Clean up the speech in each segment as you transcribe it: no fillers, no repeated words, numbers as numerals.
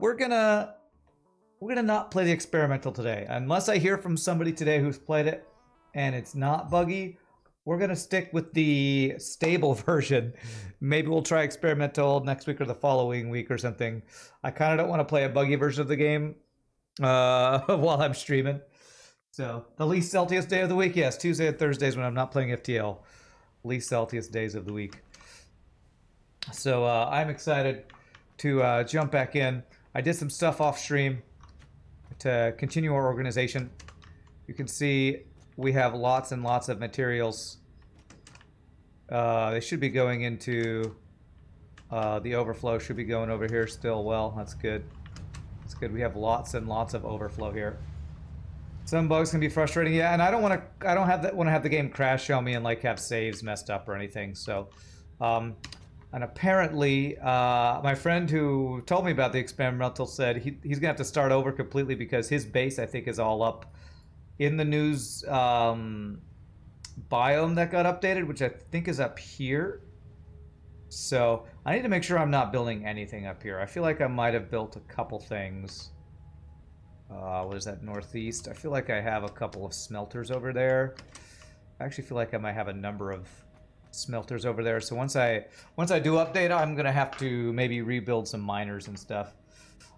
we're gonna not play the experimental today, unless I hear from somebody today who's played it and it's not buggy. We're gonna stick with the stable version. Maybe we'll try experimental next week or the following week or something. I kind of don't want to play a buggy version of the game while I'm streaming. So the least saltiest day of the week, yes, Tuesday and Thursdays when I'm not playing FTL. Least saltiest days of the week. So I'm excited to jump back in. I did some stuff off stream to continue our organization. You can see we have lots and lots of materials. They should be going into the overflow. Should be going over here still. Well, that's good. That's good. We have lots and lots of overflow here. Some bugs can be frustrating, yeah, and I don't want to have the game crash on me and like have saves messed up or anything. So, and apparently, my friend who told me about the experimental said he's gonna have to start over completely because his base, I think, is all up in the news biome that got updated, which I think is up here. So I need to make sure I'm not building anything up here. I feel like I might have built a couple things. What is that, northeast? I feel like I have a couple of smelters over there. I actually feel like I might have a number of smelters over there. So once I do update, I'm gonna have to maybe rebuild some miners and stuff.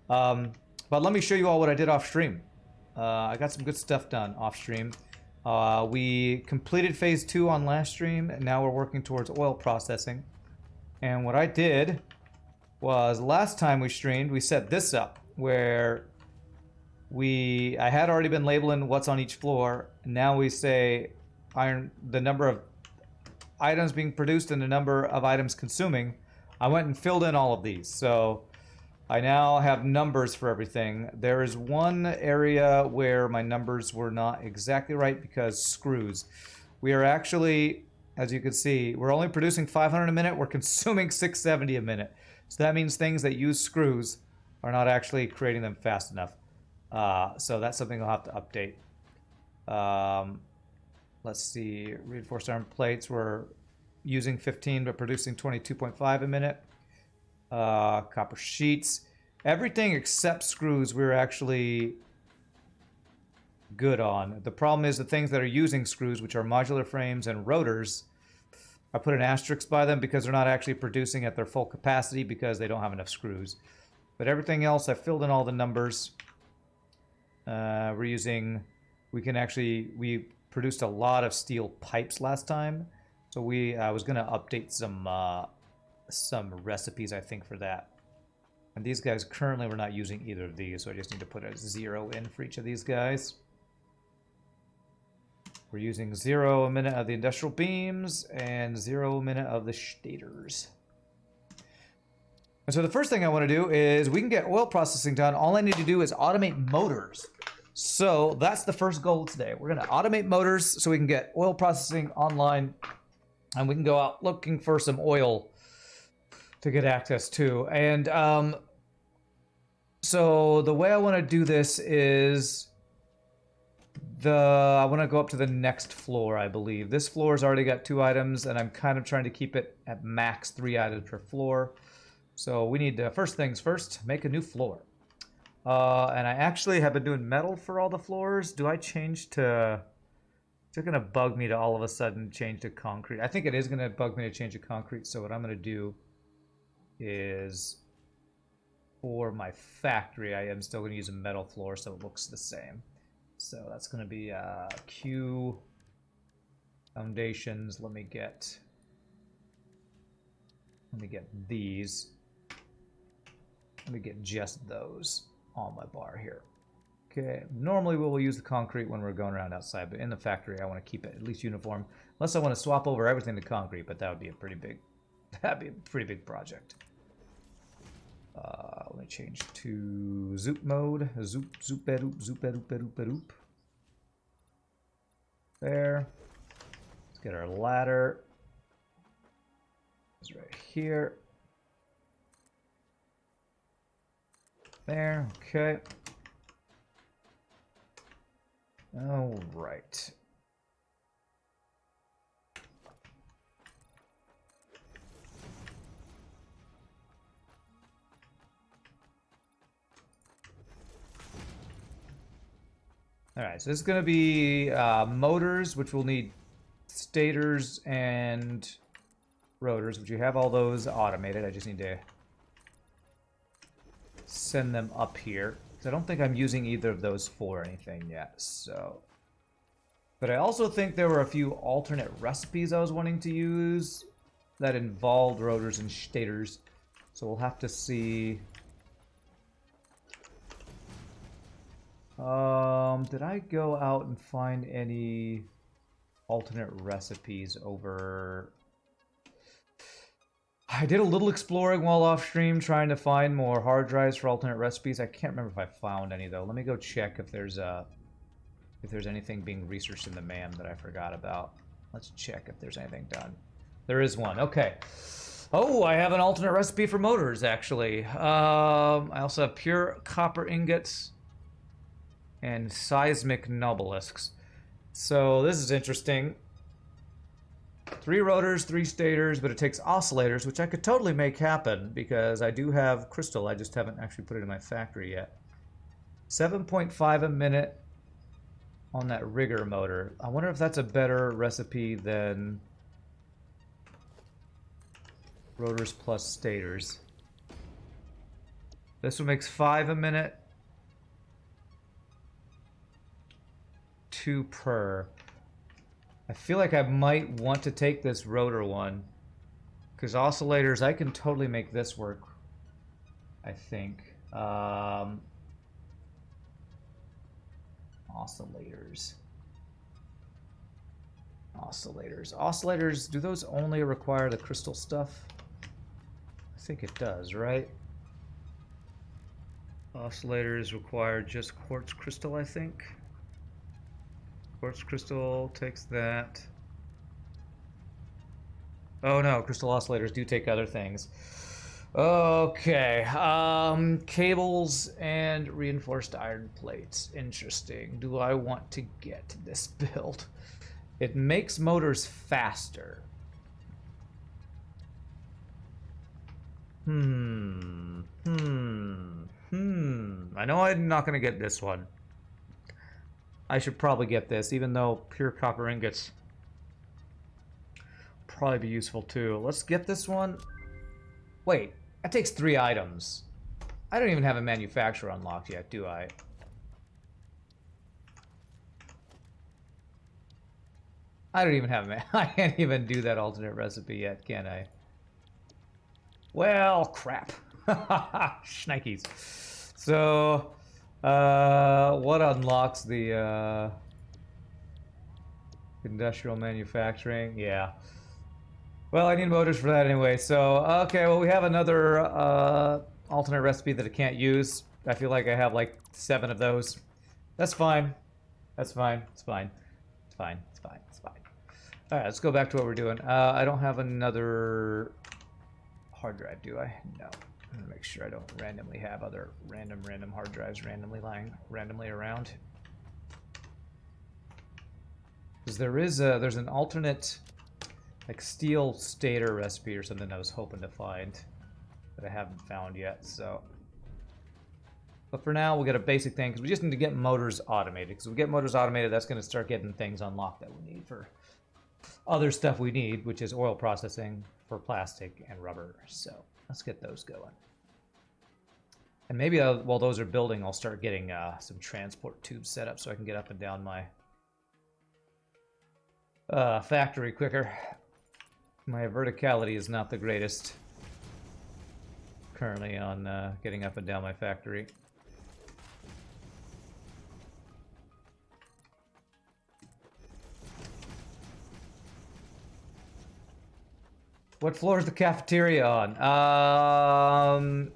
But let me show you all what I did off stream. I got some good stuff done off stream. We completed phase 2 on last stream, and now we're working towards oil processing. And what I did was last time we streamed, we set this up where I had already been labeling what's on each floor. Now we say the number of items being produced and the number of items consuming. I went and filled in all of these. So I now have numbers for everything. There is one area where my numbers were not exactly right because screws. We are actually, as you can see, we're only producing 500 a minute. We're consuming 670 a minute. So that means things that use screws are not actually creating them fast enough. So that's something I'll have to update. Let's see, reinforced iron plates, we're using 15 but producing 22.5 a minute. Copper sheets, everything except screws we're actually good on. The problem is the things that are using screws, which are modular frames and rotors, I put an asterisk by them because they're not actually producing at their full capacity because they don't have enough screws. But everything else, I filled in all the numbers. We produced a lot of steel pipes last time, so I was gonna update some recipes, I think, for that. And these guys, currently we're not using either of these, so I just need to put a 0 in for each of these guys. We're using 0 a minute of the industrial beams and 0 a minute of the stators. And so the first thing I want to do is we can get oil processing done. All I need to do is automate motors. So that's the first goal today. We're going to automate motors so we can get oil processing online and we can go out looking for some oil to get access to. And so the way I want to do this is I want to go up to the next floor, I believe. This floor's already got 2 items and I'm kind of trying to keep it at max 3 items per floor. So we need to, first things first, make a new floor. And I actually have been doing metal for all the floors. Do I change to... It's going to bug me to all of a sudden change to concrete. I think it is going to bug me to change to concrete. So what I'm going to do is, for my factory, I am still going to use a metal floor so it looks the same. So that's going to be Q foundations. Let me get these. Let me get just those on my bar here. Okay, normally we will use the concrete when we're going around outside, but in the factory I want to keep it at least uniform. Unless I want to swap over everything to concrete, but that would be a pretty big, project. Let me change to zoop mode. Zoop, zoop, zoop, zoop, zoop, zoop, zoop. There. Let's get our ladder. It's right here. There, okay. All right. Alright, so this is going to be motors, which will need stators and rotors, which you have all those automated. I just need to send them up here. I don't think I'm using either of those for anything yet, so... But I also think there were a few alternate recipes I was wanting to use that involved rotors and stators. So we'll have to see... did I go out and find any alternate recipes over... I did a little exploring while off stream trying to find more hard drives for alternate recipes. I can't remember if I found any though. Let me go check if there's anything being researched in the MAM that I forgot about. Let's check if there's anything done. There is one. Okay. Oh, I have an alternate recipe for motors actually. I also have pure copper ingots and seismic nobelisks. So this is interesting. 3 rotors, 3 stators, but it takes oscillators, which I could totally make happen because I do have crystal. I just haven't actually put it in my factory yet. 7.5 a minute on that rigger motor. I wonder if that's a better recipe than rotors plus stators. This one makes 5 a minute. 2 per. I feel like I might want to take this rotor one because oscillators, I can totally make this work, I think. Oscillators. Oscillators, do those only require the crystal stuff? I think it does, right? Oscillators require just quartz crystal, I think. Quartz crystal takes that. Oh no, crystal oscillators do take other things. Okay, cables and reinforced iron plates. Interesting. Do I want to get this build? It makes motors faster. I know I'm not gonna get this one. I should probably get this, even though pure copper ingots probably be useful too. Let's get this one. Wait, that takes 3 items. I don't even have a manufacturer unlocked yet, do I? I don't even have a I can't even do that alternate recipe yet, can I? Well, crap. Shnikes. So, what unlocks the industrial manufacturing? Yeah. Well, I need motors for that anyway. So, okay, well, we have another alternate recipe that I can't use. I feel like I have like 7 of those. That's fine. That's fine. It's fine. It's fine. It's fine. It's fine. All right, let's go back to what we're doing. I don't have another hard drive, do I? No. I'm gonna make sure I don't randomly have other random hard drives randomly lying randomly around. Because there's an alternate like steel stator recipe or something I was hoping to find that I haven't found yet. So, but for now we'll get a basic thing because we just need to get motors automated. Because if we get motors automated, that's going to start getting things unlocked that we need for other stuff we need, which is oil processing for plastic and rubber. So let's get those going. And maybe while those are building, I'll start getting some transport tubes set up so I can get up and down my factory quicker. My verticality is not the greatest currently on getting up and down my factory. What floor is the cafeteria on?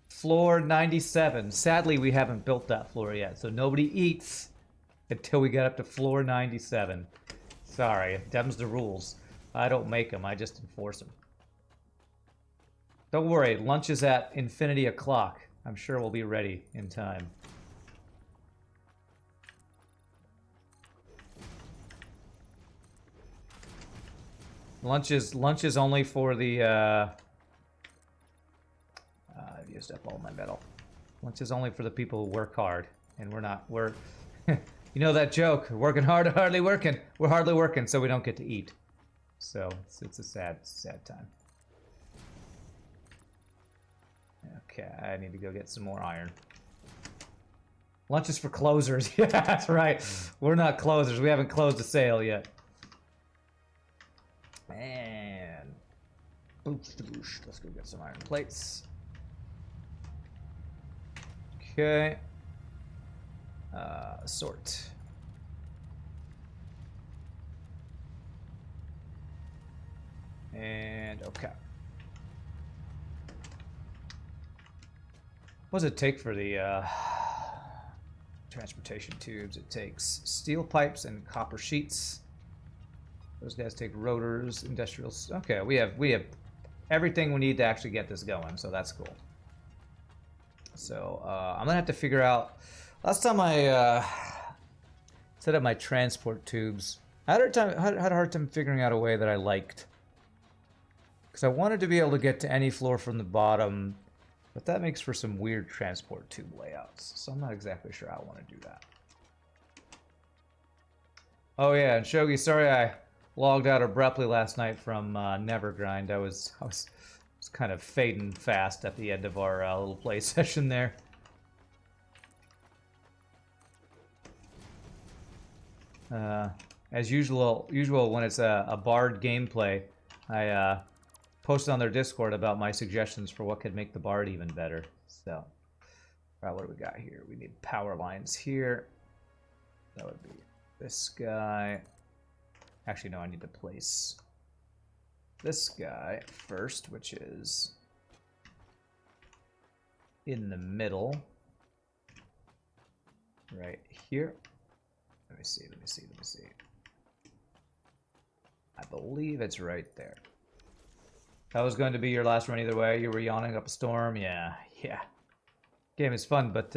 Floor 97. Sadly, we haven't built that floor yet, so nobody eats until we get up to floor 97. Sorry, them's the rules. I don't make them, I just enforce them. Don't worry, lunch is at infinity o'clock. I'm sure we'll be ready in time. Lunch is only for the I've used up all my metal. Lunch is only for the people who work hard, and we're You know that joke, working hard, hardly working. We're hardly working, so we don't get to eat. So it's a sad time. Okay, I need to go get some more iron. Lunch is for closers. Yeah, that's right. We're not closers. We haven't closed a sale yet. And boosh to boosh. Let's go get some iron plates. Okay. Sort. And okay. What does it take for the transportation tubes? It takes steel pipes and copper sheets. Those guys take rotors, industrial. Okay, we have everything we need to actually get this going, so that's cool. So I'm gonna have to figure out. Last time I set up my transport tubes, I had a hard time figuring out a way that I liked, because I wanted to be able to get to any floor from the bottom, but that makes for some weird transport tube layouts. So I'm not exactly sure how I want to do that. Oh yeah, and Shogi, sorry I logged out abruptly last night from Nevergrind. I was kind of fading fast at the end of our little play session there. As usual when it's a Bard gameplay, I posted on their Discord about my suggestions for what could make the Bard even better. So, all right, what do we got here? We need power lines here. That would be this guy. Actually, no, I need to place this guy first, which is in the middle, right here. Let me see. I believe it's right there. That was going to be your last run either way. You were yawning up a storm. Yeah. Game is fun, but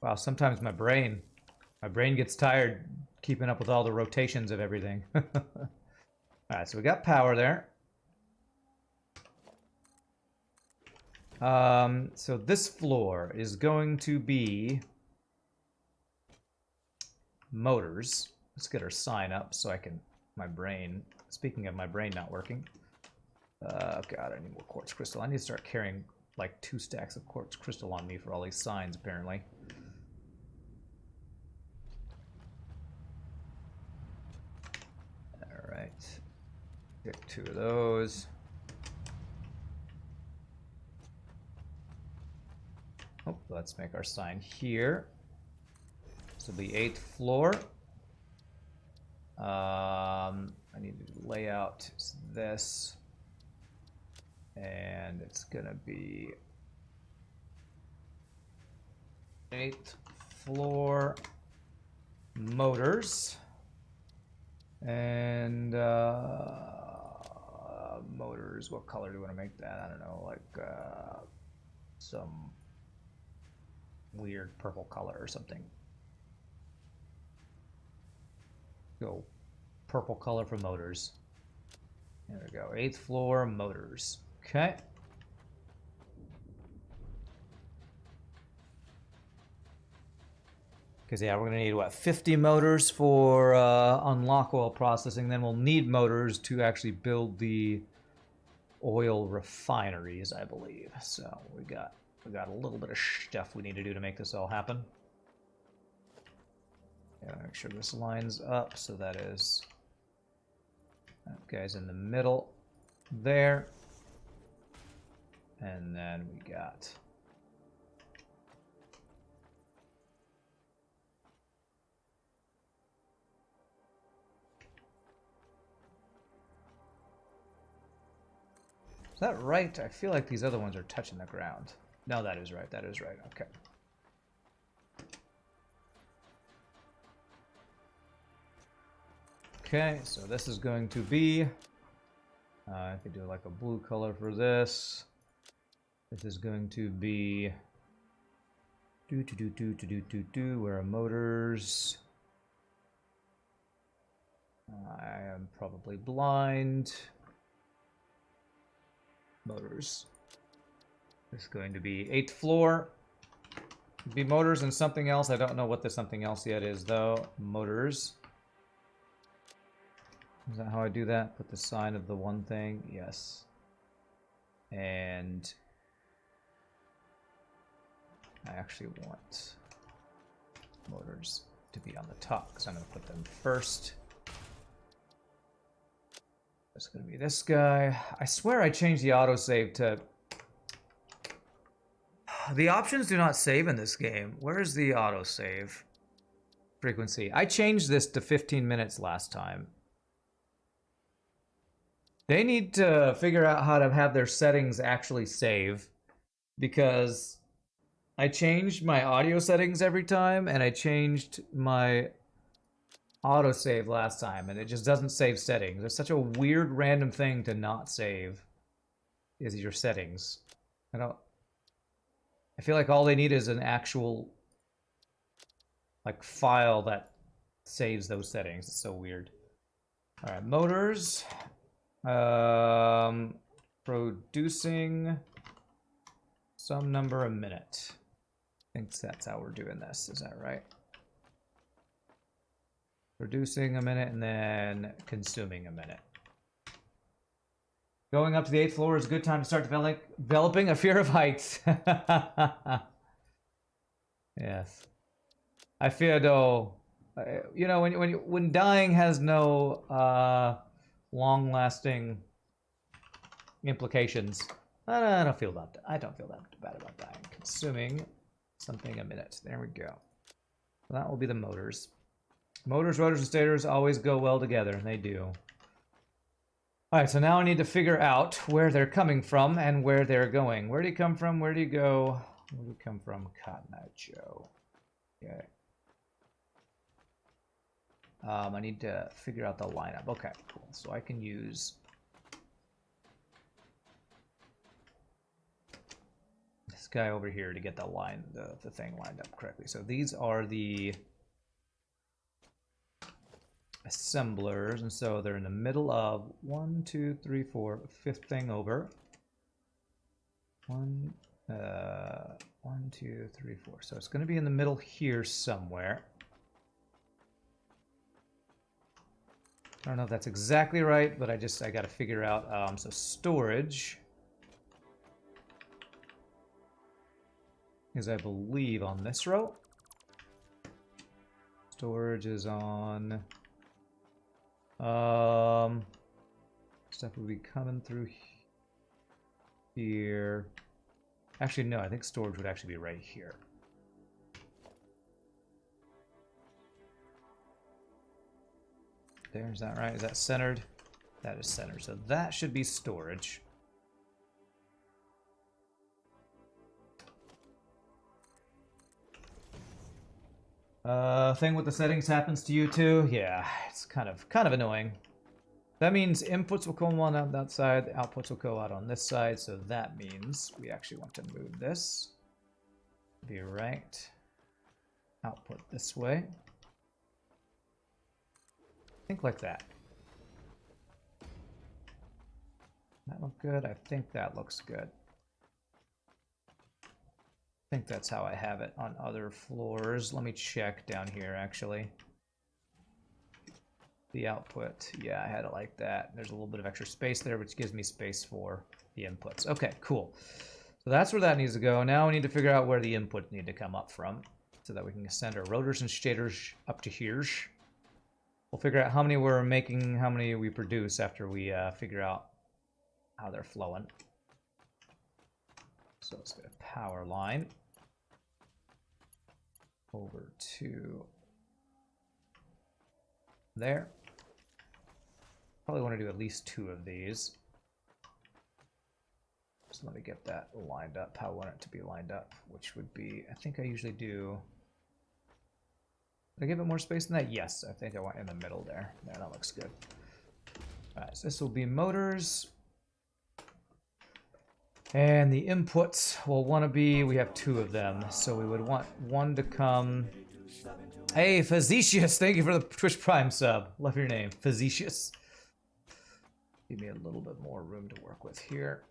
wow, sometimes my brain gets tired keeping up with all the rotations of everything. Alright, so we got power there. So this floor is going to be motors. Let's get our sign up so I can, speaking of my brain not working. God, I need more quartz crystal. I need to start carrying like 2 stacks of quartz crystal on me for all these signs, apparently. Alright. Get 2 of those. Oh, let's make our sign here. This will be 8th floor. I need to lay out this. And it's gonna be 8th floor motors. And motors, what color do we want to make that? I don't know, like some weird purple color or something. Go purple color for motors. There we go, 8th floor motors. Okay. Because yeah, we're gonna need what, 50 motors for unlock oil processing. Then we'll need motors to actually build the oil refineries, I believe. So we got a little bit of stuff we need to do to make this all happen. Yeah, make sure this lines up. So that is that guy's in the middle there, and then we got. Is that right? I feel like these other ones are touching the ground. No, that is right. That is right. Okay. Okay, so this is going to be... I could do like a blue color for this. This is going to be... Where are motors? I am probably blind. Motors. This is going to be 8th floor. Be motors and something else. I don't know what the something else yet is, though. Motors. Is that how I do that? Put the sign of the one thing? Yes. And I actually want motors to be on the top because I'm going to put them first. It's going to be this guy. I swear I changed the autosave to... The options do not save in this game. Where is the autosave frequency? I changed this to 15 minutes last time. They need to figure out how to have their settings actually save, because I changed my audio settings every time and I changed my autosave last time and it just doesn't save settings. It's such a weird random thing to not save is your settings. I feel like all they need is an actual like file that saves those settings. It's so weird. All right, motors. Producing some number a minute. I think that's how we're doing this. Is that right? Producing a minute and then consuming a minute. Going up to the 8th floor is a good time to start developing a fear of heights. Yes. I fear though, you know, when dying has no long-lasting implications, I don't feel that bad about dying. Consuming something a minute. There we go. So that will be the motors. Motors, rotors, and stators always go well together, and they do. Alright, so now I need to figure out where they're coming from and where they're going. Where do you come from? Where do you go? Where do you come from? Cotton Eye Joe. Okay. I need to figure out the lineup. Okay, cool. So I can use this guy over here to get the thing lined up correctly. So these are the assemblers, and so they're in the middle of 1, 2, 3, 4, fifth thing over. 1, 2, 3, 4. So it's going to be in the middle here somewhere. I don't know if that's exactly right, but I got to figure out. So storage is, I believe, on this row. Storage is on. Stuff will be coming through here. Actually, no, I think storage would actually be right here. There, is that right? Is that centered? That is centered. So that should be storage. Thing with the settings happens to you too? Yeah, it's kind of annoying. That means inputs will come on that side, the outputs will go out on this side, so that means we actually want to move this. Be right. Output this way. Think like that. That look good? I think that looks good. I think that's how I have it on other floors. Let me check down here, actually. The output, yeah, I had it like that. There's a little bit of extra space there, which gives me space for the inputs. Okay, cool. So that's where that needs to go. Now we need to figure out where the inputs need to come up from so that we can send our rotors and stators up to here. We'll figure out how many we're making, how many we produce after we figure out how they're flowing. So let's get a power line over to there. Probably want to do at least 2 of these. So let me get that lined up, how I want it to be lined up, which would be, I think I usually do. Did I give it more space than that? Yes, I think I want in the middle there. Yeah, that looks good. All right, so this will be motors. And the inputs will want to be, we have 2 of them, so we would want one to come. Hey, Facetious, thank you for the Twitch Prime sub. Love your name, Facetious. Give me a little bit more room to work with here.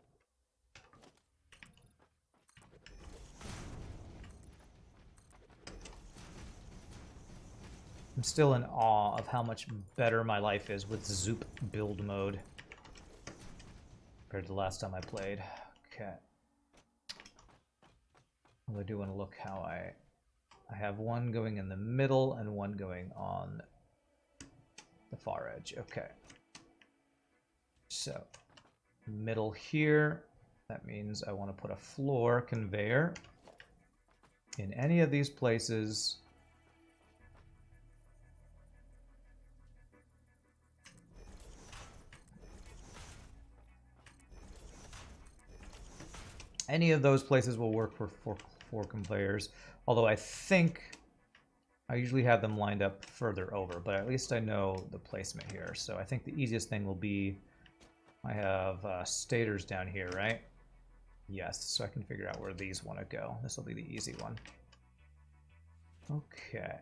I'm still in awe of how much better my life is with Zoop build mode compared to the last time I played. Okay. Well, I do want to look how I have one going in the middle and one going on the far edge. Okay. So, middle here. That means I want to put a floor conveyor in any of these places. Any of those places will work for conveyors, although I think I usually have them lined up further over, but at least I know the placement here. So I think the easiest thing will be, I have stators down here, right? Yes, so I can figure out where these want to go. This will be the easy one. Okay.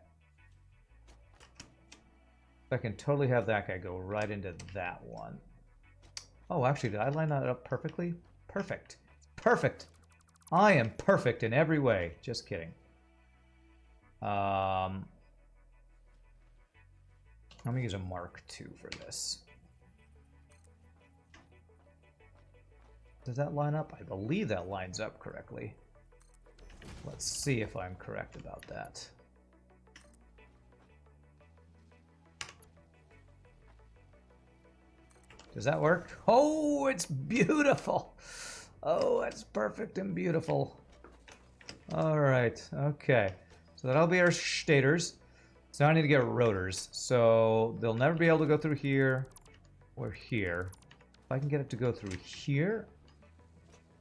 I can totally have that guy go right into that one. Oh, actually, did I line that up perfectly? Perfect. Perfect. I am perfect in every way. Just kidding. I'm gonna use a Mark II for this. Does that line up? I believe that lines up correctly. Let's see if I'm correct about that. Does that work? Oh, it's beautiful. Oh, that's perfect and beautiful. All right, okay. So that'll be our stators. So now I need to get rotors. So they'll never be able to go through here or here. If I can get it to go through here.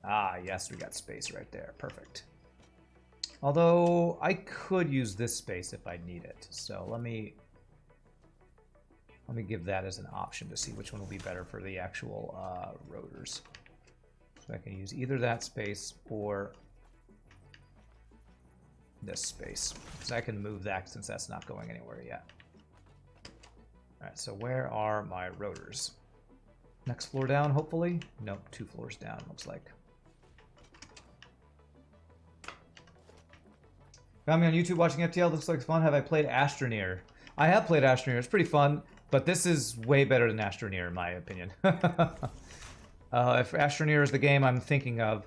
Ah, yes, we got space right there. Perfect. Although I could use this space if I need it. So let me give that as an option to see which one will be better for the actual rotors. So I can use either that space or this space. Because I can move that since that's not going anywhere yet. Alright, so where are my rotors? Next floor down, hopefully? Nope, 2 floors down, looks like. Found me on YouTube watching FTL. Looks like fun. Have I played Astroneer? I have played Astroneer. It's pretty fun, but this is way better than Astroneer in my opinion. If Astroneer is the game I'm thinking of,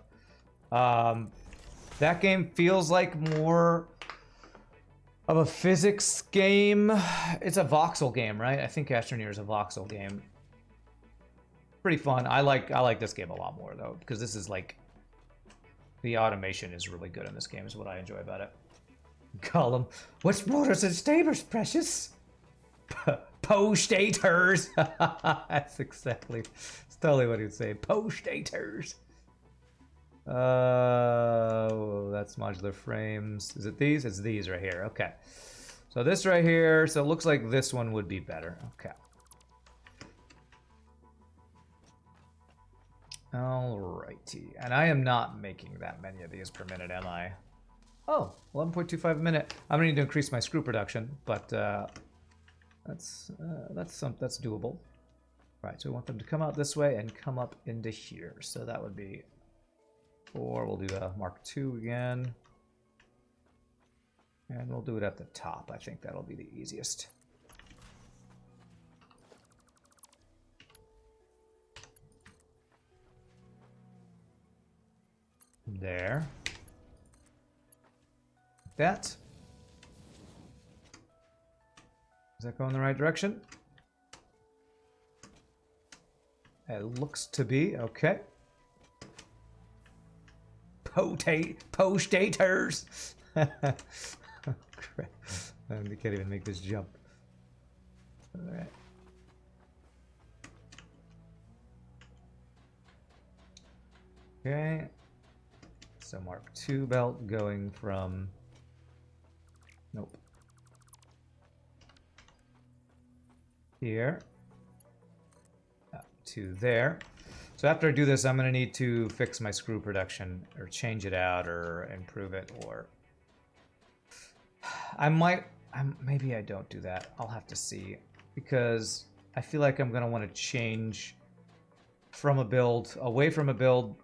that game feels like more of a physics game. It's a voxel game, right? I think Astroneer is a voxel game. Pretty fun. I like this game a lot more though, because this is like, the automation is really good in this game. Is what I enjoy about it. Column. What's motors and stators, precious? Po-stators. That's exactly. It's totally what he'd say. Po-stators. That's modular frames. Is it these? It's these right here. Okay. So this right here. So it looks like this one would be better. Okay. Alrighty. And I am not making that many of these per minute, am I? Oh, 11.25 a minute. I'm gonna need to increase my screw production, but that's doable. Right, so we want them to come out this way and come up into here. So that would be, or we'll do a Mark II again. And we'll do it at the top. I think that'll be the easiest. There. That. Does that go in the right direction? It looks to be. Okay. Po-staters. Oh, crap. I can't even make this jump. All right. Okay. So Mark II belt going from... Nope. Here. Up to there. So after I do this, I'm going to need to fix my screw production, or change it out, or improve it, or... maybe I don't do that. I'll have to see. Because I feel like I'm going to want to change from a build, away from a build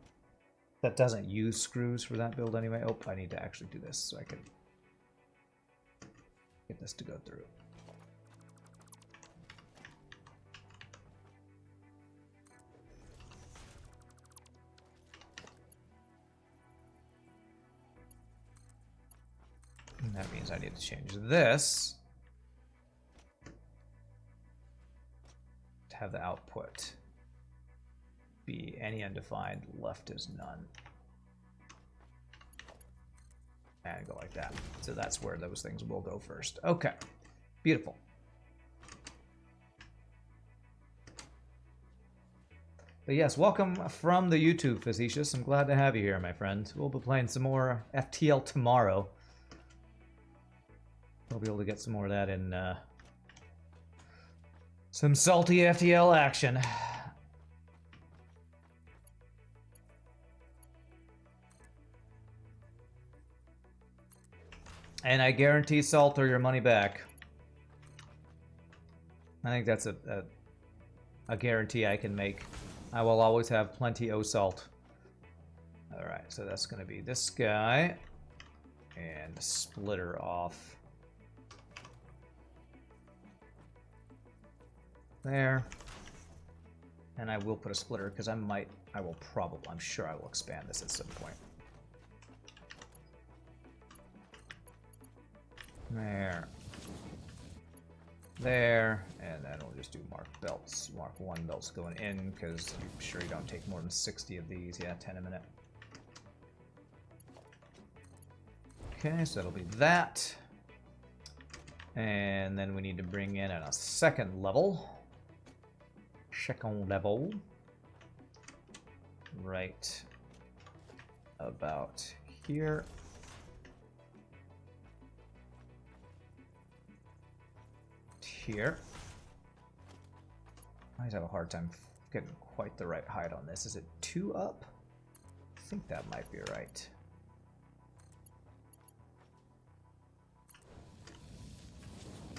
that doesn't use screws for that build anyway. Oh, I need to actually do this so I can get this to go through. That means I need to change this to have the output be any undefined, left is none. And go like that. So that's where those things will go first. Okay, beautiful. But yes, welcome from the YouTube, Facetious. I'm glad to have you here, my friend. We'll be playing some more FTL tomorrow. We'll be able to get some more of that in some salty FTL action. And I guarantee salt or your money back. I think that's a guarantee I can make. I will always have plenty of salt. Alright, so that's going to be this guy. And splitter off. There. And I will put a splitter because I'm sure I will expand this at some point. There. There. And then we'll just do mark belts. Mark 1 belts going in because I'm sure you don't take more than 60 of these. Yeah, 10 a minute. Okay, so that'll be that. And then we need to bring in a second level. Second level. Right about here. Here. I always have a hard time getting quite the right height on this. Is it 2 up? I think that might be right.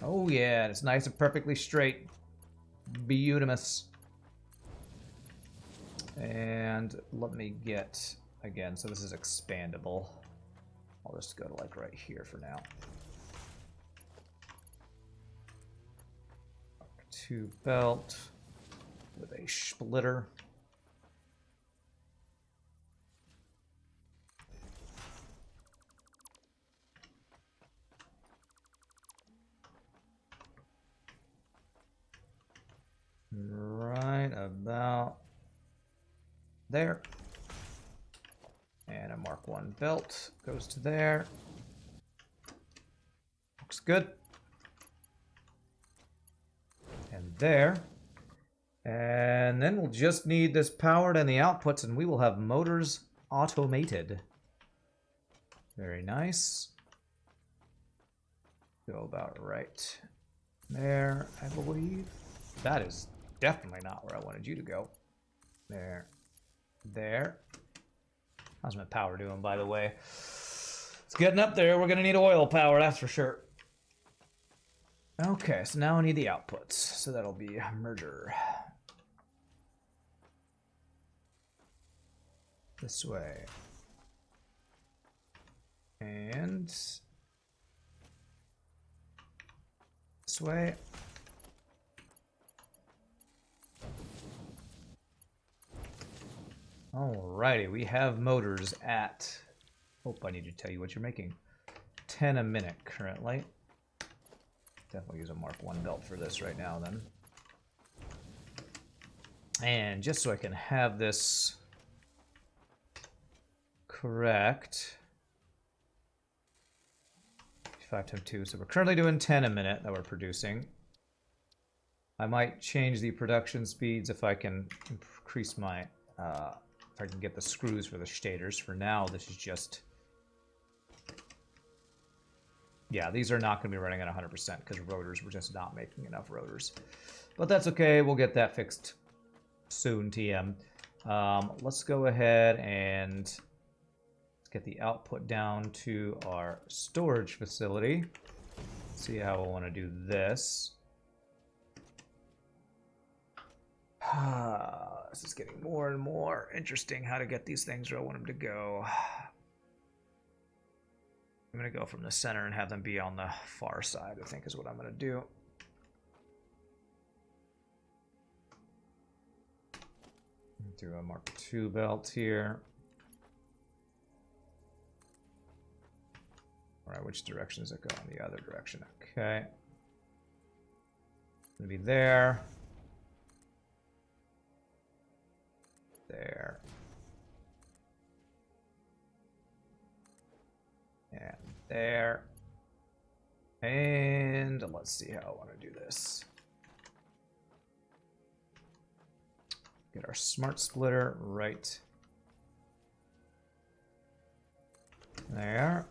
Oh yeah, it's nice and perfectly straight. Beautimous. And let me get, again, so this is expandable. I'll just go to like right here for now. 2 belt with a splitter. Right about there. And a Mark 1 belt goes to there. Looks good. And there. And then we'll just need this powered and the outputs, and we will have motors automated. Very nice. Go about right there, I believe. That is definitely not where I wanted you to go. There. There. How's my power doing, by the way? It's getting up there. We're going to need oil power, that's for sure. Okay, so now I need the outputs. So that'll be merger. This way. And this way. Alrighty, we have motors at, hope I need to tell you what you're making, 10 a minute currently. Definitely use a Mark 1 belt for this right now then. And just so I can have this correct, 5 times 2, so we're currently doing 10 a minute that we're producing. I might change the production speeds if I can increase my, if I can get the screws for the stators. For now, this is just, yeah, these are not going to be running at 100% because rotors, we're just not making enough rotors. But that's okay, we'll get that fixed soon, TM. Let's go ahead and let's get the output down to our storage facility. See how I want to do this. This is getting more and more interesting how to get these things where I want them to go. I'm going to go from the center and have them be on the far side, I think is what I'm going to do. Do a Mark 2 belt here. All right, which direction does it go? In the other direction. Okay. Gonna be there. There. And there. And let's see how I want to do this. Get our smart splitter right there.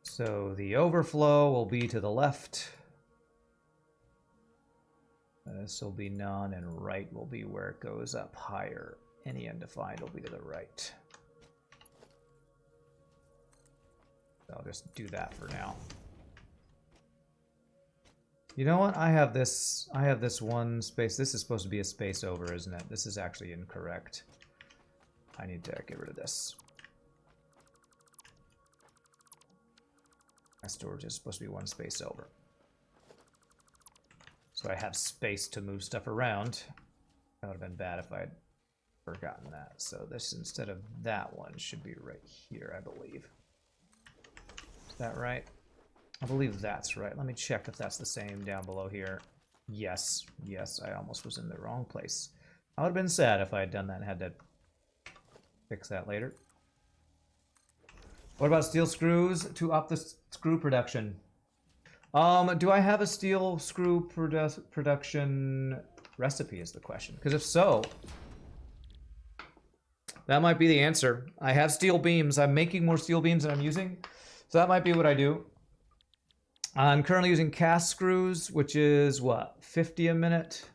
So the overflow will be to the left. This will be none, and right will be where it goes up higher. Any undefined will be to the right. I'll just do that for now. You know what? I have this one space. This is supposed to be a space over, isn't it? This is actually incorrect. I need to get rid of this. My storage is supposed to be one space over. So I have space to move stuff around. That would have been bad if I had forgotten that. So this, instead of that one, should be right here, I believe. Is that right? I believe that's right. Let me check if that's the same down below here. Yes. Yes, I almost was in the wrong place. I would have been sad if I had done that and had to fix that later. What about steel screws to up the screw production? Do I have a steel screw production recipe is the question. Because if so, that might be the answer. I have steel beams. I'm making more steel beams than I'm using. So that might be what I do. I'm currently using cast screws, which is what, 50 a minute?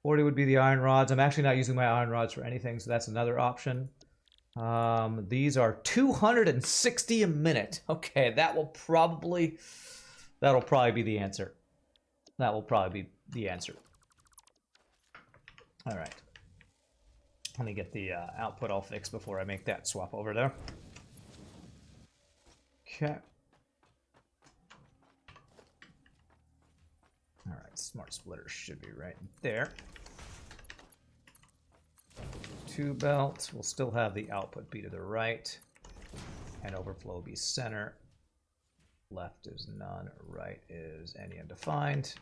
40 would be the iron rods. I'm actually not using my iron rods for anything, so that's another option. These are 260 a minute. Okay, that'll probably be the answer. That will probably be the answer. All right. Let me get the output all fixed before I make that swap over there. Okay. All right, smart splitter should be right there. Two belt. We'll still have the output be to the right, and overflow be center. Left is none. Right is any undefined.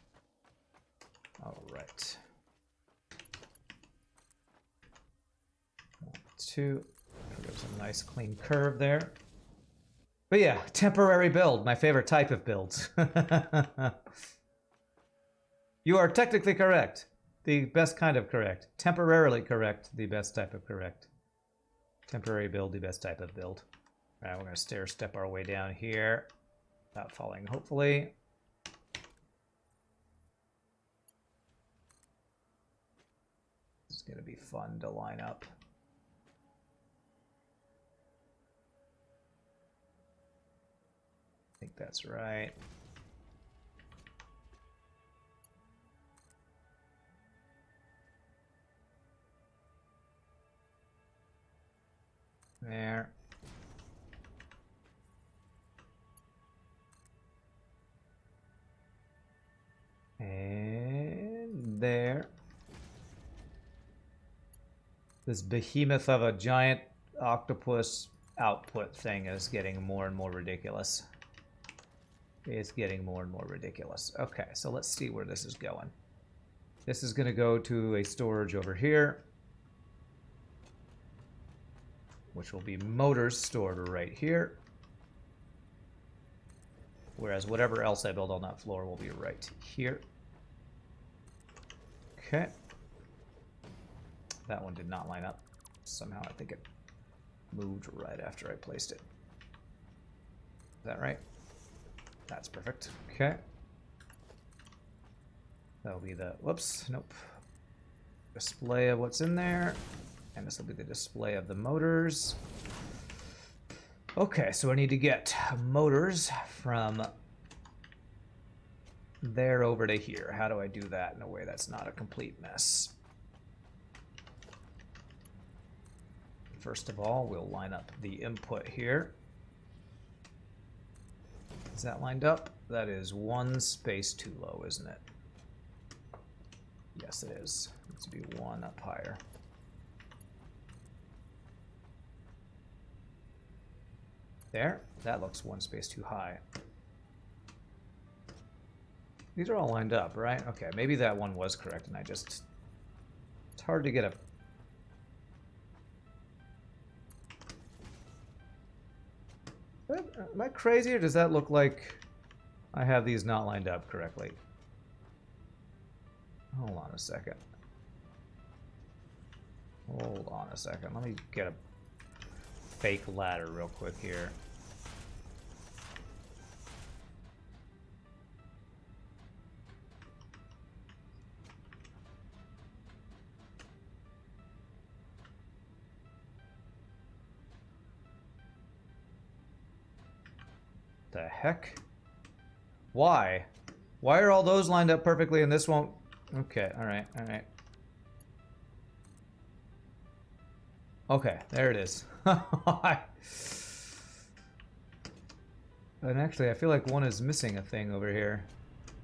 All right. 1, 2. There's a nice clean curve there. But yeah, temporary build, my favorite type of build. You are technically correct. The best kind of correct. Temporarily correct, the best type of correct. Temporary build, the best type of build. All right, we're going to stair step our way down here. Without falling, hopefully. This is going to be fun to line up. I think that's right. There. And there. This behemoth of a giant octopus output thing is getting more and more ridiculous. It's getting more and more ridiculous. Okay, so let's see where this is going. This is going to go to a storage over here, which will be motors stored right here. Whereas whatever else I build on that floor will be right here. Okay. That one did not line up. Somehow I think it moved right after I placed it. Is that right? That's perfect. Okay. That'll be the, whoops, nope. Display of what's in there. And this will be the display of the motors. Okay, so I need to get motors from there over to here. How do I do that in a way that's not a complete mess? First of all, we'll line up the input here. Is that lined up? That is one space too low, isn't it? Yes, it is. It needs to be one up higher. There. That looks one space too high. These are all lined up, right? Okay, maybe that one was correct and I just... It's hard to get a... Am I crazy or does that look like I have these not lined up correctly? Hold on a second. Hold on a second. Let me get a fake ladder real quick here. The heck? Why? Why are all those lined up perfectly and this won't? Okay, alright, alright. Okay, there it is. And actually, I feel like one is missing a thing over here.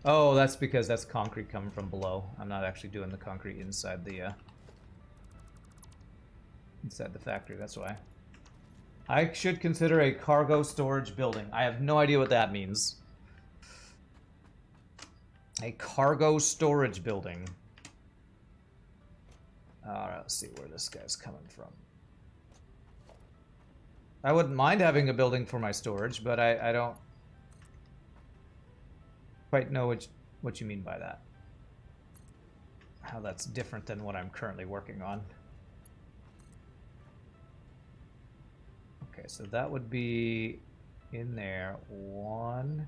Oh, that's because that's concrete coming from below. I'm not actually doing the concrete inside the factory, that's why. I should consider a cargo storage building. I have no idea what that means. A cargo storage building. Alright, let's see where this guy's coming from. I wouldn't mind having a building for my storage, but I don't quite know what you mean by that. How that's different than what I'm currently working on. Okay, so that would be in there. 1,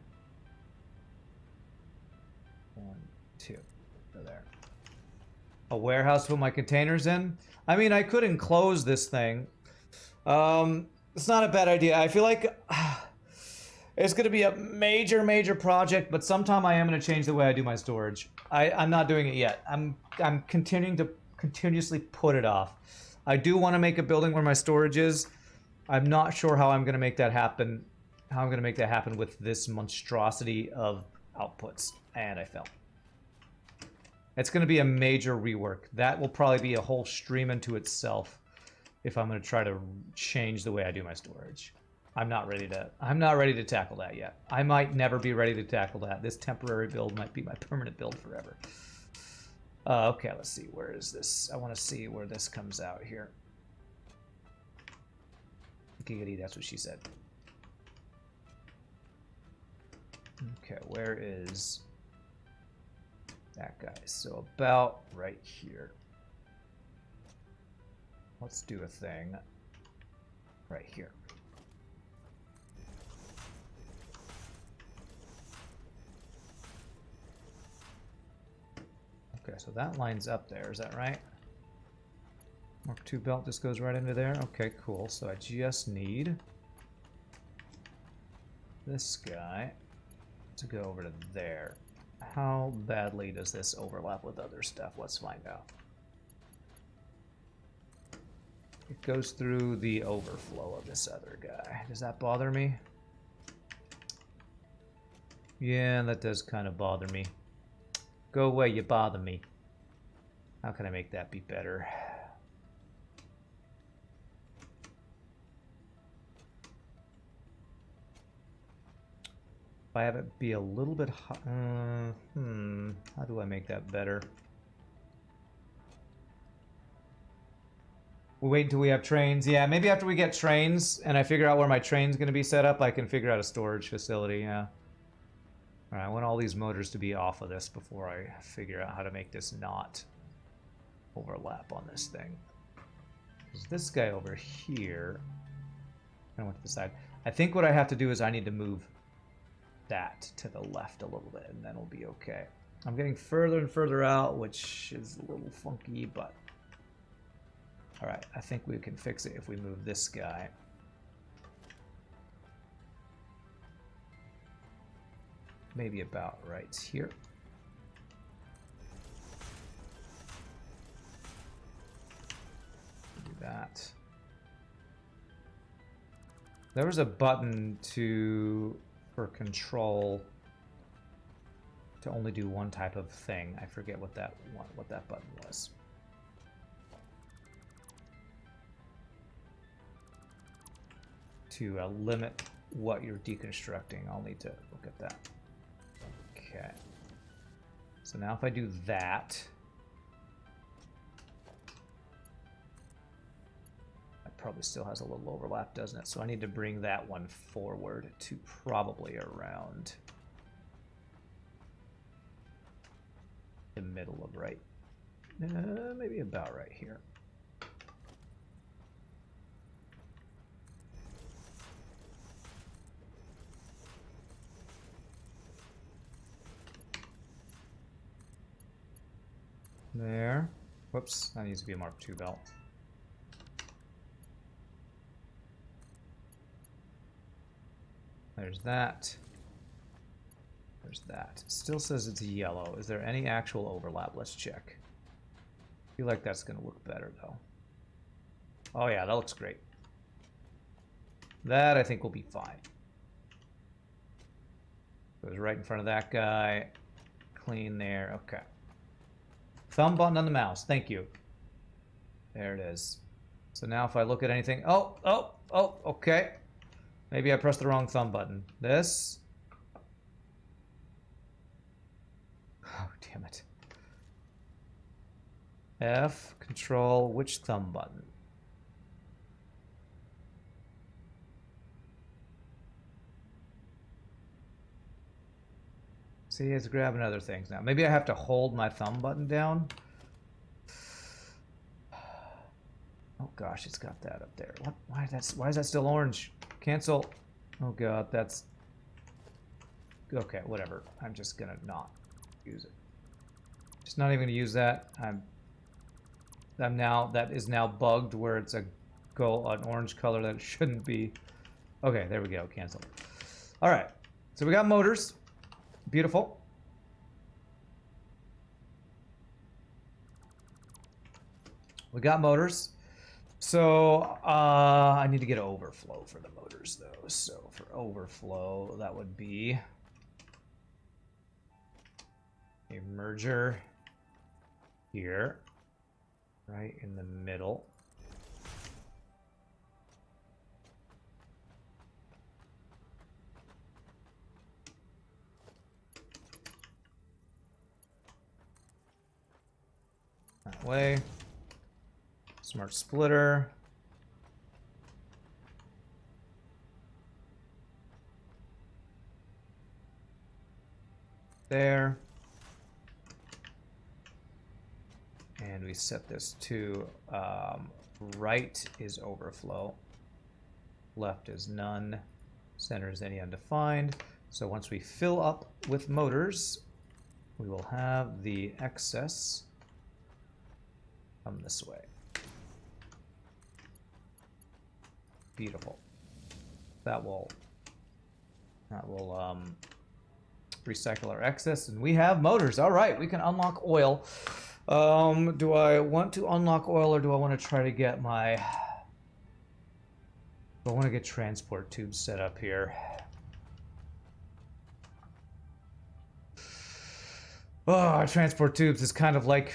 2. So there. A warehouse to put my containers in? I mean, I could enclose this thing. It's not a bad idea. I feel like it's going to be a major project, but sometime I am going to change the way I do my storage. I'm not doing it yet. I'm continuing to continuously put it off. I do want to make a building where my storage is. I'm not sure how I'm going to make that happen. How I'm going to make that happen with this monstrosity of outputs. And I fell. It's going to be a major rework. That will probably be a whole stream into itself if I'm going to try to change the way I do my storage. I'm not ready to tackle that yet. I might never be ready to tackle that. This temporary build might be my permanent build forever. Okay, let's see. Where is this? I want to see where this comes out here. Giggity, that's what she said. Okay, where is that guy? So about right here. Let's do a thing right here. Okay, so that lines up there, is that right? Mark II belt just goes right into there. Okay, cool. So I just need this guy to go over to there. How badly does this overlap with other stuff? Let's find out. It goes through the overflow of this other guy. Does that bother me? Yeah, that does kind of bother me. Go away, you bother me. How can I make that be better? If I have it be a little bit high, how do I make that better? We'll wait until we have trains. Yeah, maybe after we get trains and I figure out where my train's going to be set up, I can figure out a storage facility, yeah. Alright, I want all these motors to be off of this before I figure out how to make this not overlap on this thing. There's this guy over here. I went to the side. I think what I have to do is I need to move that to the left a little bit, and then we'll be okay. I'm getting further and further out, which is a little funky, but alright, I think we can fix it if we move this guy. Maybe about right here. Do that. There was a button for control to only do one type of thing. I forget what that button was. To limit what you're deconstructing. I'll need to look at that. Okay. So now if I do that, that probably still has a little overlap, doesn't it? So I need to bring that one forward to probably around the middle of right. Maybe about right here. There. Whoops, that needs to be a Mark II belt. There's that. There's that. Still says it's yellow. Is there any actual overlap? Let's check. I feel like that's going to look better, though. Oh, yeah, that looks great. That, I think, will be fine. Goes right in front of that guy. Clean there. Okay. Thumb button on the mouse. Thank you. There it is. So now if I look at anything... Oh, okay. Maybe I pressed the wrong thumb button. This. Oh, damn it. F, control, which thumb button? See, it's grabbing other things now. Maybe I have to hold my thumb button down. Oh gosh, it's got that up there. What? Why is that still orange? Cancel. Oh god, that's... Okay, whatever. I'm just gonna not use it. Just not even gonna use that. I'm now, that is now bugged where it's an orange color that it shouldn't be. Okay, there we go. Cancel. All right. So we got motors. Beautiful. We got motors. So I need to get overflow for the motors though. So for overflow, that would be a merger here, right in the middle. That way. Smart splitter. There. And we set this to right is overflow, left is none, center is any undefined. So once we fill up with motors, we will have the excess come this way. Beautiful. That will recycle our excess, and we have motors. All right, we can unlock oil. Do I want to unlock oil, or do I want to try to get my... I want to get transport tubes set up here. Oh, transport tubes is kind of like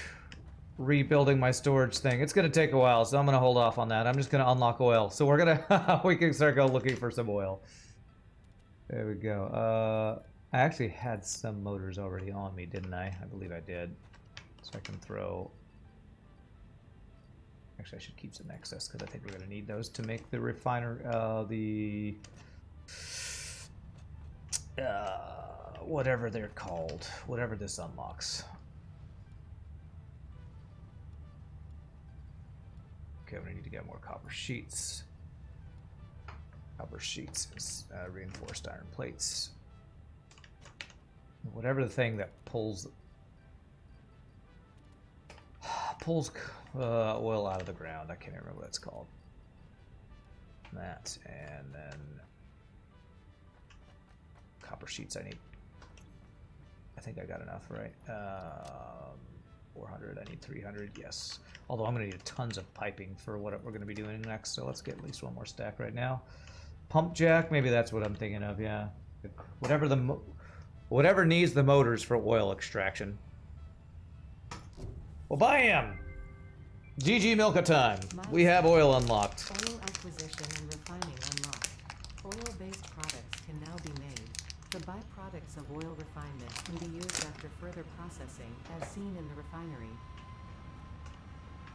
rebuilding my storage thing. It's going to take a while, so I'm going to hold off on that. I'm just going to unlock oil. So we're going to... we can start going looking for some oil. There we go. I actually had some motors already on me, didn't I? I believe I did. So I can throw... Actually, I should keep some excess because I think we're going to need those to make the refiner... whatever they're called. Whatever this unlocks. Okay, we need to get more copper sheets. Copper sheets is reinforced iron plates. Whatever the thing that pulls oil out of the ground. I can't remember what it's called. That, and then copper sheets I need. I think I got enough, right? 400, I need 300, yes. Although I'm going to need tons of piping for what we're going to be doing next, so let's get at least one more stack right now. Pump jack, maybe that's what I'm thinking of, yeah. Whatever needs the motors for oil extraction. Well, bam! GG Milka time. We have oil unlocked. Oil acquisition and refining unlocked. Oil-based products process of oil refinement can be used after further processing, as seen in the refinery.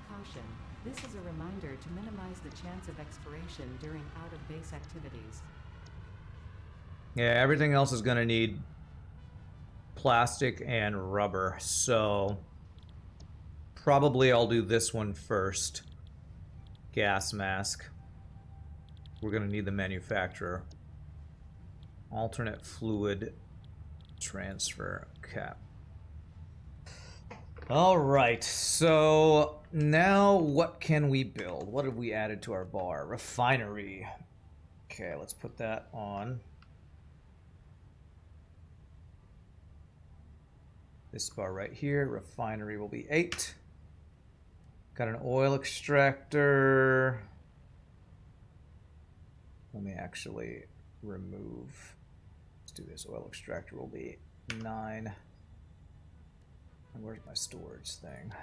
Caution. This is a reminder to minimize the chance of expiration during out-of-base activities. Yeah, everything else is going to need plastic and rubber, so probably I'll do this one first. Gas mask. We're going to need the manufacturer. Alternate fluid transfer cap. All right, so now what can we build? What have we added to our bar? Refinery. Okay, let's put that on. This bar right here, refinery will be 8. Got an oil extractor. Let me actually remove. Let's do this. Oil extractor will be 9. And where's my storage thing?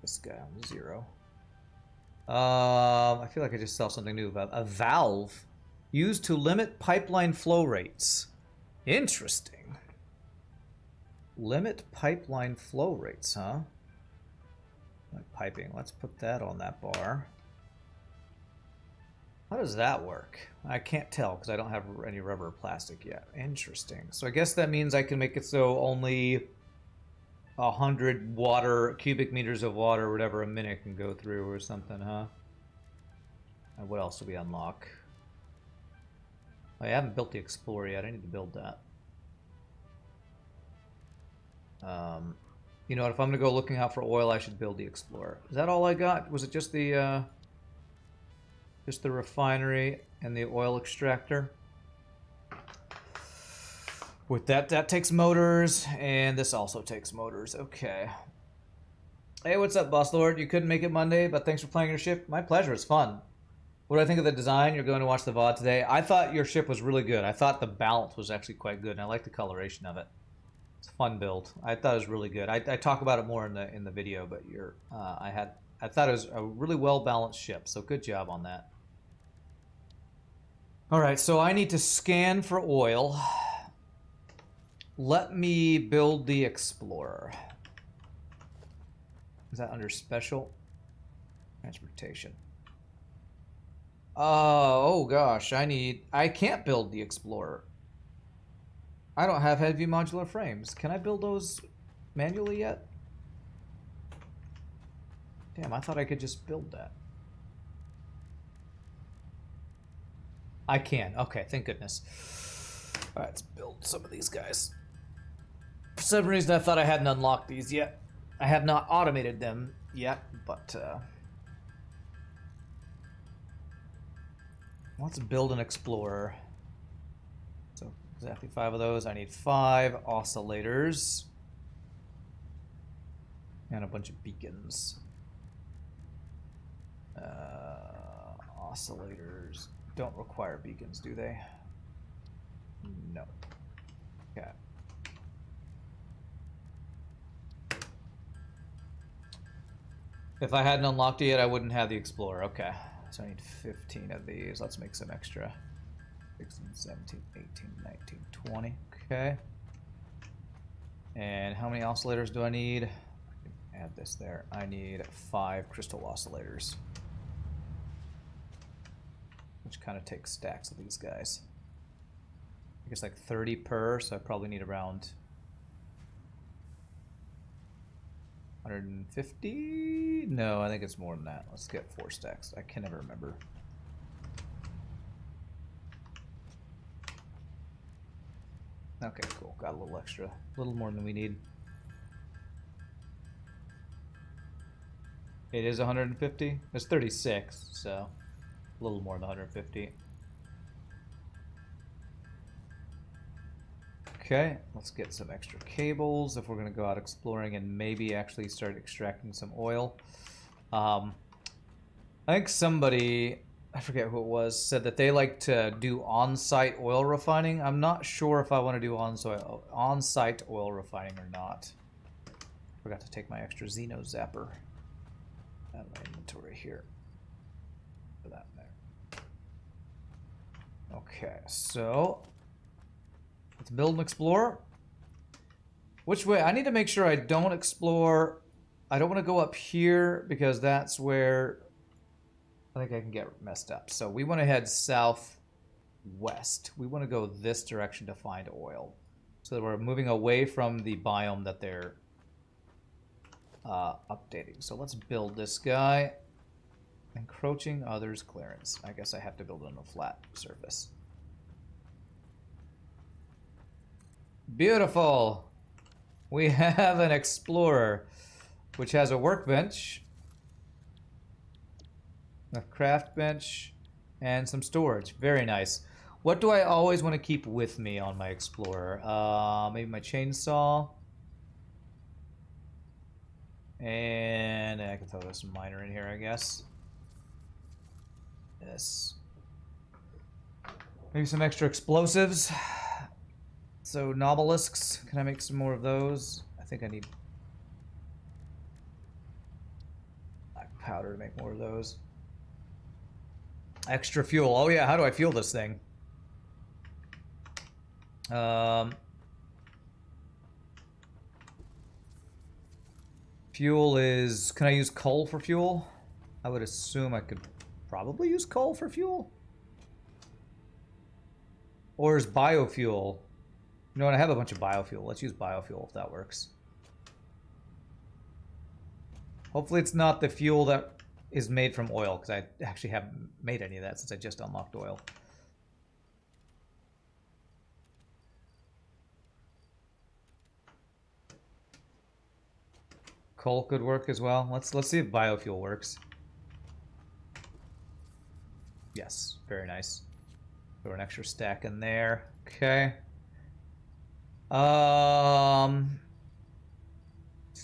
This guy on 0. I feel like I just saw something new about a valve used to limit pipeline flow rates. Interesting. Limit pipeline flow rates, huh? Like piping. Let's put that on that bar. How does that work? I can't tell because I don't have any rubber or plastic yet. Interesting. So I guess that means I can make it so only 100 cubic meters of water or whatever a minute can go through or something, huh? And what else do we unlock? I haven't built the Explorer yet. I need to build that. You know what? If I'm going to go looking out for oil, I should build the Explorer. Is that all I got? Was it just the refinery and the oil extractor? With that takes motors, and this also takes motors. Okay. Hey, what's up, Boss Lord? You couldn't make it Monday, but thanks for playing your ship. My pleasure. It's fun. What do I think of the design? You're going to watch the VOD today. I thought your ship was really good. I thought the balance was actually quite good, and I like the coloration of it. It's a fun build. I thought it was really good. I talk about it more in the video, but I thought it was a really well balanced ship. So good job on that. All right, so I need to scan for oil. Let me build the Explorer. Is that under special? Transportation. Oh gosh, I can't build the Explorer. I don't have heavy modular frames. Can I build those manually yet? Damn, I thought I could just build that. I can. Okay, thank goodness. All right, let's build some of these guys. For some reason, I thought I hadn't unlocked these yet. I have not automated them yet, but let's build an Explorer. So exactly 5 of those. I need 5 oscillators and a bunch of beacons. Oscillators don't require beacons, do they? No. Okay. If I hadn't unlocked it yet, I wouldn't have the Explorer. Okay. So I need 15 of these. Let's make some extra. 16, 17, 18, 19, 20. Okay. And how many oscillators do I need? I can add this there. I need 5 crystal oscillators. Which kind of takes stacks of these guys. I guess like 30 per, so I probably need around 150? No, I think it's more than that. Let's get 4 stacks. I can never remember. Okay, cool. Got a little extra. A little more than we need. It is 150? It's 36, so a little more than 150. Okay, let's get some extra cables if we're going to go out exploring and maybe actually start extracting some oil. I think somebody, I forget who it was, said that they like to do on-site oil refining. I'm not sure if I want to do on-site oil refining or not. Forgot to take my extra Xeno Zapper out of my inventory here. Put that in there. Okay, so let's build and explore. Which way? I need to make sure I don't explore. I don't want to go up here because that's where I think I can get messed up. So we want to head southwest. We want to go this direction to find oil. So that we're moving away from the biome that they're updating. So let's build this guy. Encroaching others clearance. I guess I have to build it on a flat surface. Beautiful. We have an explorer, which has a workbench, a craft bench, and some storage. Very nice. What do I always want to keep with me on my explorer? Maybe my chainsaw. And I can throw this miner in here, I guess. Yes. Maybe some extra explosives. So, nobelisks. Can I make some more of those? I think I need black powder to make more of those. Extra fuel. Oh yeah, how do I fuel this thing? Fuel is... Can I use coal for fuel? I would assume I could probably use coal for fuel. Or is biofuel... You know what, I have a bunch of biofuel. Let's use biofuel if that works. Hopefully it's not the fuel that is made from oil, because I actually haven't made any of that since I just unlocked oil. Coal could work as well. Let's see if biofuel works. Yes, very nice. Throw an extra stack in there. Okay. Let's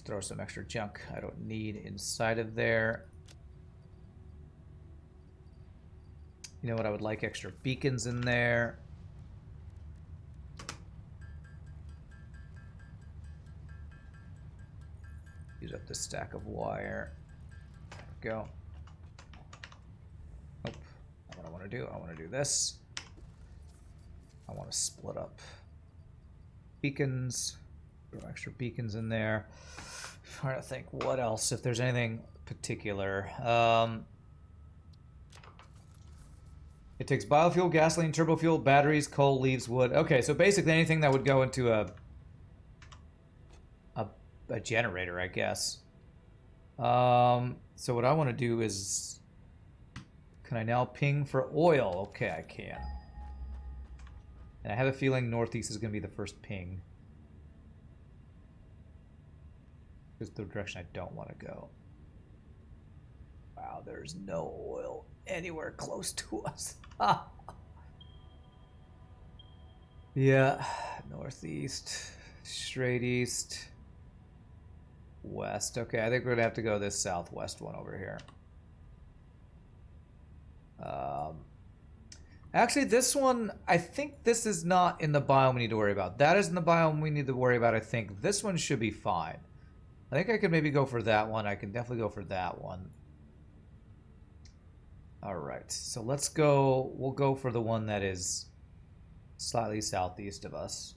throw some extra junk I don't need inside of there. You know what? I would like extra beacons in there. Use up this stack of wire. There we go. Nope. Not what I want to do. I want to do this. I want to split up beacons. Throw extra beacons in there. Trying to think what else, if there's anything particular. It takes biofuel, gasoline, turbo fuel, batteries, coal, leaves, wood. Okay, so basically anything that would go into a generator, I guess. So what I want to do is... Can I now ping for oil? Okay, I can. And I have a feeling northeast is going to be the first ping. It's the direction I don't want to go. Wow, there's no oil anywhere close to us. Yeah, northeast, straight east, west. Okay, I think we're going to have to go this southwest one over here. Actually, this one, I think this is not in the biome we need to worry about. That is in the biome we need to worry about, I think. This one should be fine. I think I could maybe go for that one. I can definitely go for that one. Alright, so let's go. We'll go for the one that is slightly southeast of us.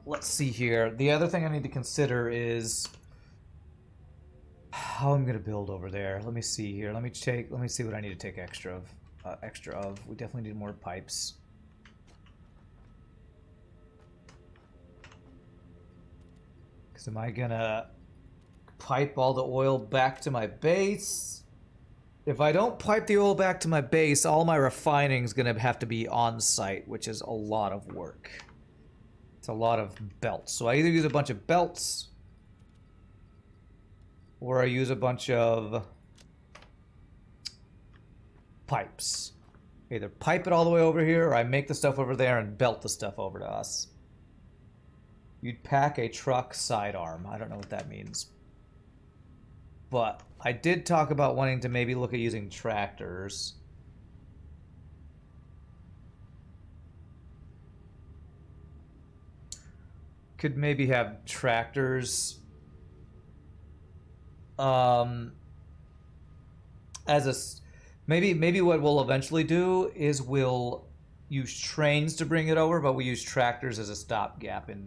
Let's see here. The other thing I need to consider is how I'm gonna build over there. Let me see here. Let me see what I need to take extra of. We definitely need more pipes. Because am I gonna pipe all the oil back to my base? If I don't pipe the oil back to my base, all my refining is gonna have to be on site, which is a lot of work. It's a lot of belts. So I either use a bunch of belts, or I use a bunch of pipes. Either pipe it all the way over here, or I make the stuff over there and belt the stuff over to us. You'd pack a truck sidearm. I don't know what that means. But I did talk about wanting to maybe look at using tractors. Could maybe have tractors as a... Maybe what we'll eventually do is we'll use trains to bring it over, but we use tractors as a stopgap in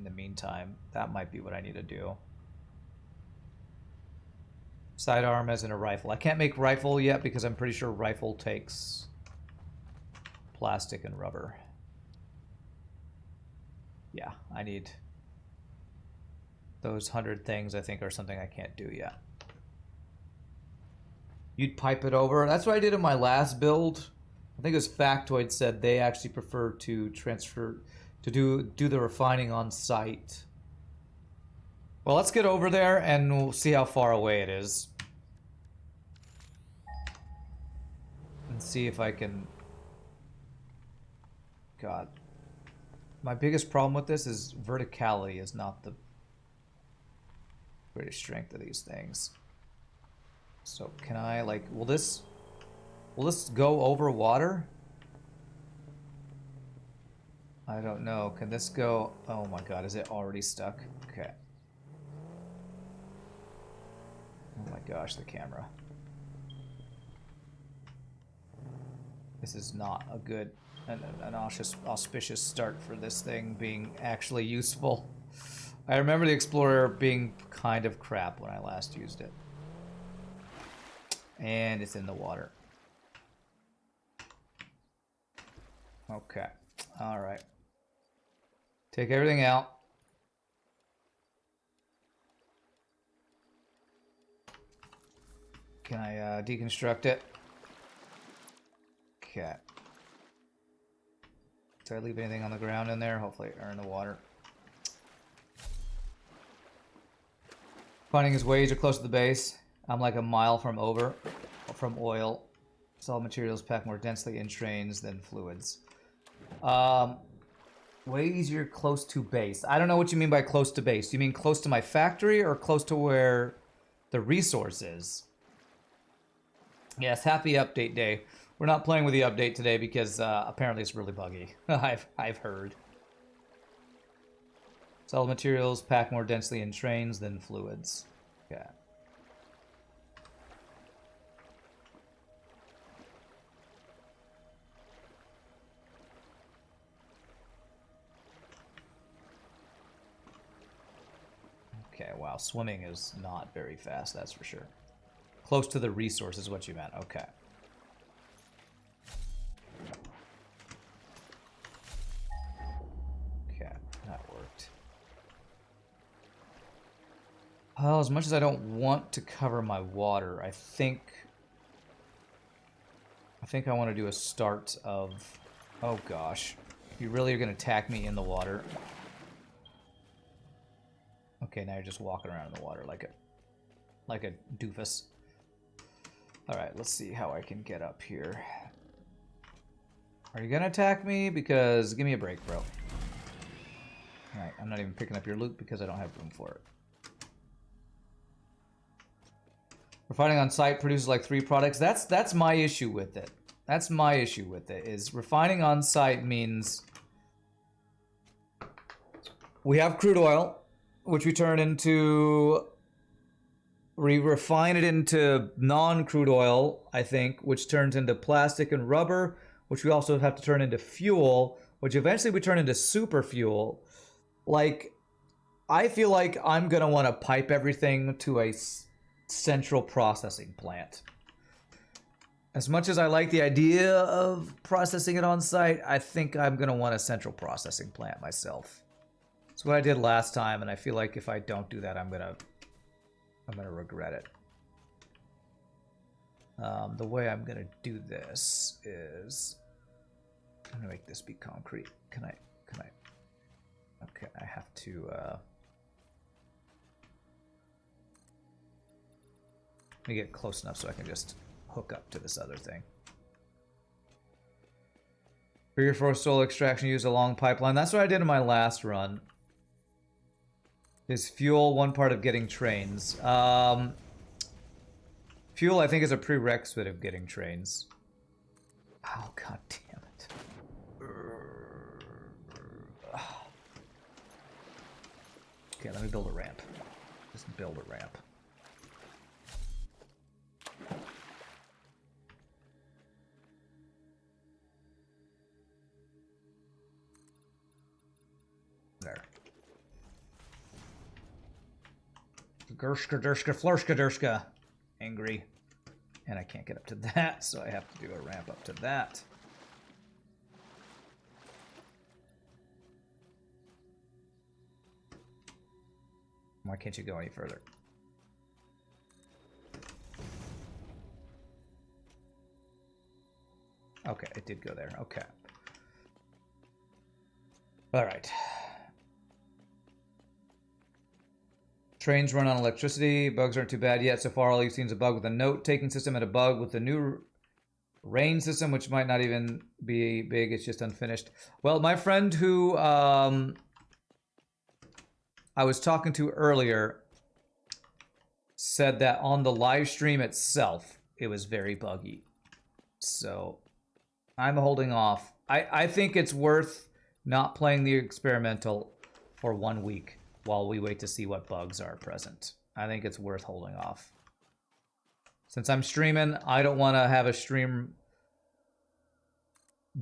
the meantime. That might be what I need to do. Sidearm as in a rifle. I can't make rifle yet because I'm pretty sure rifle takes plastic and rubber. Yeah, I need those 100 things. I think are something I can't do yet. You'd pipe it over. That's what I did in my last build. I think it was Factoid said they actually prefer to transfer to do the refining on site. Well, let's get over there and we'll see how far away it is. And see if I can... God. My biggest problem with this is verticality is not the greatest strength of these things. So can I, like, will this go over water? I don't know. Can this go? Oh my god, is it already stuck? Okay. Oh my gosh, the camera. This is not a good, an auspicious start for this thing being actually useful. I remember the Explorer being kind of crap when I last used it. And it's in the water. Okay. Alright. Take everything out. Can I deconstruct it? Okay. Did I leave anything on the ground in there? Hopefully, or in the water. Finding his ways are close to the base. I'm like a mile from oil. Solid materials packed more densely in trains than fluids. Way easier close to base. I don't know what you mean by close to base. Do you mean close to my factory or close to where the resource is? Yes, happy update day. We're not playing with the update today because apparently it's really buggy. I've heard. Solid materials pack more densely in trains than fluids. Okay. Okay, wow, swimming is not very fast, that's for sure. Close to the resource is what you meant, okay. Okay, that worked. Well, as much as I don't want to cover my water, I think I want to do a start of... Oh gosh, you really are going to attack me in the water? Okay, now you're just walking around in the water like a doofus. Alright, let's see how I can get up here. Are you gonna attack me? Because give me a break, bro. Alright, I'm not even picking up your loot because I don't have room for it. Refining on site produces like 3 products. That's my issue with it. That's my issue with it, is refining on site means we have crude oil, which we turn into, we refine it into non-crude oil, I think, which turns into plastic and rubber, which we also have to turn into fuel, which eventually we turn into super fuel. Like, I feel like I'm gonna want to pipe everything to a central processing plant. As much as I like the idea of processing it on site, I think I'm gonna want a central processing plant myself. It's what I did last time, and I feel like if I don't do that, I'm gonna regret it. The way I'm gonna do this is I'm gonna make this be concrete. Can I? Okay, I have to. Let me get close enough so I can just hook up to this other thing. Figure for soil extraction, use a long pipeline. That's what I did in my last run. Is fuel one part of getting trains? Fuel, I think, is a prerequisite of getting trains. Oh, god damn it. Okay, let me build a ramp. Just build a ramp. Gershka, dershka, florshka, dershka. Angry. And I can't get up to that, so I have to do a ramp up to that. Why can't you go any further? Okay, it did go there. Okay. All right. Trains run on electricity. Bugs aren't too bad yet. So far, all you've seen is a bug with a note-taking system and a bug with the new rain system, which might not even be big. It's just unfinished. Well, my friend who I was talking to earlier said that on the live stream itself, it was very buggy. So I'm holding off. I think it's worth not playing the experimental for 1 week while we wait to see what bugs are present. I think it's worth holding off. Since I'm streaming, I don't want to have a stream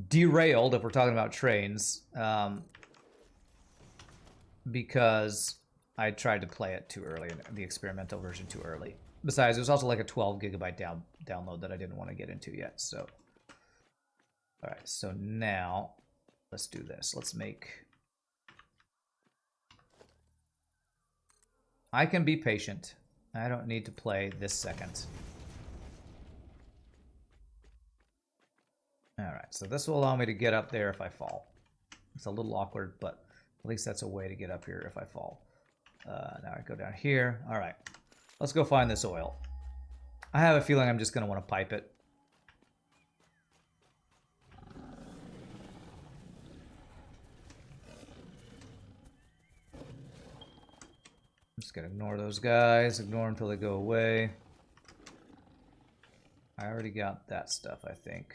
derailed if we're talking about trains, because I tried to play it too early, the experimental version too early. Besides, it was also like a 12 gigabyte download that I didn't want to get into yet. So, all right. So now, let's do this. Let's make. I can be patient. I don't need to play this second. All right. So this will allow me to get up there if I fall. It's a little awkward, but at least that's a way to get up here if I fall. Now I go down here. All right. Let's go find this oil. I have a feeling I'm just going to want to pipe it. I'm just going to ignore those guys. Ignore them until they go away. I already got that stuff, I think.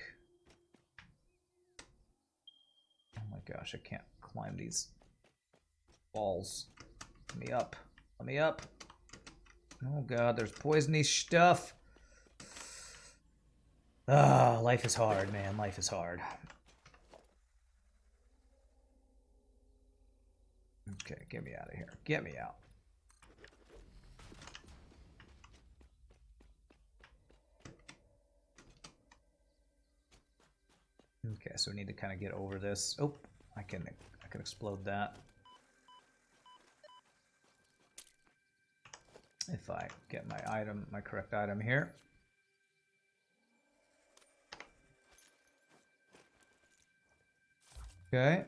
Oh my gosh, I can't climb these walls. Let me up. Let me up. Oh god, there's poisony stuff. Ah, life is hard, man. Life is hard. Okay, get me out of here. Get me out. Okay, so we need to kind of get over this. Oh, I can explode that. If I get my item, my correct item here. Okay.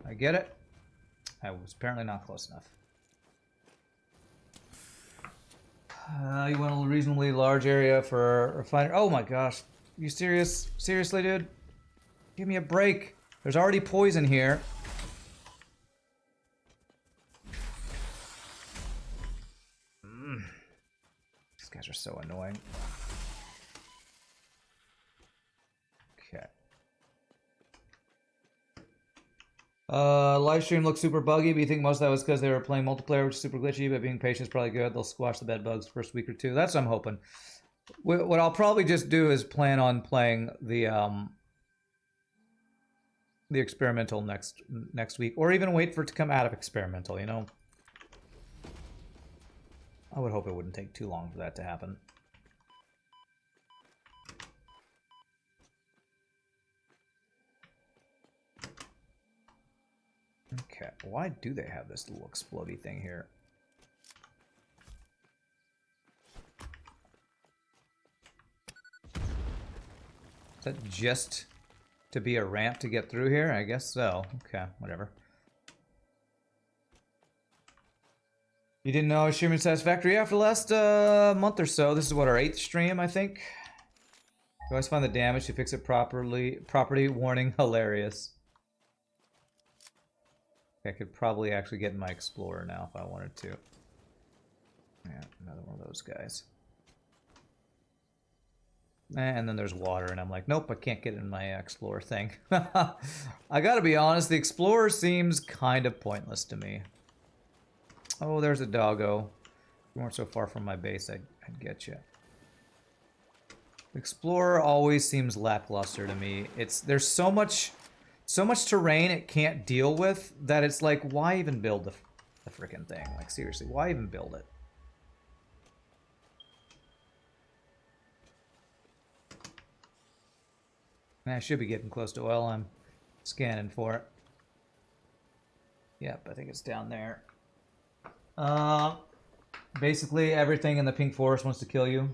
I get it. I was apparently not close enough. You want a reasonably large area for a refinery. Oh my gosh. You serious? Seriously, dude? Give me a break. There's already poison here. These guys are so annoying. Okay. Live stream looks super buggy, but you think most of that was because they were playing multiplayer, which is super glitchy, but being patient is probably good. They'll squash the bed bugs first week or two. That's what I'm hoping. What I'll probably just do is plan on playing the experimental next week, or even wait for it to come out of experimental, you know? I would hope it wouldn't take too long for that to happen. Okay, why do they have this little explodey thing here? Is that just to be a ramp to get through here? I guess so. Okay, whatever. You didn't know I was streaming Satisfactory? Yeah, for the last month or so. This is what, our 8th stream, I think? You always find the damage to fix it properly. Property warning, hilarious. I could probably actually get in my Explorer now if I wanted to. Yeah, another one of those guys. And then there's water, and I'm like, nope, I can't get in my Explorer thing. I gotta be honest, the Explorer seems kind of pointless to me. Oh, there's a doggo. If you weren't so far from my base, I'd get you. Explorer always seems lackluster to me. There's so much so much terrain it can't deal with that it's like, why even build the freaking thing? Like, seriously, why even build it? I should be getting close to oil. I'm scanning for it. Yep, I think it's down there. Basically, everything in the pink forest wants to kill you.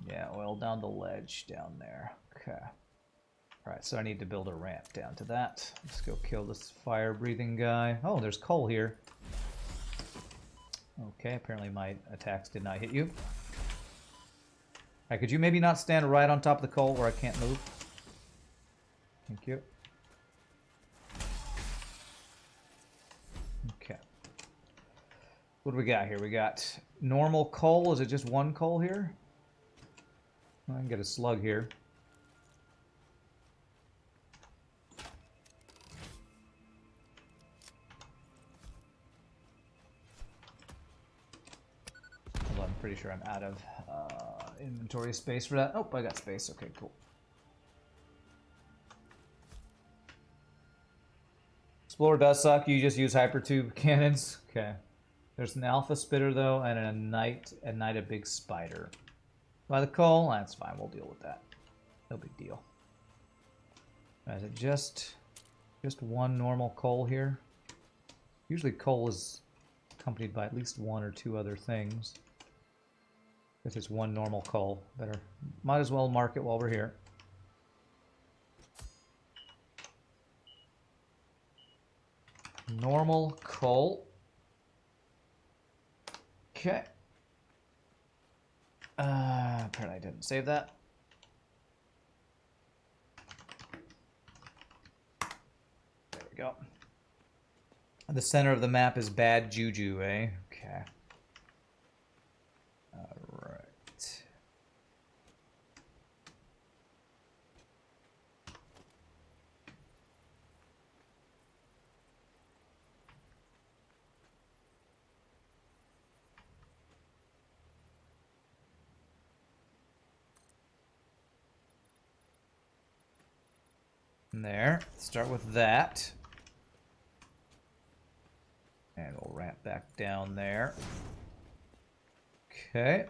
Yeah, oil down the ledge down there. Okay. Alright, so I need to build a ramp down to that. Let's go kill this fire-breathing guy. Oh, there's coal here. Okay, apparently my attacks did not hit you. Alright, could you maybe not stand right on top of the coal where I can't move? Thank you. Okay. What do we got here? We got normal coal. Is it just one coal here? I can get a slug here. Although I'm pretty sure I'm out of inventory space for that. Oh, I got space. Okay, cool. Explorer does suck. You just use hypertube cannons. Okay. There's an alpha spitter though, and a night a big spider. By the coal, that's fine. We'll deal with that. No big deal. Is it just one normal coal here? Usually coal is accompanied by at least one or two other things. If it's one normal coal, might as well mark it while we're here. Normal coal. Okay. Apparently I didn't save that. There we go. The center of the map is bad juju, eh? Okay. Alright. There. Start with that. And we'll ramp back down there. Okay.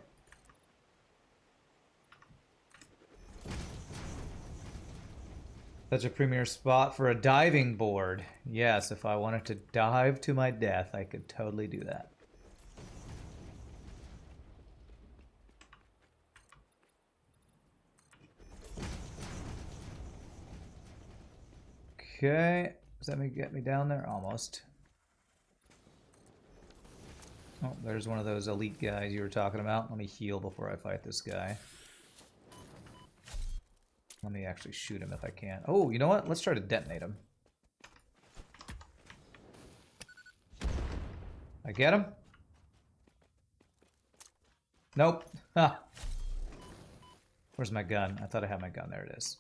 Such a premier spot for a diving board. Yes, if I wanted to dive to my death, I could totally do that. Okay. Does that get me down there? Almost. Oh, there's one of those elite guys you were talking about. Let me heal before I fight this guy. Let me actually shoot him if I can. Oh, you know what? Let's try to detonate him. I get him? Nope. Ha! Where's my gun? I thought I had my gun. There it is.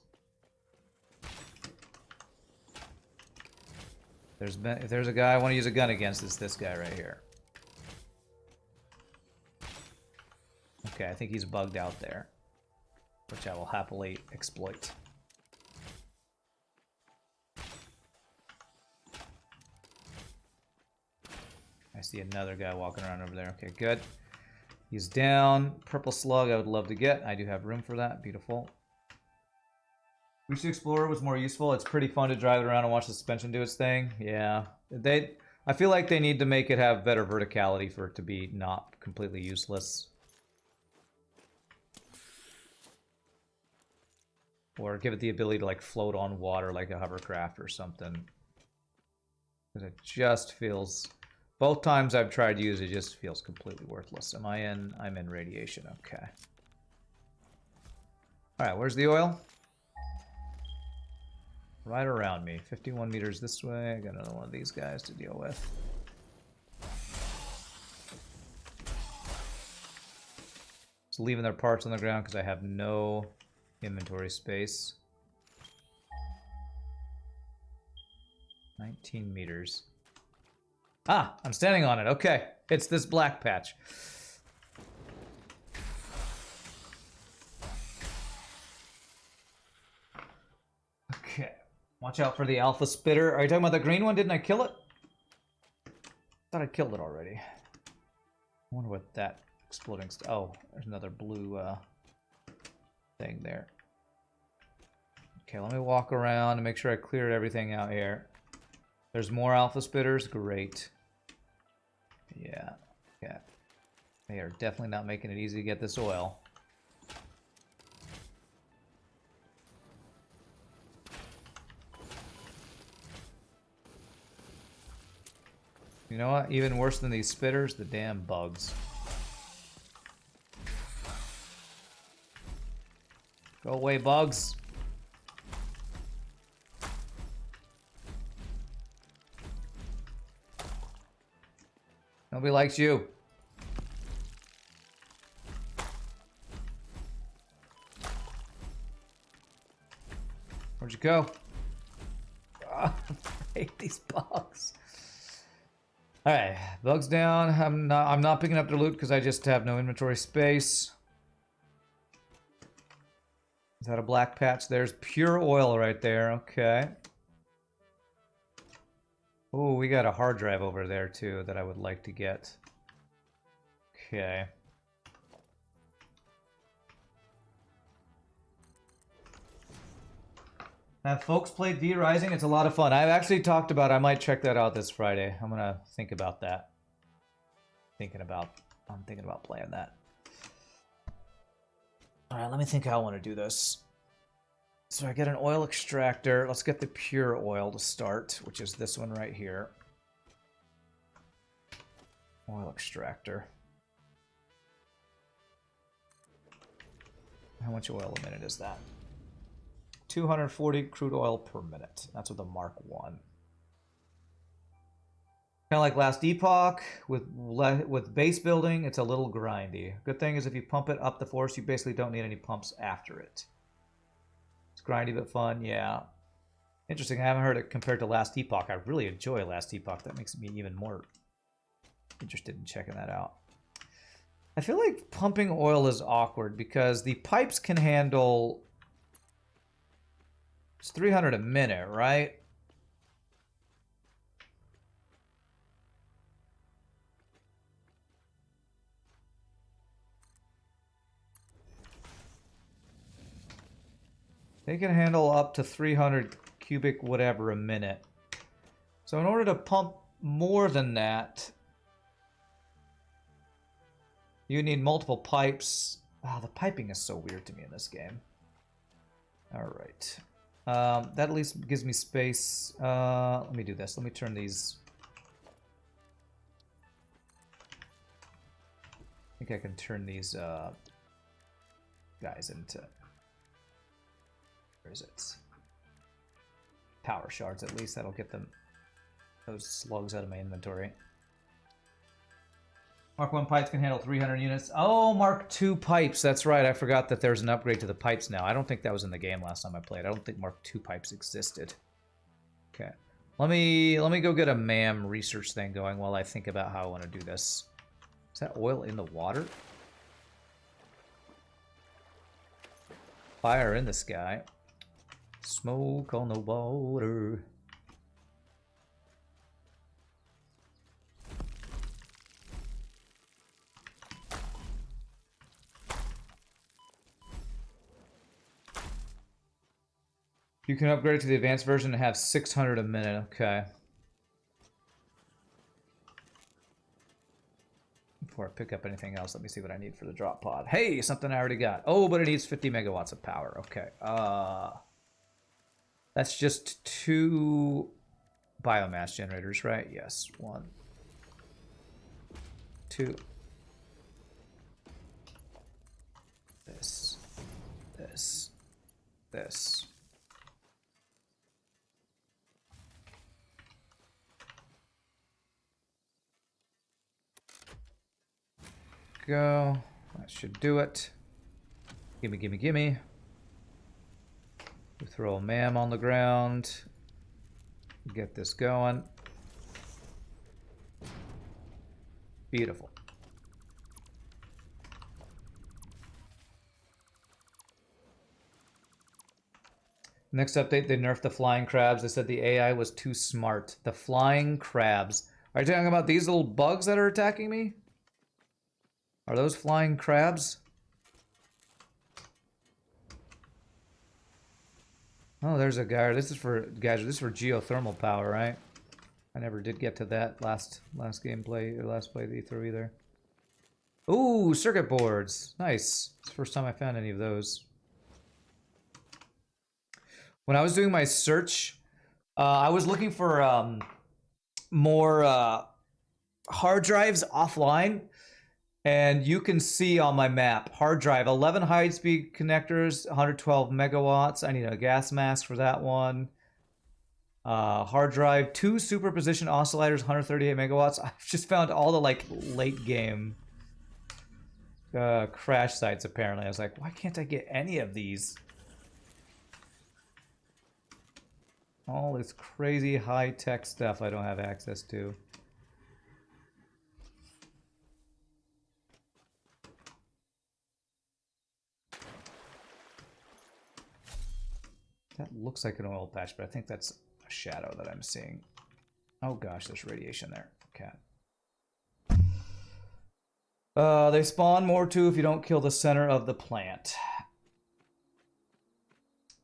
If there's a guy I want to use a gun against, it's this guy right here. Okay, I think he's bugged out there, which I will happily exploit. I see another guy walking around over there. Okay, good. He's down. Purple slug I would love to get. I do have room for that. Beautiful. Wish the Explorer was more useful. It's pretty fun to drive it around and watch the suspension do its thing. Yeah. I feel like they need to make it have better verticality for it to be not completely useless. Or give it the ability to like float on water like a hovercraft or something. Because it just feels... Both times I've tried to use it, just feels completely worthless. Am I in? I'm in radiation. Okay. Alright, where's the oil? Right around me. 51 meters this way. I got another one of these guys to deal with. Just leaving their parts on the ground because I have no inventory space. 19 meters. Ah, I'm standing on it. Okay, it's this black patch. Okay, Watch out for the alpha spitter. Are you talking about the green one? Didn't I kill it? Thought I killed it already. I wonder what that exploding oh, there's another blue thing there. Okay, let me walk around and make sure I cleared everything out here. There's more alpha spitters. Great. Yeah. Yeah. They are definitely not making it easy to get this oil. You know what? Even worse than these spitters, the damn bugs. Go away, bugs. Nobody likes you. Where'd you go? I hate these bugs. All right, bugs down. I'm not picking up their loot because I just have no inventory space. Is that a black patch? There's pure oil right there. Okay. Oh, we got a hard drive over there too that I would like to get. Okay. Have folks played V Rising? It's a lot of fun. I've actually talked about I might check that out this Friday. I'm gonna think about that. I'm thinking about playing that. Alright, let me think how I want to do this. So I get an oil extractor. Let's get the pure oil to start, which is this one right here. Oil extractor. How much oil a minute is that? 240 crude oil per minute. That's with the Mark 1. Kind of like last epoch, with base building, it's a little grindy. Good thing is if you pump it up the force, you basically don't need any pumps after it. It's grindy but fun, yeah. Interesting, I haven't heard it compared to last epoch. I really enjoy last epoch. That makes me even more interested in checking that out. I feel like pumping oil is awkward because the pipes can handle... It's 300 a minute, right? They can handle up to 300 cubic whatever a minute. So in order to pump more than that, you need multiple pipes. Ah, the piping is so weird to me in this game. All right. That at least gives me space. Let me do this. Let me turn these. I think I can turn these guys into... Where is it? Power shards, at least. That'll get them those slugs out of my inventory. Mark 1 pipes can handle 300 units. Oh, Mark 2 pipes. That's right. I forgot that there's an upgrade to the pipes now. I don't think that was in the game last time I played. I don't think Mark 2 pipes existed. Okay. Let me go get a MAM research thing going while I think about how I want to do this. Is that oil in the water? Fire in the sky. Smoke on the water. You can upgrade to the advanced version and have 600 a minute. Okay. Before I pick up anything else, let me see what I need for the drop pod. Hey, something I already got. Oh, but it needs 50 megawatts of power. Okay. That's just 2 biomass generators, right? Yes. 1, 2. This. Go. That should do it. Gimme. We throw a MAM on the ground. Get this going. Beautiful. Next update, they nerfed the flying crabs. They said the AI was too smart. The flying crabs. Are you talking about these little bugs that are attacking me? Are those flying crabs? Oh, there's a guy. This is for guys. This is for geothermal power, right? I never did get to that last gameplay or last playthrough either. Ooh, circuit boards. Nice. It's the first time I found any of those. When I was doing my search, I was looking for more hard drives offline. And you can see on my map, hard drive, 11 high-speed connectors, 112 megawatts. I need a gas mask for that one. Hard drive, 2 superposition oscillators, 138 megawatts. I've just found all the like late game crash sites apparently. I was like, why can't I get any of these? All this crazy high-tech stuff I don't have access to. That looks like an oil patch, but I think that's a shadow that I'm seeing. Oh gosh, there's radiation there. Cat. They spawn more too if you don't kill the center of the plant.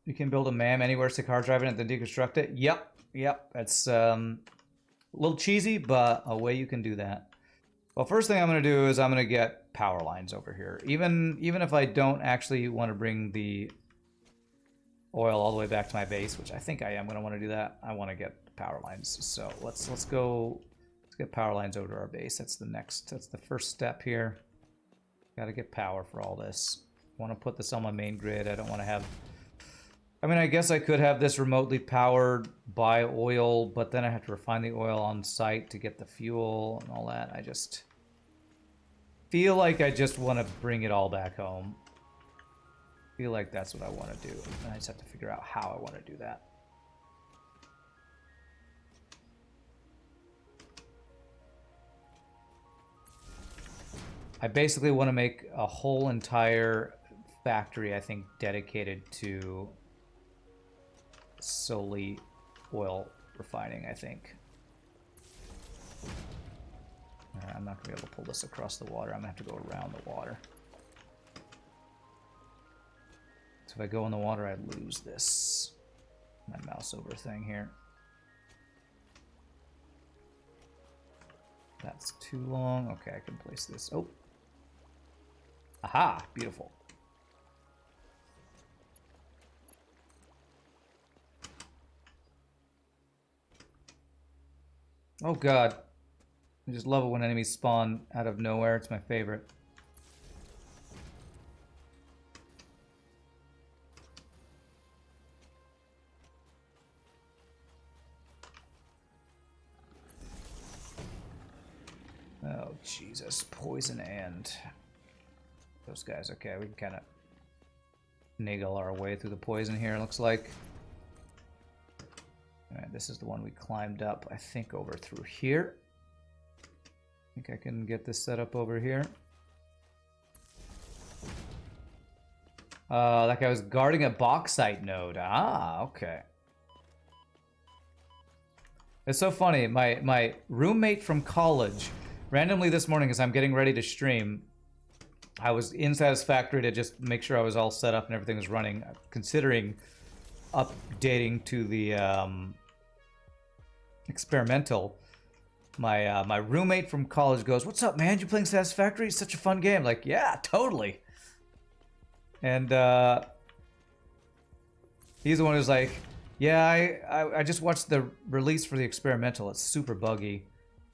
You can build a MAM anywhere, stick hard drive in it, then deconstruct it. Yep. That's a little cheesy, but a way you can do that. Well, first thing I'm going to do is I'm going to get power lines over here. Even if I don't actually want to bring the oil all the way back to my base, which I think I am going to want to do that. I want to get power lines. So let's get power lines over to our base. That's the first step here. Got to get power for all this. Want to put this on my main grid. I don't want to have, I mean, I guess I could have this remotely powered by oil, but then I have to refine the oil on site to get the fuel and all that. I just feel like I just want to bring it all back home. Feel like that's what I want to do. And I just have to figure out how I want to do that. I basically want to make a whole entire factory, I think, dedicated to solely oil refining, I think. I'm not going to be able to pull this across the water. I'm going to have to go around the water. So if I go in the water, I lose this. My mouse over thing here. That's too long. Okay, I can place this. Oh. Aha, beautiful. Oh god. I just love it when enemies spawn out of nowhere. It's my favorite. Oh, Jesus. Poison and those guys. Okay, we can kind of niggle our way through the poison here, looks like. Alright, this is the one we climbed up, I think, over through here. I think I can get this set up over here. That guy was guarding a bauxite node. Ah, okay. It's so funny. My roommate from college, randomly this morning as I'm getting ready to stream, I was in Satisfactory to just make sure I was all set up and everything was running, considering updating to the experimental. My roommate from college goes, "What's up, man? You playing Satisfactory? It's such a fun game." Like, yeah, totally. And he's the one who's like, "Yeah, I just watched the release for the experimental. It's super buggy."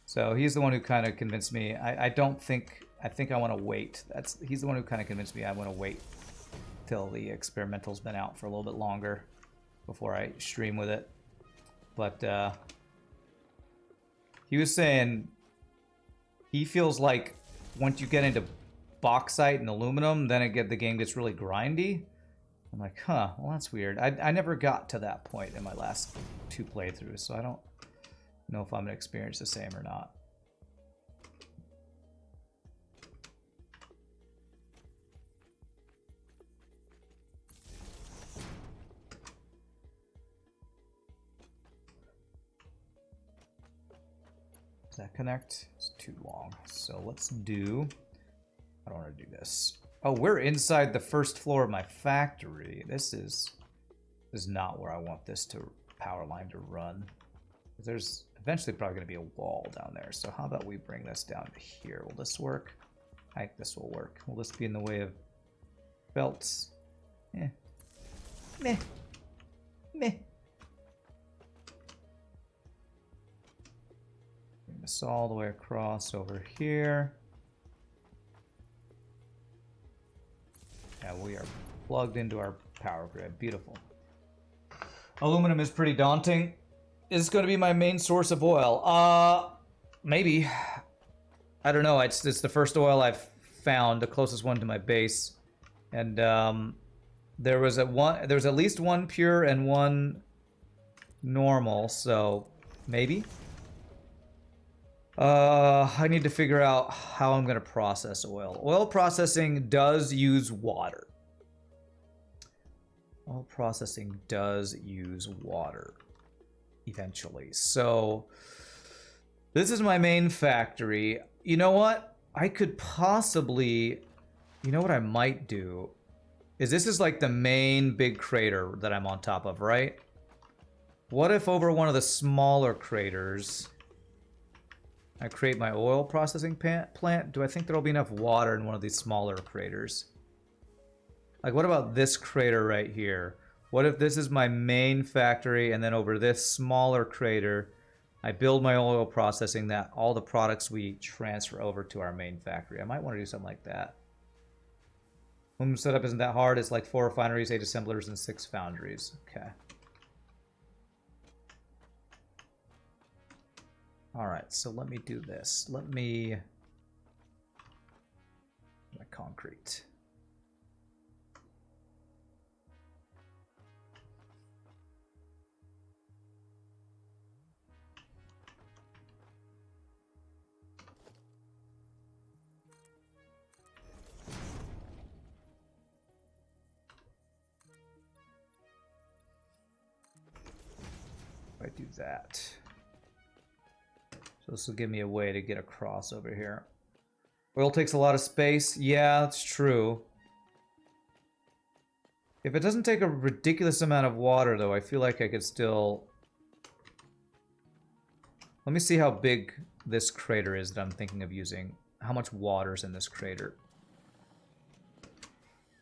So he's the one who kind of convinced me. I think I want to wait. He's the one who kind of convinced me I want to wait till the experimental's been out for a little bit longer before I stream with it. But he was saying he feels like once you get into bauxite and aluminum, then the game gets really grindy. I'm like, huh, well, that's weird. I never got to that point in my last 2 playthroughs, so I don't know if I'm going to experience the same or not. Does that connect? It's too long. So let's do... I don't want to do this. Oh, we're inside the first floor of my factory. This is not where I want this power line to run. There's eventually probably going to be a wall down there. So how about we bring this down to here? Will this work? I think this will work. Will this be in the way of belts? Eh. Meh. Meh. Bring this all the way across over here. Yeah, we are plugged into our power grid. Beautiful. Aluminum is pretty daunting. Is going to be my main source of oil. Maybe. I don't know. It's the first oil I've found, the closest one to my base, and there was at least one pure and one normal. So maybe. I need to figure out how I'm going to process oil. Oil processing does use water. Oil processing does use water. Eventually. So this is my main factory. You know what? I could possibly, you know what I might do is this is like the main big crater that I'm on top of, right? What if over one of the smaller craters I create my oil processing plant? Do I think there'll be enough water in one of these smaller craters? Like, what about this crater right here? What if this is my main factory, and then over this smaller crater, I build my oil processing, that all the products we transfer over to our main factory? I might want to do something like that. Home setup isn't that hard. It's like 4 refineries, 8 assemblers, and 6 foundries. Okay. All right, so let me do this. Let me... my concrete. I do that. So this will give me a way to get across over here. Oil takes a lot of space. Yeah, that's true. If it doesn't take a ridiculous amount of water, though, I feel like I could still... Let me see how big this crater is that I'm thinking of using. How much water's in this crater.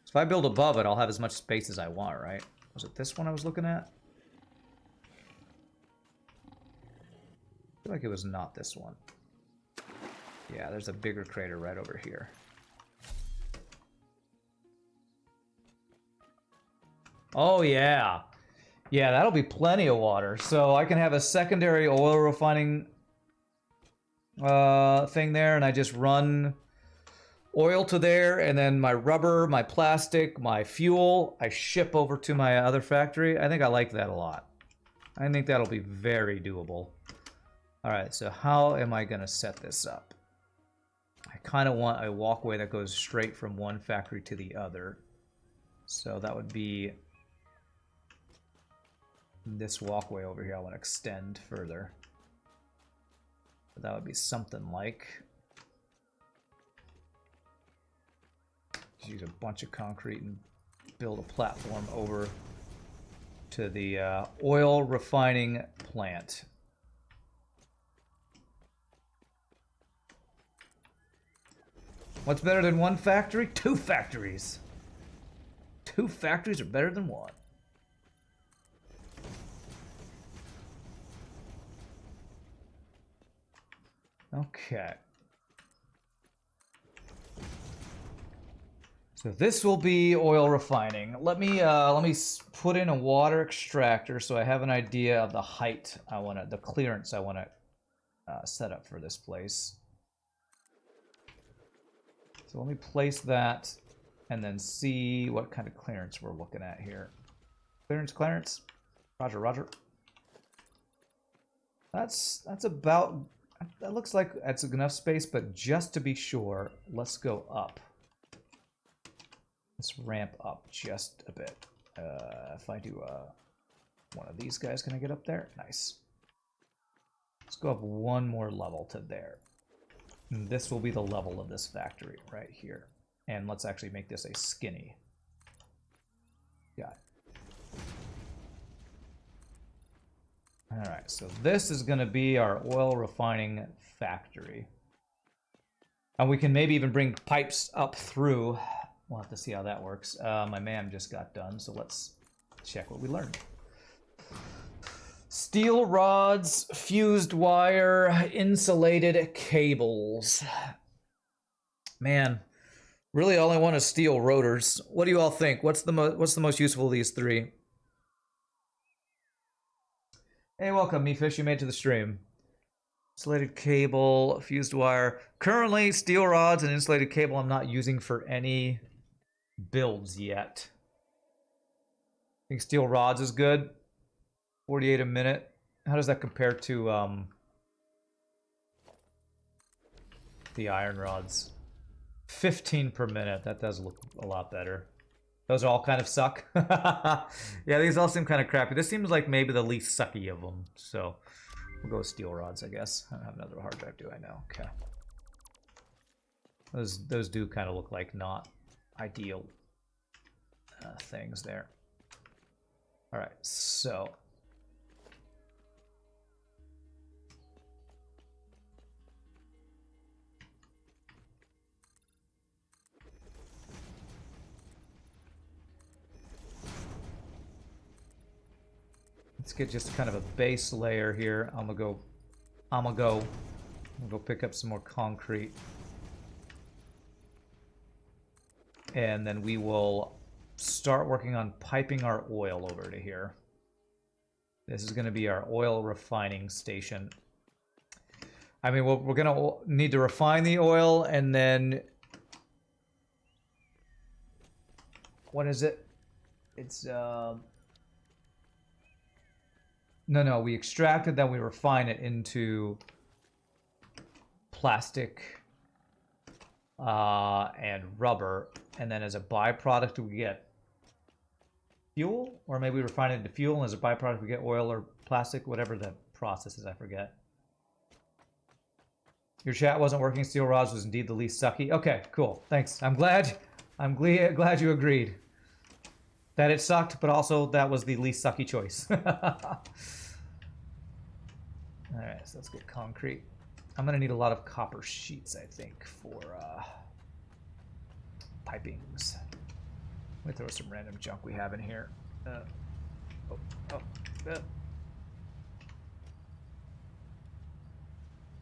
So if I build above it, I'll have as much space as I want, right? Was it this one I was looking at? I feel like it was not this one. Yeah, there's a bigger crater right over here. Oh, yeah. Yeah, that'll be plenty of water. So I can have a secondary oil refining thing there, and I just run oil to there, and then my rubber, my plastic, my fuel, I ship over to my other factory. I think I like that a lot. I think that'll be very doable. All right, so how am I going to set this up? I kind of want a walkway that goes straight from one factory to the other. So that would be this walkway over here. I want to extend further. But that would be something like... just use a bunch of concrete and build a platform over to the oil refining plant. What's better than one factory? 2 factories. 2 factories are better than 1. Okay. So this will be oil refining. Let me put in a water extractor so I have an idea of the height I want to, the clearance I want to set up for this place. So let me place that and then see what kind of clearance we're looking at here. Clearance. Roger, roger. That's about, that looks like that's enough space, but just to be sure, let's go up. Let's ramp up just a bit. If I do one of these guys, can I get up there? Nice. Let's go up one more level to there. And this will be the level of this factory right here. And let's actually make this a skinny. Got it. Alright, so this is going to be our oil refining factory. And we can maybe even bring pipes up through. We'll have to see how that works. My man just got done, so let's check what we learned. Steel rods, fused wire, insulated cables. Man, really all I want is steel rotors. What do you all think? What's the most useful of these three? Hey, welcome, Mefish. You made it to the stream. Insulated cable, fused wire. Currently, steel rods and insulated cable I'm not using for any builds yet. I think steel rods is good. 48 a minute. How does that compare to the iron rods? 15 per minute. That does look a lot better. Those all kind of suck. Yeah, these all seem kind of crappy. This seems like maybe the least sucky of them. So we'll go with steel rods, I guess. I don't have another hard drive, do I know? Okay. Those do kind of look like not ideal things there. All right, so let's get just kind of a base layer here. I'm gonna go pick up some more concrete. And then we will start working on piping our oil over to here. This is going to be our oil refining station. I mean, we're going to need to refine the oil, and then what is it? It's no, we extract it, then we refine it into plastic and rubber, and then as a byproduct we get fuel, or maybe we refine it into fuel, and as a byproduct we get oil or plastic, whatever the process is, I forget. Your chat wasn't working. Steel rods was indeed the least sucky. Okay, cool. Thanks. I'm glad you agreed that it sucked, but also that was the least sucky choice. All right, so let's get concrete. I'm gonna need a lot of copper sheets, I think, for pipings. Let me throw some random junk we have in here.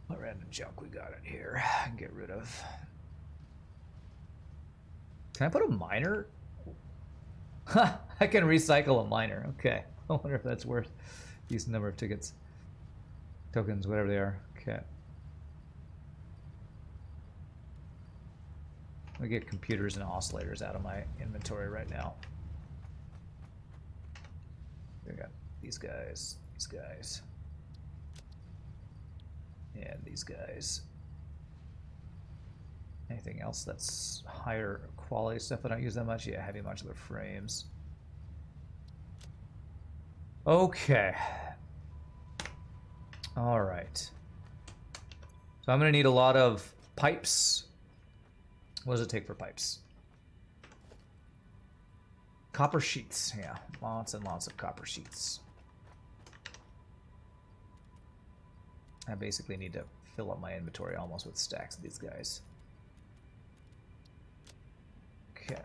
What random junk we got in here? Get rid of. Can I put a miner? Huh, I can recycle a miner. Okay. I wonder if that's worth a decent number of tickets. Tokens, whatever they are. Okay. I'm gonna get computers and oscillators out of my inventory right now. We got these guys, and these guys. Anything else that's higher quality stuff I don't use that much? Yeah, heavy modular frames. Okay. All right. So I'm gonna need a lot of pipes. What does it take for pipes? Copper sheets, yeah. Lots and lots of copper sheets. I basically need to fill up my inventory almost with stacks of these guys. Okay.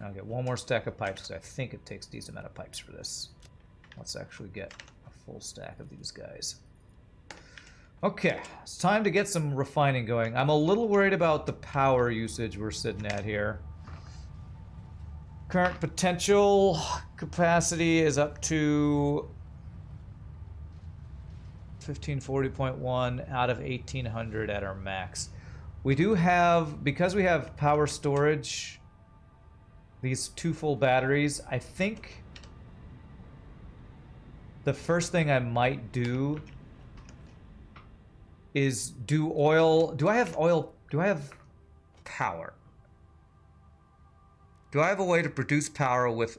I'll get one more stack of pipes because I think it takes a decent amount of pipes for this. Let's actually get a full stack of these guys. Okay, it's time to get some refining going. I'm a little worried about the power usage we're sitting at here. Current potential capacity is up to 1540.1 out of 1800 at our max. We do have, because we have power storage, these 2 full batteries, I think the first thing I might do is do oil. Do I have oil? Do I have power? Do I have a way to produce power with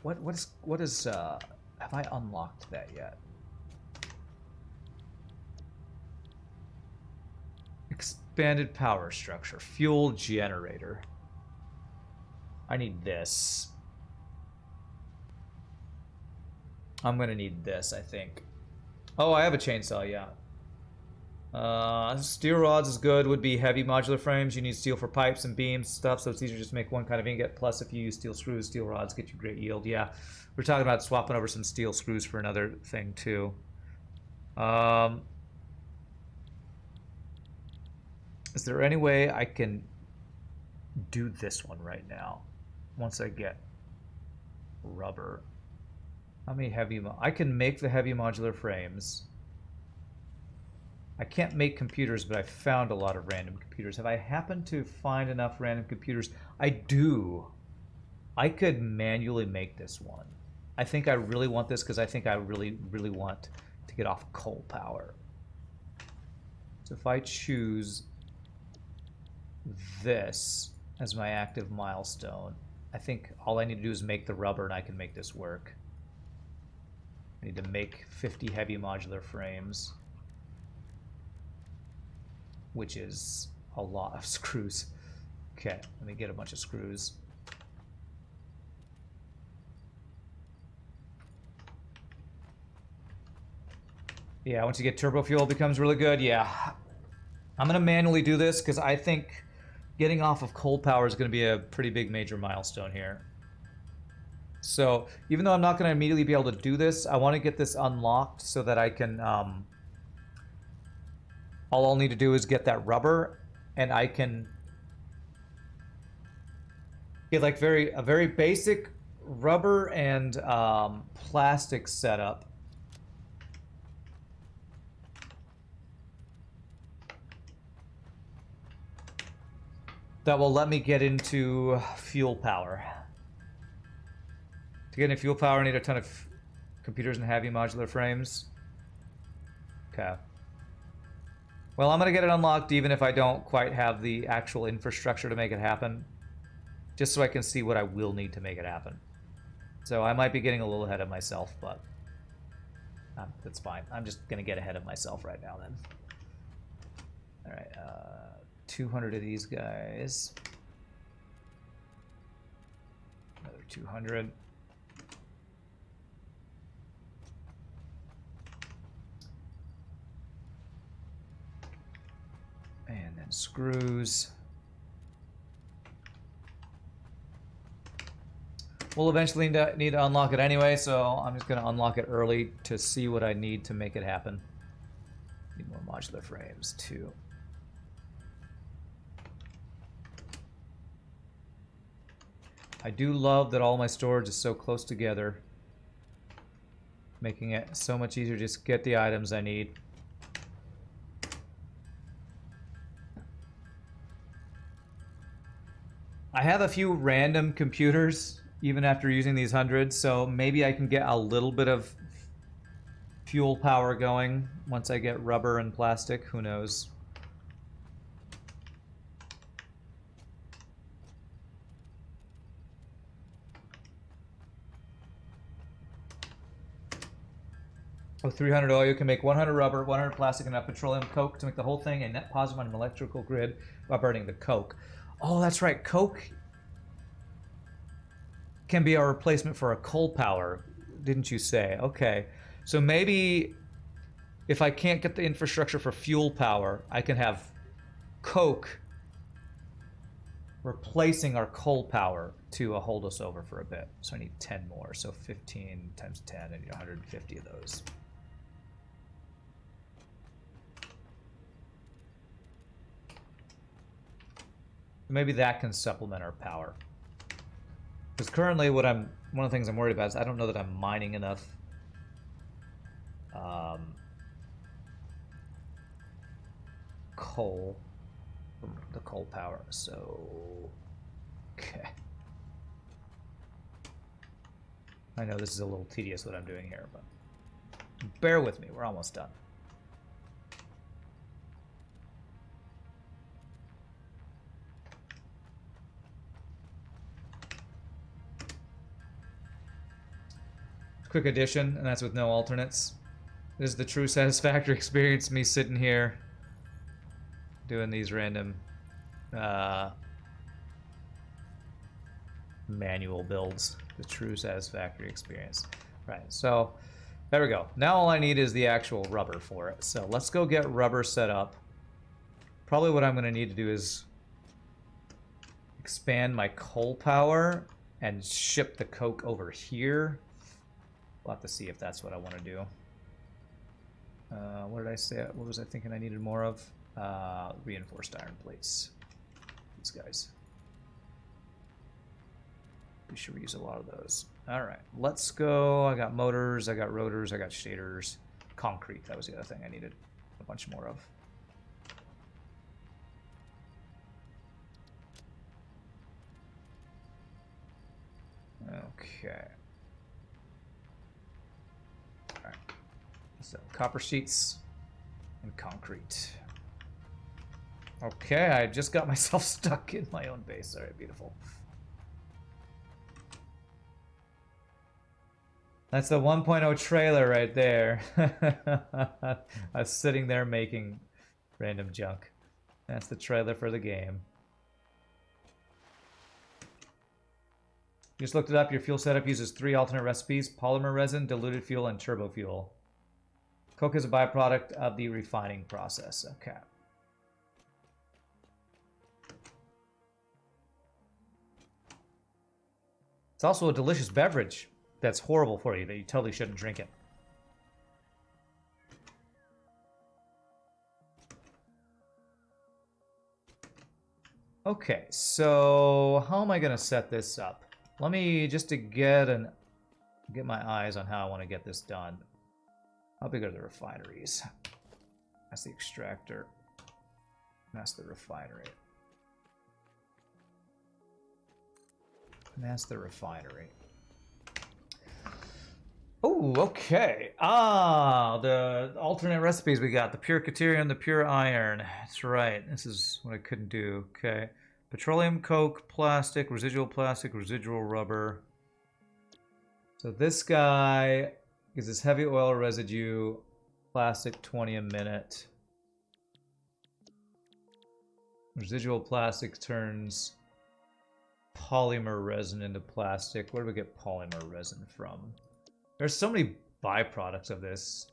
what is Have I unlocked that yet? Expanded power structure. Fuel generator. I need this. I'm gonna need this, I think. Oh, I have a chainsaw, yeah. Steel rods is good. Would be heavy modular frames. You need steel for pipes and beams stuff, so it's easier to just make one kind of ingot. Plus, if you use steel screws, steel rods get you great yield. Yeah, we're talking about swapping over some steel screws for another thing too. Is there any way I can do this one right now? Once I get rubber. How many heavy... I can make the heavy modular frames. I can't make computers, but I found a lot of random computers. Have I happened to find enough random computers? I do. I could manually make this one. I think I really want this because I think I really, really want to get off coal power. So if I choose this as my active milestone, I think all I need to do is make the rubber and I can make this work. I need to make 50 heavy modular frames, which is a lot of screws. Okay, let me get a bunch of screws. Yeah, once you get turbo fuel, it becomes really good. Yeah, I'm gonna manually do this because I think getting off of coal power is gonna be a pretty big major milestone here. So even though I'm not gonna immediately be able to do this, I want to get this unlocked so that I can, all I'll need to do is get that rubber and I can get like a very basic rubber and plastic setup. That will let me get into fuel power. To get into fuel power, I need a ton of computers and heavy modular frames. Okay. Well, I'm going to get it unlocked even if I don't quite have the actual infrastructure to make it happen. Just so I can see what I will need to make it happen. So I might be getting a little ahead of myself, but that's fine. I'm just going to get ahead of myself right now then. Alright, 200 of these guys. Another 200. And then screws. We'll eventually need to unlock it anyway, so I'm just going to unlock it early to see what I need to make it happen. Need more modular frames, too. I do love that all my storage is so close together, making it so much easier to just get the items I need. I have a few random computers, even after using these hundreds, so maybe I can get a little bit of fuel power going once I get rubber and plastic. Who knows? With 300 oil, you can make 100 rubber, 100 plastic, and enough petroleum coke to make the whole thing a net positive on an electrical grid by burning the coke. Oh, that's right. Coke can be a replacement for a coal power, didn't you say? Okay. So maybe if I can't get the infrastructure for fuel power, I can have coke replacing our coal power to hold us over for a bit. So I need 10 more. So 15 times 10, I need 150 of those. Maybe that can supplement our power. Because currently one of the things I'm worried about is I don't know that I'm mining enough coal from the coal power. So, okay. I know this is a little tedious what I'm doing here, but bear with me. We're almost done. quick addition, and that's with no alternates. This is the true Satisfactory experience, me sitting here doing these random manual builds. The true Satisfactory experience. Right, so there we go. Now all I need is the actual rubber for it. So let's go get rubber set up. Probably what I'm going to need to do is expand my coal power and ship the coke over here. We'll have to see if that's what I want to do. What did I say? What was I thinking I needed more of? Reinforced iron plates. These guys. Be sure we use a lot of those. Alright, let's go. I got motors, I got rotors, I got shaders. Concrete, that was the other thing I needed a bunch more of. Okay. Alright. So, copper sheets and concrete. Okay, I just got myself stuck in my own base. Alright, beautiful. That's the 1.0 trailer right there. I was sitting there making random junk. That's the trailer for the game. You just looked it up. Your fuel setup uses 3 alternate recipes: polymer resin, diluted fuel, and turbo fuel. Coke is a byproduct of the refining process. Okay. It's also a delicious beverage that's horrible for you, that you totally shouldn't drink it. Okay, so how am I gonna set this up? Let me just to get my eyes on how I want to get this done. How big are the refineries? That's the extractor. That's the refinery. And that's the refinery. Oh, okay. Ah, the alternate recipes we got. The pure deuterium, the pure iron. That's right. This is what I couldn't do. Okay. Petroleum coke, plastic, residual rubber. So this guy is this heavy oil residue, plastic 20 a minute. Residual plastic turns polymer resin into plastic. Where do we get polymer resin from? There's so many byproducts of this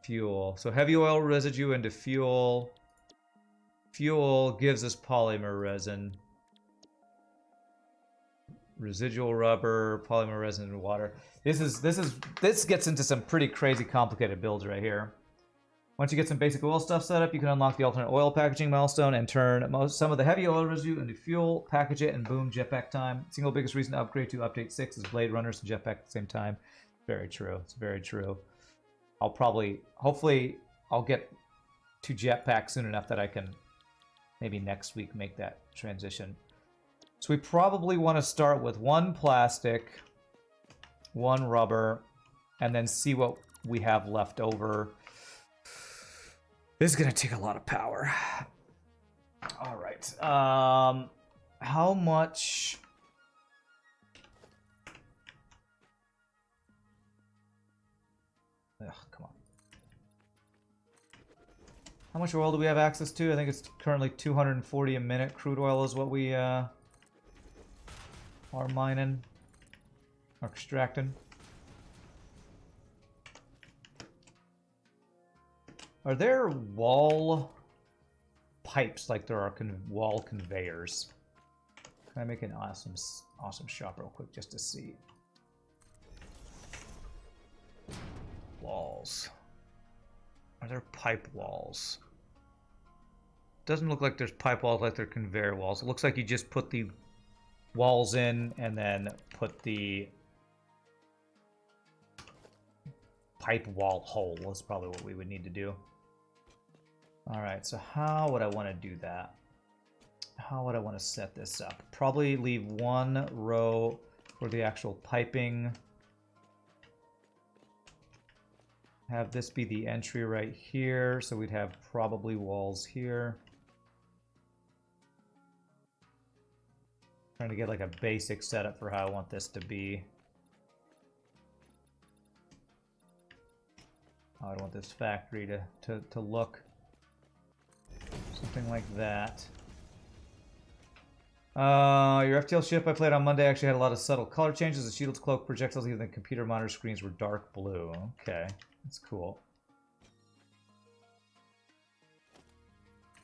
fuel. So heavy oil residue into fuel. Fuel gives us polymer resin. Residual rubber, polymer resin, and water. This gets into some pretty crazy complicated builds right here. Once you get some basic oil stuff set up, you can unlock the alternate oil packaging milestone and turn some of the heavy oil residue into fuel, package it, and boom, jetpack time. Single biggest reason to upgrade to update 6 is Blade Runners and jetpack at the same time. Very true. It's very true. Hopefully, I'll get to jetpack soon enough that I can maybe next week make that transition. So we probably want to start with 1 plastic, 1 rubber, and then see what we have left over. This is going to take a lot of power. All right. How much... Ugh, come on. How much oil do we have access to? I think it's currently 240 a minute. Crude oil is what we are mining or extracting. Are there wall pipes like there are wall conveyors? Can I make an awesome shop real quick just to see? Walls. Are there pipe walls? Doesn't look like there's pipe walls like they're conveyor walls. It looks like you just put the walls in and then put the pipe wall hole. That's probably what we would need to do. Alright, so how would I want to do that? How would I want to set this up? Probably leave 1 row for the actual piping. Have this be the entry right here, so we'd have probably walls here. Trying to get like a basic setup for how I want this to be. how I want this factory to look. Something like that. Your FTL ship I played on Monday actually had a lot of subtle color changes. The shield's cloak projectiles, even the computer monitor screens were dark blue. Okay, that's cool.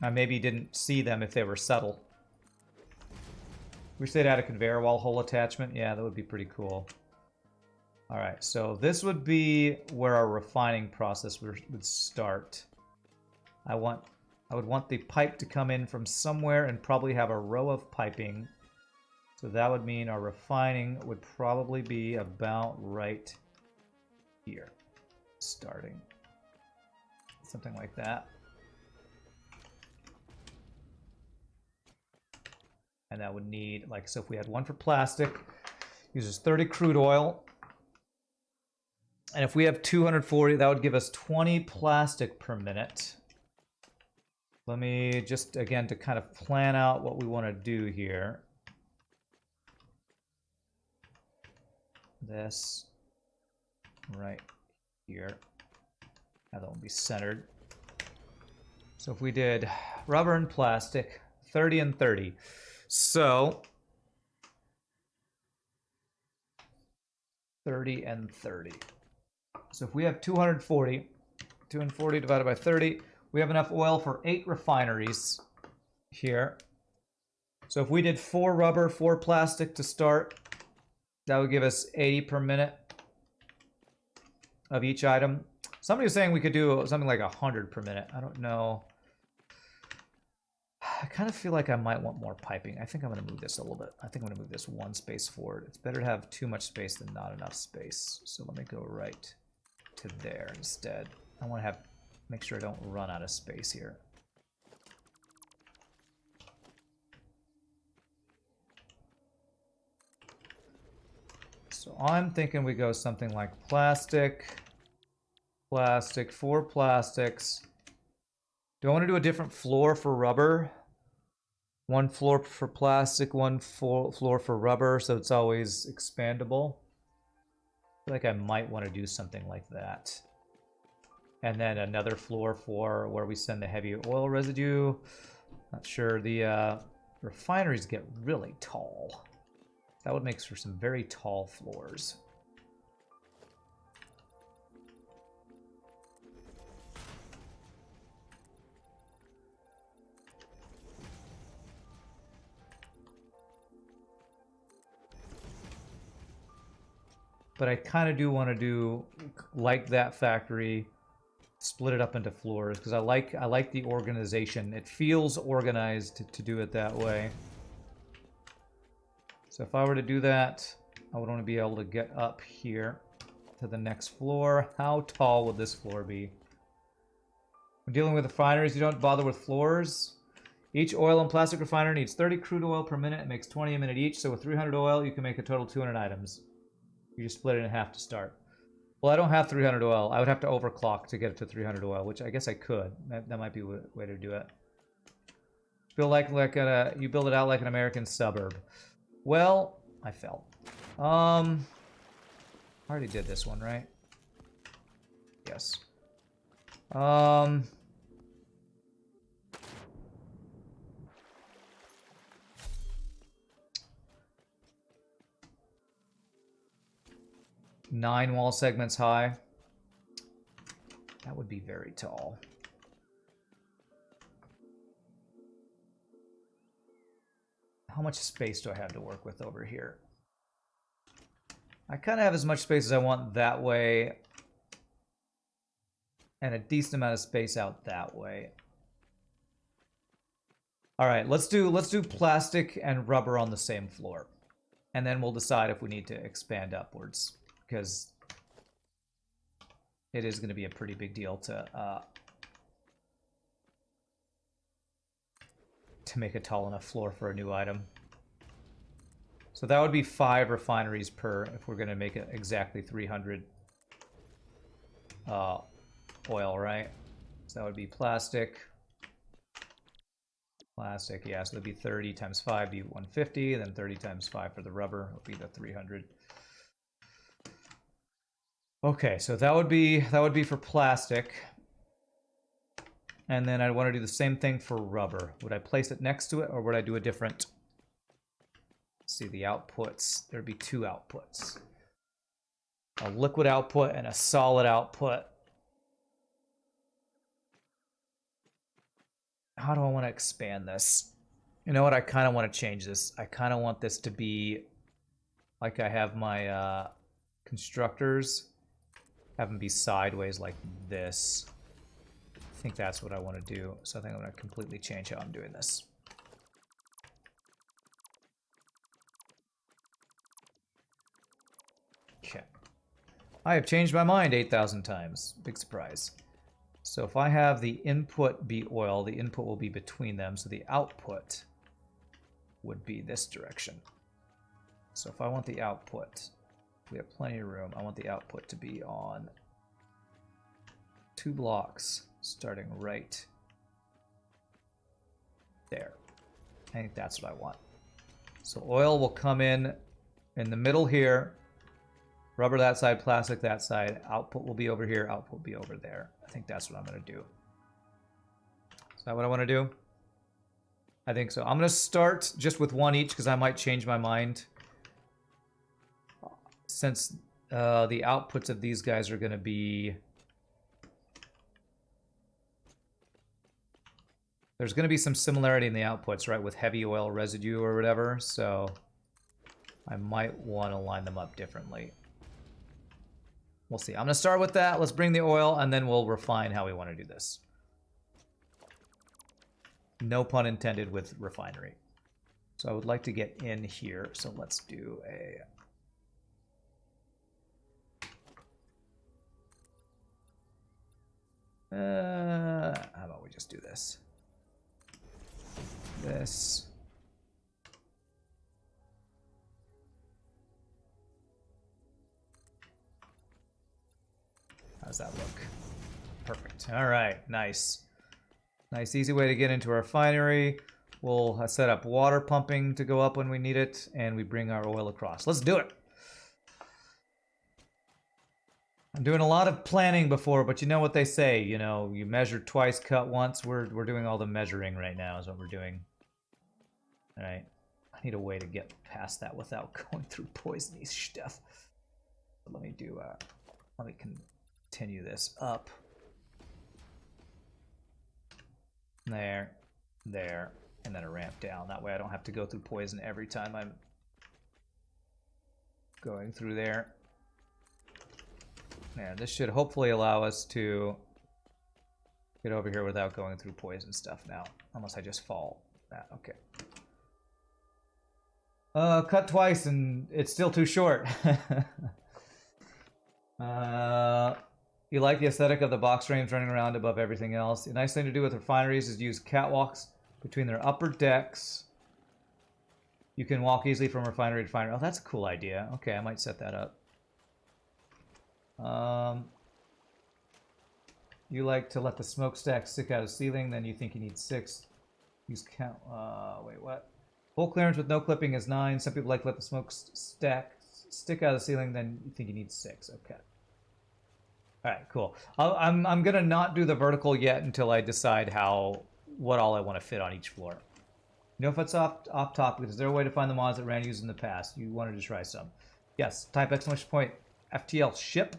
I maybe didn't see them if they were subtle. Wish they'd add a conveyor wall hole attachment. Yeah, that would be pretty cool. Alright, so this would be where our refining process would start. I would want the pipe to come in from somewhere and probably have a row of piping. So that would mean our refining would probably be about right here. Starting. Something like that. And that would need, like, so if we had one for plastic, uses 30 crude oil. And if we have 240, that would give us 20 plastic per minute. Let me just, again, to kind of plan out what we want to do here. This right here. Now that will be centered. So if we did rubber and plastic, 30 and 30. So 30 and 30. So if we have 240 divided by 30, we have enough oil for 8 refineries here. So if we did 4 rubber, 4 plastic to start, that would give us 80 per minute of each item. Somebody was saying we could do something like 100 per minute. I don't know. I kind of feel like I might want more piping. I think I'm going to move this a little bit. I think I'm going to move this 1 space forward. It's better to have too much space than not enough space. So let me go right to there instead. I want to make sure I don't run out of space here. So I'm thinking we go something like plastic, 4 plastics. Do I want to do a different floor for rubber? 1 floor for plastic, 1 floor for rubber, so it's always expandable. I feel like I might want to do something like that. And then another floor for where we send the heavy oil residue. Not sure. The refineries get really tall. That would make for some very tall floors. But I kind of do want to do like that factory, split it up into floors because I like the organization. It feels organized to do it that way. So if I were to do that, I would want to be able to get up here to the next floor. How tall would this floor be? When dealing with refineries, you don't bother with floors. Each oil and plastic refiner needs 30 crude oil per minute. It makes 20 a minute each. So with 300 oil, you can make a total of 200 items. You just split it in half to start. Well, I don't have 300 oil. I would have to overclock to get it to 300 oil, which I guess I could. That might be a way to do it. Feel like you build it out like an American suburb. Well, I fell. I already did this one, right? Yes. 9 wall segments high. That would be very tall. How much space do I have to work with over here? I kind of have as much space as I want that way, and a decent amount of space out that way. All right, let's do plastic and rubber on the same floor, and then we'll decide if we need to expand upwards, because it is going to be a pretty big deal to make a tall enough floor for a new item. So that would be 5 refineries per if we're going to make it exactly 300 oil, right? So that would be plastic. Plastic, yeah, so that'd be 30 times 5 be 150, then 30 times 5 for the rubber would be the 300. Okay, so that would be for plastic. And then I'd want to do the same thing for rubber. Would I place it next to it, or would I do a different... Let's see, the outputs. There'd be two outputs. A liquid output and a solid output. How do I want to expand this? You know what? I kind of want to change this. I kind of want this to be like I have my constructors. Have them be sideways like this. I think that's what I want to do. So I think I'm going to completely change how I'm doing this. Okay. I have changed my mind 8,000 times. Big surprise. So if I have the input be oil, the input will be between them. So the output would be this direction. So if I want the output, we have plenty of room. I want the output to be on 2 blocks starting right there. I think that's what I want. So oil will come in the middle here. Rubber that side, plastic that side. Output will be over here. Output will be over there. I think that's what I'm going to do. Is that what I want to do? I think so. I'm going to start just with one each because I might change my mind. Since the outputs of these guys are going to be... There's going to be some similarity in the outputs, right, with heavy oil residue or whatever. So I might want to line them up differently. We'll see. I'm going to start with that. Let's bring the oil, and then we'll refine how we want to do this. No pun intended with refinery. So I would like to get in here. So let's do a... how about we just do this? This. How's that look? Perfect. All right, nice. Nice, easy way to get into our refinery. We'll set up water pumping to go up when we need it, and we bring our oil across. Let's do it. I'm doing a lot of planning before, but you know what they say, you know, you measure twice, cut once. We're doing all the measuring right now is what we're doing. All right. I need a way to get past that without going through poisonous stuff. So let me do, let me continue this up. There, there, and then a ramp down. That way I don't have to go through poison every time I'm going through there. Yeah, this should hopefully allow us to get over here without going through poison stuff now. Unless I just fall. Okay. Cut twice and it's still too short. You like the aesthetic of the box frames running around above everything else. A nice thing to do with refineries is use catwalks between their upper decks. You can walk easily from refinery to refinery. Oh, that's a cool idea. Okay, I might set that up. You like to let the smokestack stick out of the ceiling, then you think you need 6. Use count. Wait, what? Full clearance with no clipping is 9. Some people like to let the smokestack stick out of the ceiling, then you think you need 6. Okay. All right, cool. I'm gonna not do the vertical yet until I decide what all I want to fit on each floor. You know if it's off topic, is there a way to find the mods that ran used in the past? You wanted to try some. Yes, type exclamation point FTL ship.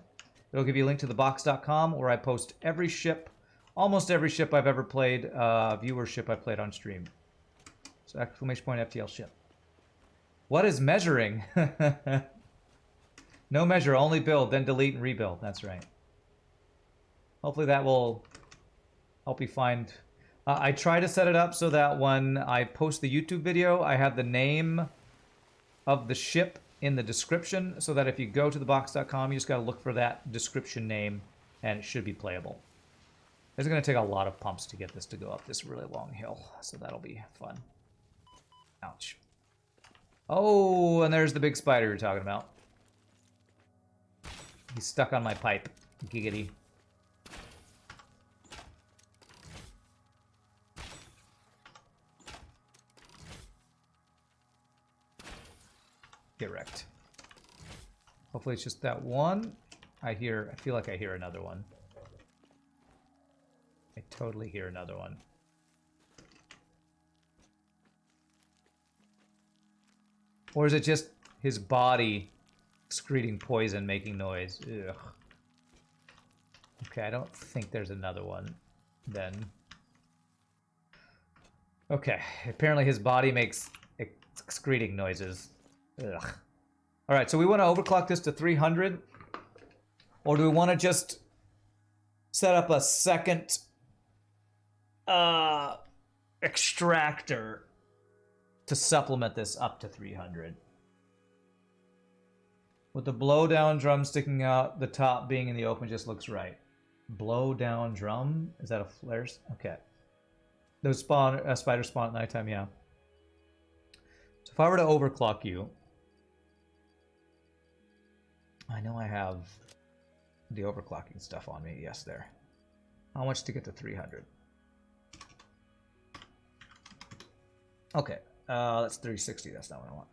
It'll give you a link to the box.com where I post every ship, almost every ship I've ever played, viewership I played on stream. So exclamation point FTL ship. What is measuring? No measure, only build, then delete and rebuild. That's right. Hopefully that will help you find... I try to set it up so that when I post the YouTube video, I have the name of the ship in the description, so that if you go to thebox.com, you just got to look for that description name, and it should be playable. It's going to take a lot of pumps to get this to go up this really long hill, so that'll be fun. Ouch. Oh, and there's the big spider you're talking about. He's stuck on my pipe. Giggity. Get wrecked. Hopefully it's just that one. I feel like I hear another one. I totally hear another one. Or is it just his body excreting poison, making noise? Ugh. Okay, I don't think there's another one then. Okay, apparently his body makes excreting noises. Ugh. Alright, so we want to overclock this to 300? Or do we want to just set up a second extractor to supplement this up to 300? With the blow down drum sticking out, the top being in the open just looks right. Blow down drum? Is that a flare? Okay. Those spiders spawn at nighttime, yeah. So if I were to overclock you, I know I have the overclocking stuff on me. Yes, there. How much to get to 300? Okay, that's 360. That's not what I want.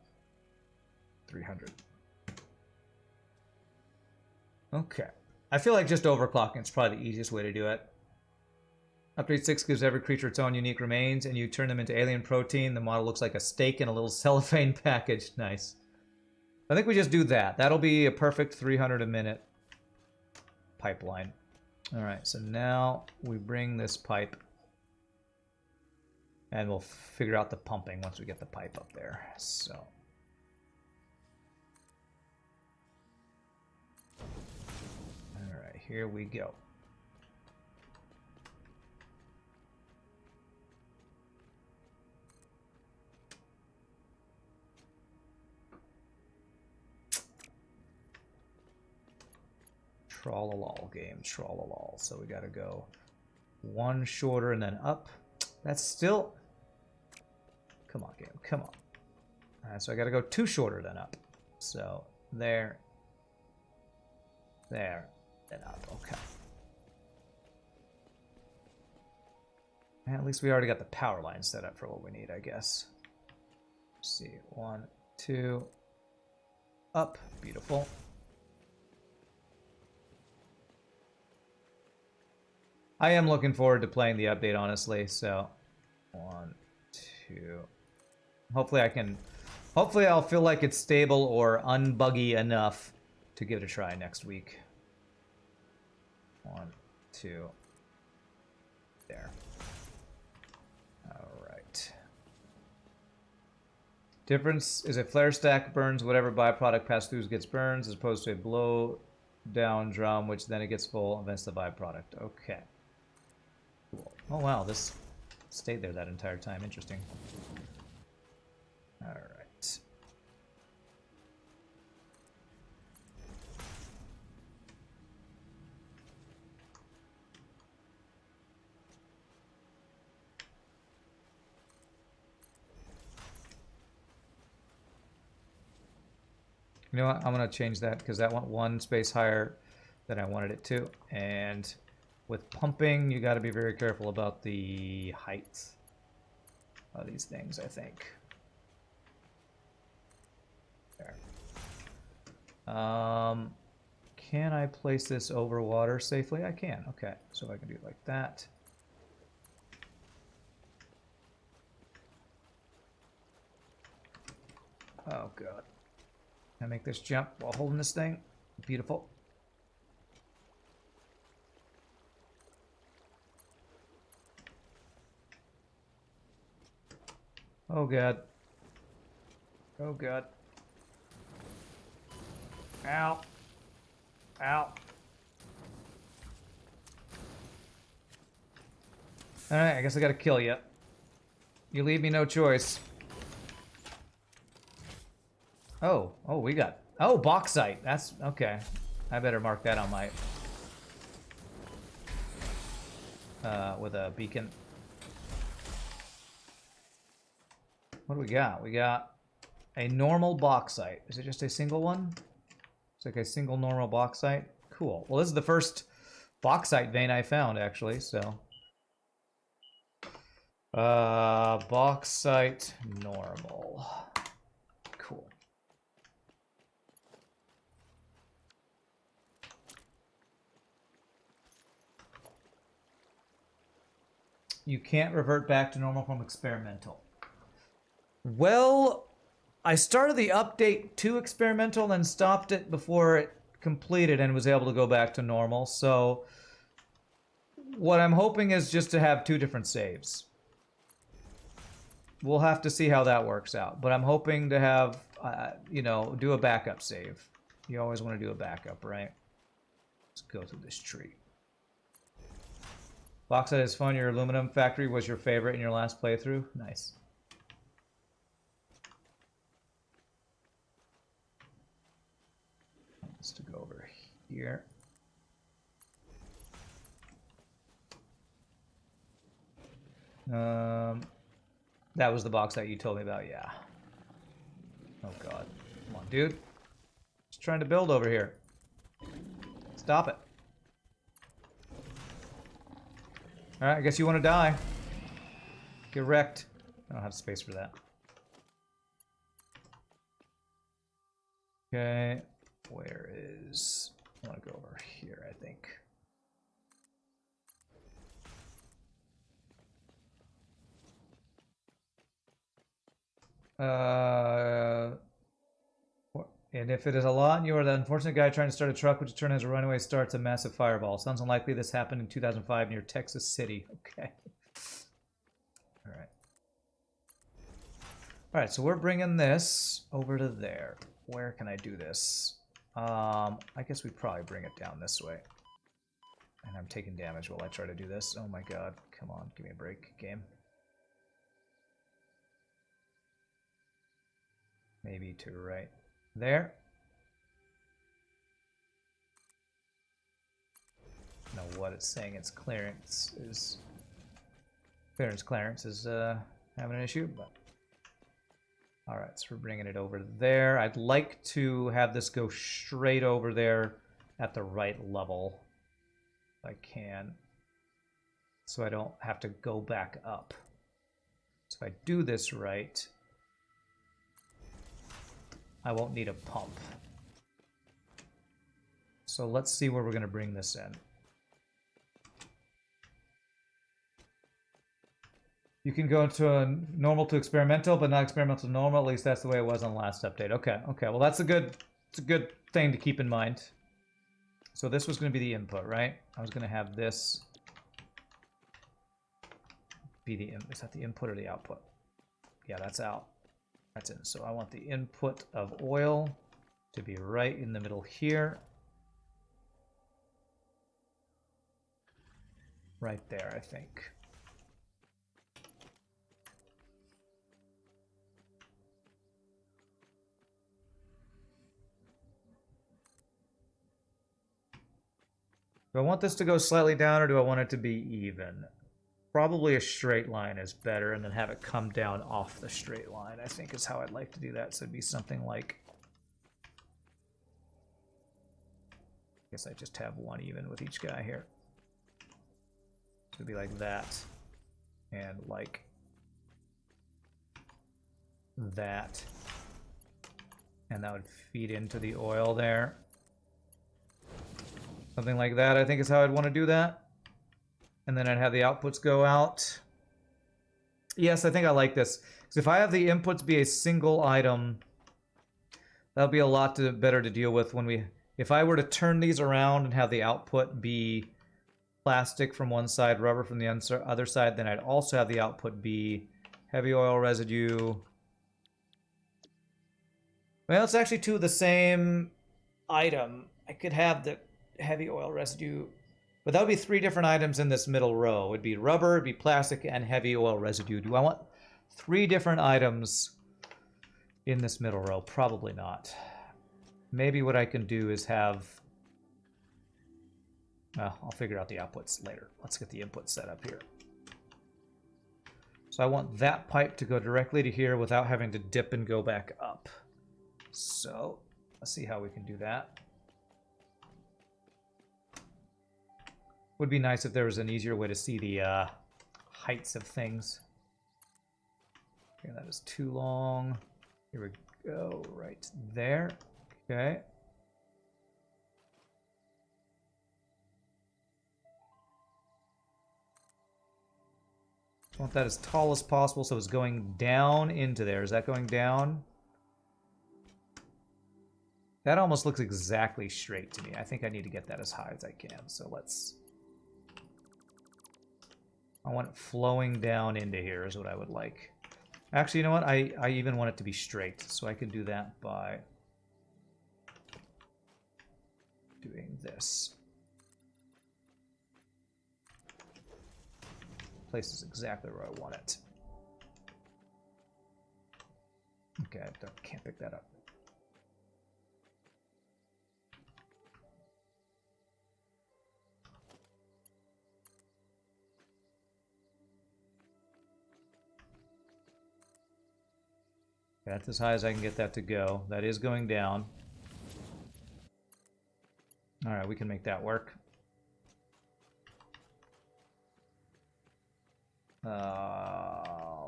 300. Okay. I feel like just overclocking is probably the easiest way to do it. Update 6 gives every creature its own unique remains, and you turn them into alien protein. The model looks like a steak in a little cellophane package. Nice. I think we just do that. That'll be a perfect 300 a minute pipeline. Alright, so now we bring this pipe, and we'll figure out the pumping once we get the pipe up there. So... Alright, here we go. Troll-a-lol game, troll-a-lol. So we gotta go one shorter and then up. That's still... Come on, game, come on. Alright, so I gotta go two shorter than up. So, there, then up, okay. And at least we already got the power line set up for what we need, I guess. Let's see, 1, 2, up, beautiful. I am looking forward to playing the update, honestly, so 1, 2. Hopefully I'll feel like it's stable or unbuggy enough to give it a try next week. 1, 2. There. Alright. Difference is a flare stack burns whatever byproduct passed through gets burns, as opposed to a blow down drum, which then it gets full and vents the byproduct. Okay. Cool. Oh wow, this stayed there that entire time. Interesting. Alright. You know what? I'm going to change that because that went one space higher than I wanted it to. And with pumping, you got to be very careful about the height of these things, I think. There. Can I place this over water safely? I can. Okay, so I can do it like that. Oh, God. Can I make this jump while holding this thing? Beautiful. Oh, God. Oh, God. Ow. Ow. Alright, I guess I gotta kill you. You leave me no choice. Oh, we got... Oh, bauxite. That's... Okay. I better mark that on my... with a beacon. What do we got? We got a normal bauxite. Is it just a single one? It's like a single normal bauxite. Cool. Well, this is the first bauxite vein I found, actually, so... bauxite normal. Cool. You can't revert back to normal from experimental. Well, I started the update to experimental and then stopped it before it completed and was able to go back to normal. So what I'm hoping is just to have 2 different saves. We'll have to see how that works out. But I'm hoping to have, you know, do a backup save. You always want to do a backup, right? Let's go through this tree. Bauxite is fun. Your aluminum factory was your favorite in your last playthrough. Nice. Let's to go over here. That was the bauxite you told me about, yeah. Oh god. Come on, dude. Just trying to build over here. Stop it. Alright, I guess you want to die. Get wrecked. I don't have space for that. Okay. Where is... I want to go over here, I think. And if it is a lot and you are the unfortunate guy trying to start a truck which turn as a runaway starts a massive fireball. Sounds unlikely this happened in 2005 near Texas City. Okay. Alright. Alright, so we're bringing this over to there. Where can I do this? I guess we'd probably bring it down this way. And I'm taking damage while I try to do this. Oh my god. Come on, give me a break, game. Maybe to right there. Know what it's saying. Its clearance is having an issue, but all right. So we're bringing it over there. I'd like to have this go straight over there at the right level, if I can, so I don't have to go back up. So if I do this right, I won't need a pump. So let's see where we're going to bring this in. You can go to a normal to experimental, but not experimental to normal. At least that's the way it was on the last update. Okay, okay. Well, it's a good thing to keep in mind. So this was going to be the input, right? I was going to have this be the... Is that the input or the output? Yeah, that's out. That's in. So I want the input of oil to be right in the middle here. Right there, I think. Do I want this to go slightly down or do I want it to be even? Probably a straight line is better and then have it come down off the straight line, I think is how I'd like to do that. So it'd be something like... I guess I just have one even with each guy here. So it'd be like that. And like that. And that would feed into the oil there. Something like that, I think is how I'd want to do that. And then I'd have the outputs go out. Yes, I think I like this. Because if I have the inputs be a single item, that'll be a lot better to deal with when we... If I were to turn these around and have the output be plastic from one side, rubber from the other side, then I'd also have the output be heavy oil residue. Well, it's actually 2 of the same item. I could have the heavy oil residue... But that would be 3 different items in this middle row. It would be rubber, it'd be plastic, and heavy oil residue. Do I want 3 different items in this middle row? Probably not. Maybe what I can do is have... I'll figure out the outputs later. Let's get the input set up here. So I want that pipe to go directly to here without having to dip and go back up. So let's see how we can do that. Would be nice if there was an easier way to see the heights of things. Okay, that is too long. Here we go, right there. Okay. I want that as tall as possible, so it's going down into there. Is that going down? That almost looks exactly straight to me. I think I need to get that as high as I can. So let's... I want it flowing down into here is what I would like. Actually, you know what? I even want it to be straight. So I can do that by doing this. Place is exactly where I want it. Okay, I can't pick that up. That's as high as I can get that to go. That is going down. Alright, we can make that work.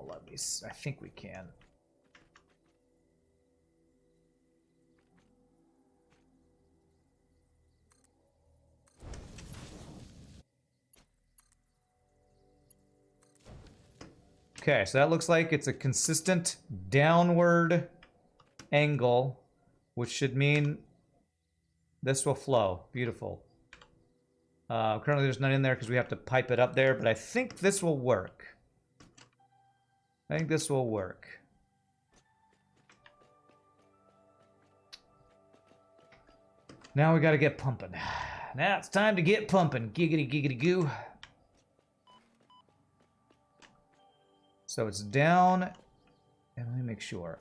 Let me see. I think we can. Okay, so that looks like it's a consistent downward angle, which should mean this will flow. Beautiful. Currently there's none in there because we have to pipe it up there, but I think this will work. I think this will work. Now we got to get pumping. Now it's time to get pumping. Giggity, giggity, goo. So it's down, and let me make sure.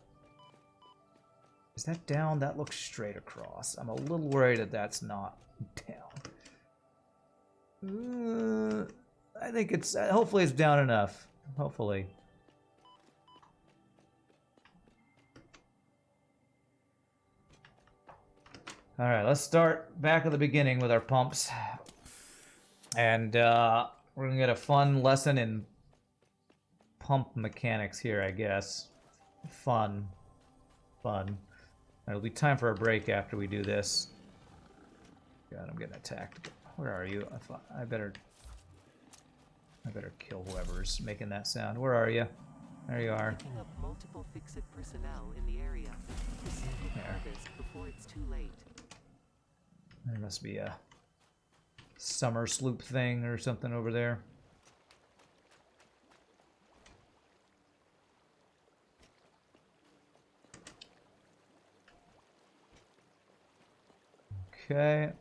Is that down? That looks straight across. I'm a little worried that that's not down. I think it's, hopefully it's down enough. Hopefully. All right, let's start back at the beginning with our pumps. And we're gonna get a fun lesson in pump mechanics here, I guess. Fun. It'll be time for a break after we do this. God, I'm getting attacked. Where are you? I better kill whoever's making that sound. Where are you? There you are. Picking up multiple fix-it personnel in the area. Proceed with harvest before it's too late. There must be a summer sloop thing or something over there. Okay.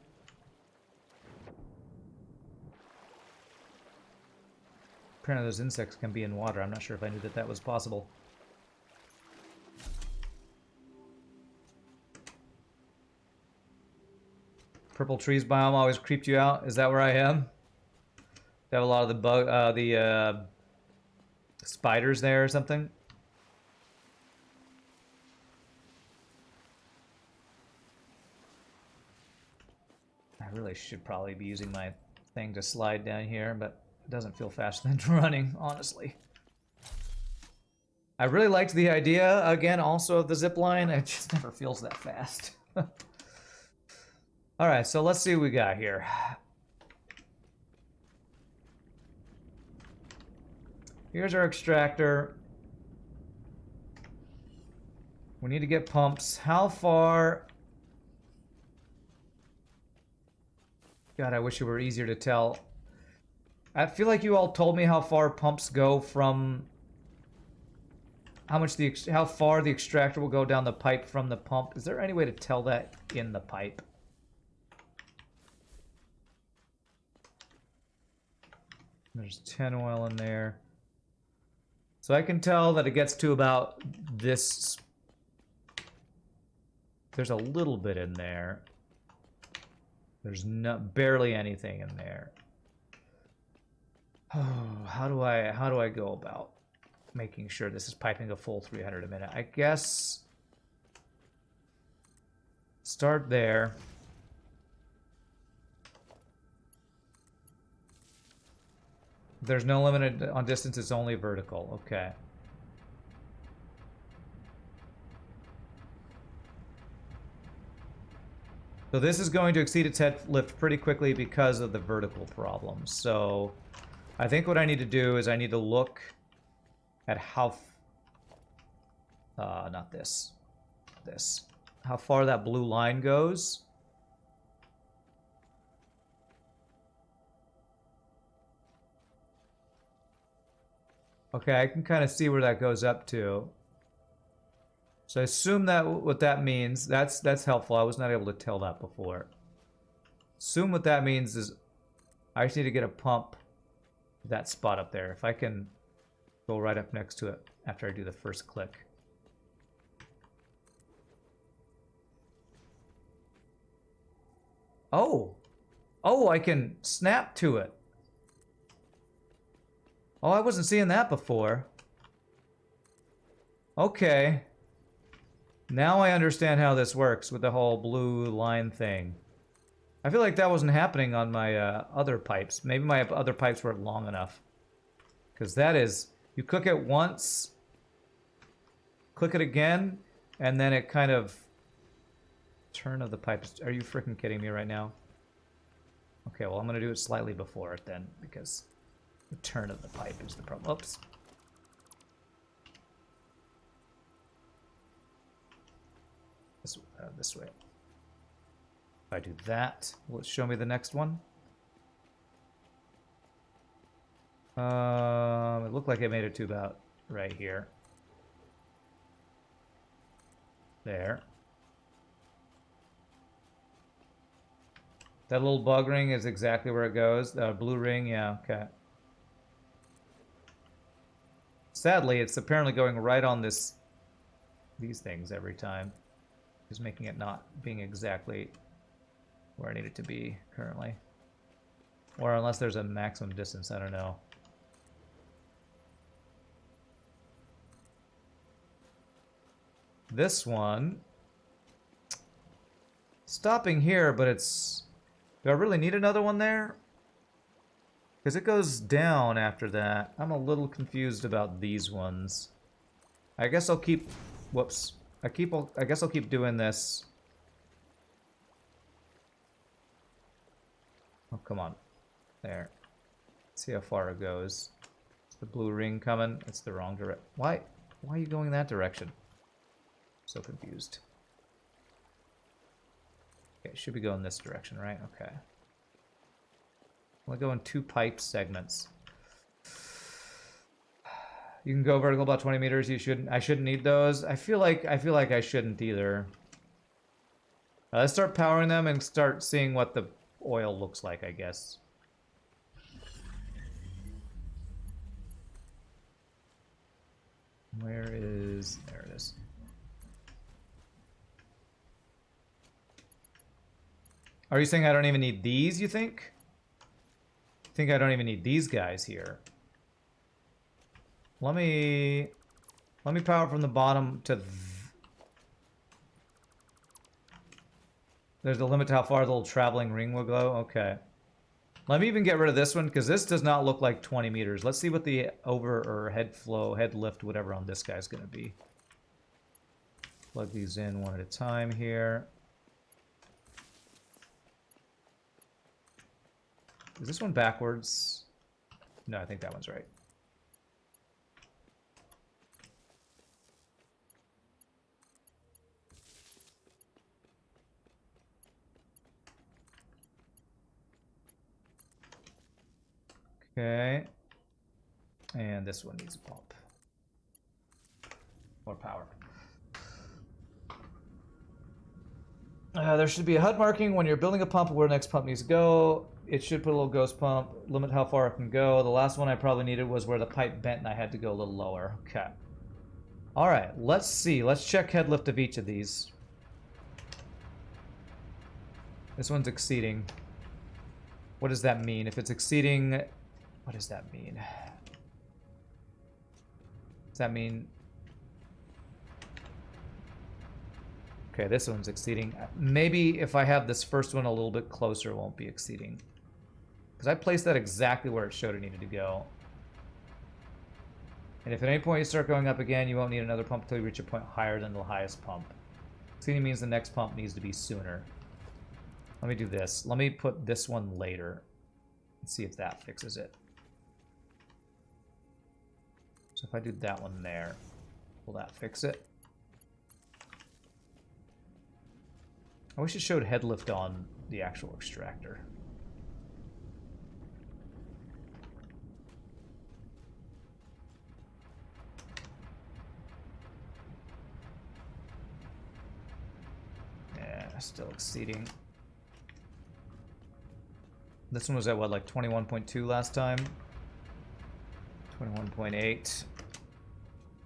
Apparently those insects can be in water. I'm not sure if I knew that that was possible. Purple trees biome always creeped you out. Is that where I am? They have a lot of the spiders there or something. I really should probably be using my thing to slide down here, but it doesn't feel faster than running, honestly. I really liked the idea, again, also of the zip line. It just never feels that fast. Alright, so let's see what we got here. Here's our extractor. We need to get pumps. How far... God, I wish it were easier to tell. I feel like you all told me how far pumps go from... How far the extractor will go down the pipe from the pump. Is there any way to tell that in the pipe? There's 10 oil in there. So I can tell that it gets to about this. There's a little bit in there. There's barely anything in there. Oh, how do I go about making sure this is piping a full 300 a minute? I guess start there. There's no limit on distance, it's only vertical. Okay. So this is going to exceed its head lift pretty quickly because of the vertical problem. So I think what I need to do is I need to look at how... not this. This. How far that blue line goes. Okay, I can kind of see where that goes up to. So I assume that what that means, that's helpful. I was not able to tell that before. Assume what that means is I just need to get a pump to that spot up there. If I can go right up next to it after I do the first click. Oh! Oh, I can snap to it. Oh, I wasn't seeing that before. Okay. Now I understand how this works with the whole blue line thing. I feel like that wasn't happening on my other pipes. Maybe my other pipes weren't long enough. Because that is... You click it once, click it again, and then it kind of... Turn of the pipes. Are you freaking kidding me right now? Okay, well I'm going to do it slightly before it then, because the turn of the pipe is the problem. Oops. This way. If I do that, will it show me the next one? It looked like it made it to about right here. There. That little bug ring is exactly where it goes. The blue ring, yeah, okay. Sadly, it's apparently going right on these things every time. Is making it not being exactly where I need it to be currently. Or unless there's a maximum distance, I don't know. This one, stopping here, but it's... Do I really need another one there? Because it goes down after that. I'm a little confused about these ones. I guess I'll keep... Whoops. I guess I'll keep doing this. Oh, come on. There. Let's see how far it goes. Is the blue ring coming? It's the wrong direction. Why are you going that direction? So confused. Okay, should be going this direction, right? Okay. We'll go in 2 pipe segments. You can go vertical about 20 meters. I shouldn't need those. I feel like I shouldn't either. Let's start powering them and start seeing what the oil looks like, I guess. Where is... There it is. Are you saying I don't even need these, you think? I think I don't even need these guys here. Let me power from the bottom to... There's a limit to how far the little traveling ring will go? Okay. Let me even get rid of this one, because this does not look like 20 meters. Let's see what the over or head flow, head lift, whatever on this guy's going to be. Plug these in one at a time here. Is this one backwards? No, I think that one's right. Okay. And this one needs a pump. More power. There should be a HUD marking when you're building a pump where the next pump needs to go. It should put a little ghost pump, limit how far it can go. The last one I probably needed was where the pipe bent and I had to go a little lower. Okay. All right, let's see. Let's check head lift of each of these. This one's exceeding. What does that mean? If it's exceeding, what does that mean? Does that mean... Okay, this one's exceeding. Maybe if I have this first one a little bit closer, it won't be exceeding. Because I placed that exactly where it showed it needed to go. And if at any point you start going up again, you won't need another pump until you reach a point higher than the highest pump. Exceeding means the next pump needs to be sooner. Let me do this. Let me put this one later and see if that fixes it. So if I do that one there, will that fix it? I wish it showed head lift on the actual extractor. Yeah, still exceeding. This one was at what, like 21.2 last time? 21.8.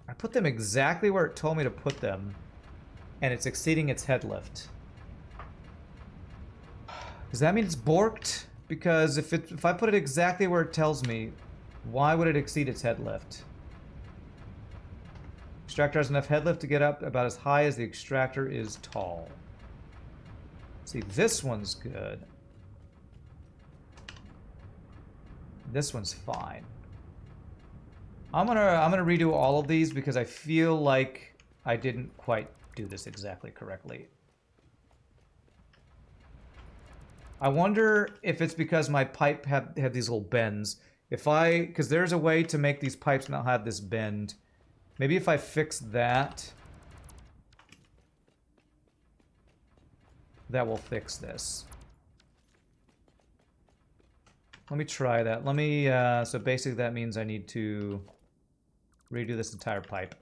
I put them exactly where it told me to put them, and it's exceeding its head lift. Does that mean it's borked? Because if I put it exactly where it tells me, why would it exceed its head lift? Extractor has enough head lift to get up about as high as the extractor is tall. See, this one's good. This one's fine. I'm gonna redo all of these because I feel like I didn't quite do this exactly correctly. I wonder if it's because my pipe had these little bends. Because there's a way to make these pipes not have this bend. Maybe if I fix that, that will fix this. Let me try that. Let me, so basically that means I need to redo this entire pipe.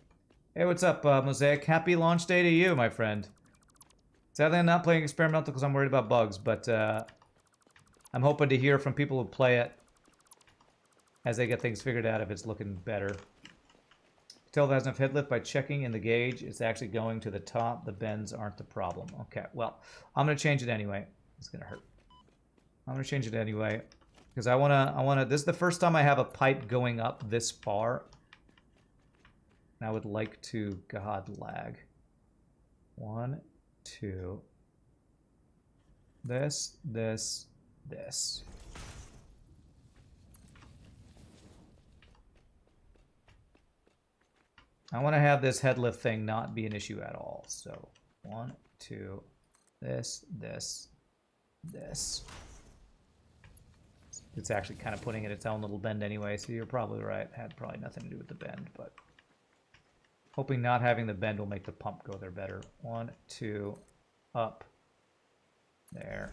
Hey, what's up, Mosaic? Happy launch day to you, my friend. Sadly, I'm not playing experimental because I'm worried about bugs, but I'm hoping to hear from people who play it as they get things figured out if it's looking better. Tell if it has enough head lift by checking in the gauge. It's actually going to the top. The bends aren't the problem. Okay, well, I'm going to change it anyway. It's going to hurt. I'm going to change it anyway because I want to, this is the first time I have a pipe going up this far. And I would like to, God, lag. 1, 2. This. I want to have this head lift thing not be an issue at all. So 1, 2, this. It's actually kind of putting it its own little bend anyway, so you're probably right. It had probably nothing to do with the bend, but hoping not having the bend will make the pump go there better. 1, 2, up, there,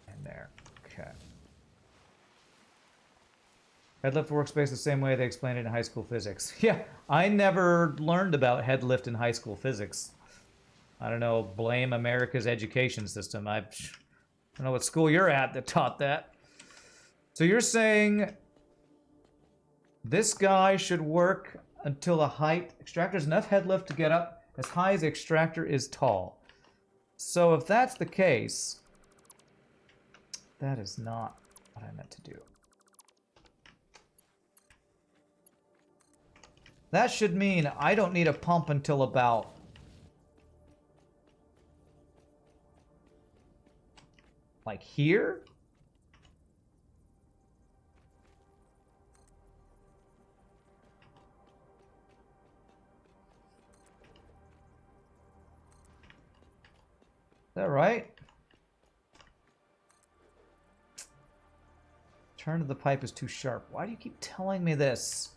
and there. Okay. Head lift workspace the same way they explained it in high school physics. Yeah, I never learned about head lift in high school physics. I don't know, blame America's education system. I don't know what school you're at that taught that. So you're saying this guy should work until the height. Extractor's enough head lift to get up as high as the extractor is tall. So if that's the case, that is not what I meant to do. That should mean I don't need a pump until about like here? Is that right? Turn of the pipe is too sharp. Why do you keep telling me this?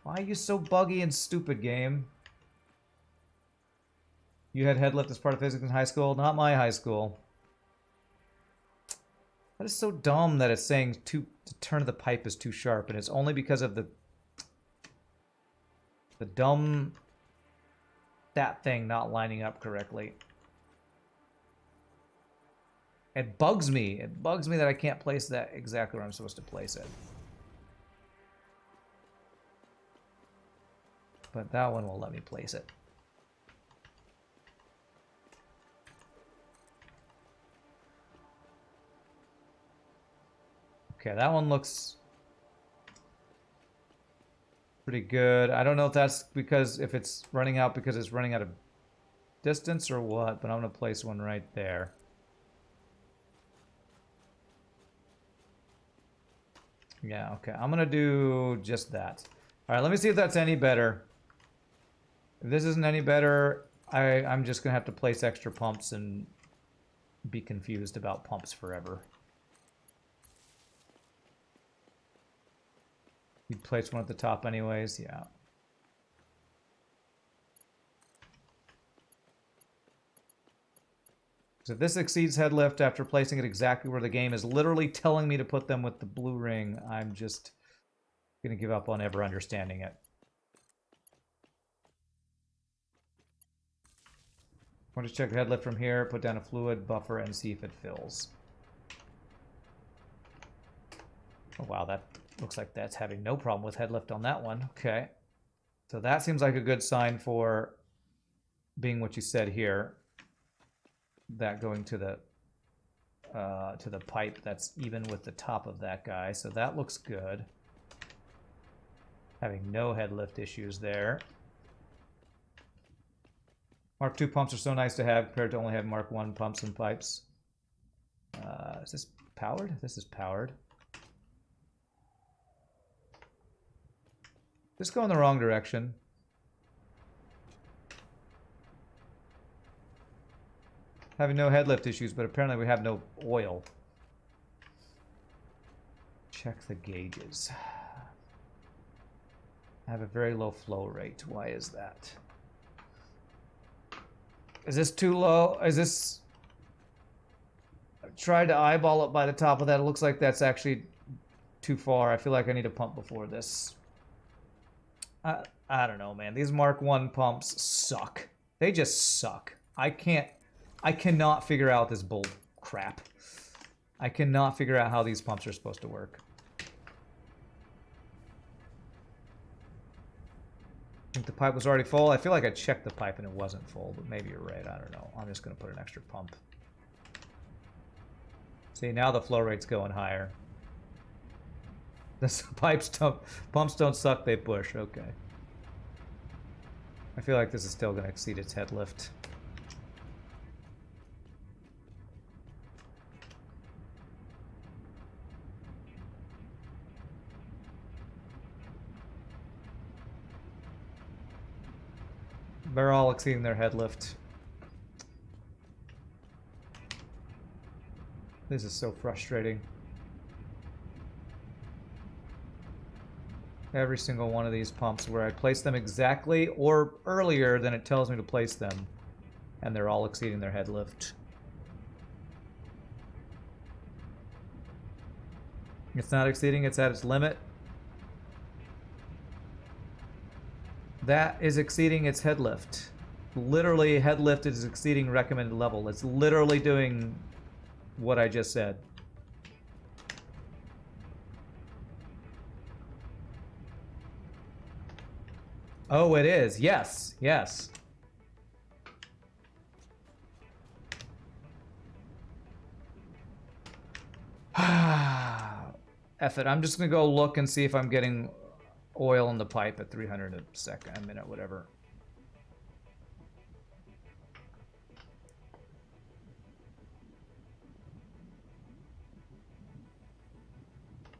Why are you so buggy and stupid, game? You had head lift as part of physics in high school? Not my high school. That is so dumb that it's saying the turn of the pipe is too sharp, and it's only because of the dumb that thing not lining up correctly. It bugs me. It bugs me that I can't place that exactly where I'm supposed to place it. But that one will let me place it. Okay, that one looks pretty good. I don't know if that's because if it's running out because it's running out of distance or what, but I'm going to place one right there. Yeah, okay. I'm going to do just that. All right, let me see if that's any better. If this isn't any better, I'm just going to have to place extra pumps and be confused about pumps forever. You'd place one at the top anyways, yeah. So if this exceeds head lift after placing it exactly where the game is literally telling me to put them with the blue ring, I'm just going to give up on ever understanding it. I want to check the head lift from here, put down a fluid buffer, and see if it fills. Oh, wow, that looks like that's having no problem with head lift on that one. Okay. So that seems like a good sign for being what you said here. That going to the pipe that's even with the top of that guy. So that looks good. Having no head lift issues there. Mark II pumps are so nice to have compared to only having Mark I pumps and pipes. Is this powered? This is powered. Just go in the wrong direction. Having no head lift issues, but apparently we have no oil. Check the gauges. I have a very low flow rate. Why is that? Is this too low? Is this... I tried to eyeball it by the top of that. It looks like that's actually too far. I feel like I need a pump before this. I don't know, man. These Mark I pumps suck. They just suck. I cannot figure out this bull crap. I cannot figure out how these pumps are supposed to work. I think the pipe was already full. I feel like I checked the pipe and it wasn't full, but maybe you're right. I don't know. I'm just going to put an extra pump. See, now the flow rate's going higher. The pumps don't suck, they push. Okay. I feel like this is still going to exceed its head lift. They're all exceeding their head lift. This is so frustrating. Every single one of these pumps where I place them exactly or earlier than it tells me to place them, and they're all exceeding their head lift. It's not exceeding, it's at its limit. That is exceeding its head lift. Literally, head lift is exceeding recommended level. It's literally doing what I just said. Oh, it is. Yes, yes. F it. I'm just going to go look and see if I'm getting oil in the pipe at 300 a minute, whatever.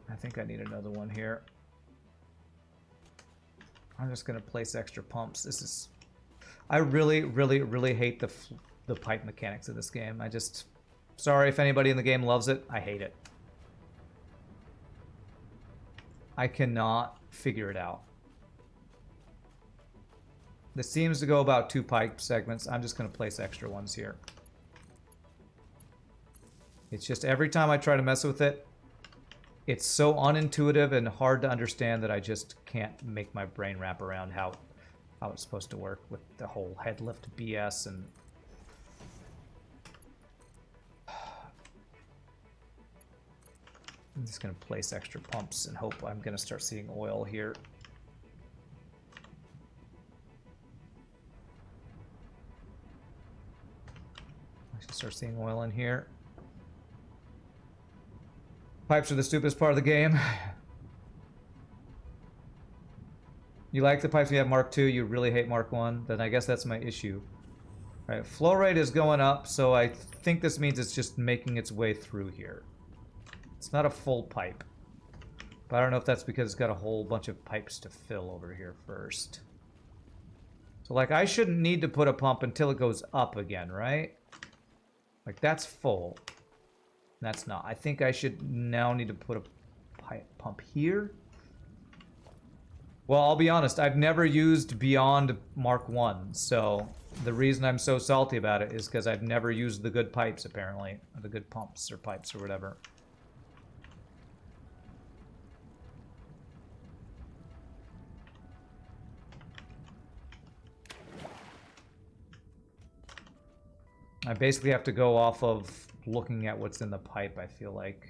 I think I need another one here. I'm just going to place extra pumps. This is... I really, really, really hate the pipe mechanics of this game. I just... Sorry if anybody in the game loves it. I hate it. I cannot figure it out. This seems to go about 2 pipe segments. I'm just going to place extra ones here. It's just every time I try to mess with it, it's so unintuitive and hard to understand that I just can't make my brain wrap around how it's supposed to work with the whole head lift BS. And I'm just going to place extra pumps and hope I'm going to start seeing oil here. I should start seeing oil in here. Pipes are the stupidest part of the game. You like the pipes you have Mark II, you really hate Mark I, then I guess that's my issue. All right, flow rate is going up, so I think this means it's just making its way through here. It's not a full pipe. But I don't know if that's because it's got a whole bunch of pipes to fill over here first. So like I shouldn't need to put a pump until it goes up again, right? Like that's full. That's not. I think I should now need to put a pump here. Well, I'll be honest, I've never used beyond Mark 1, so the reason I'm so salty about it is because I've never used the good pipes, apparently. Or the good pumps or pipes or whatever. I basically have to go off of looking at what's in the pipe, I feel like.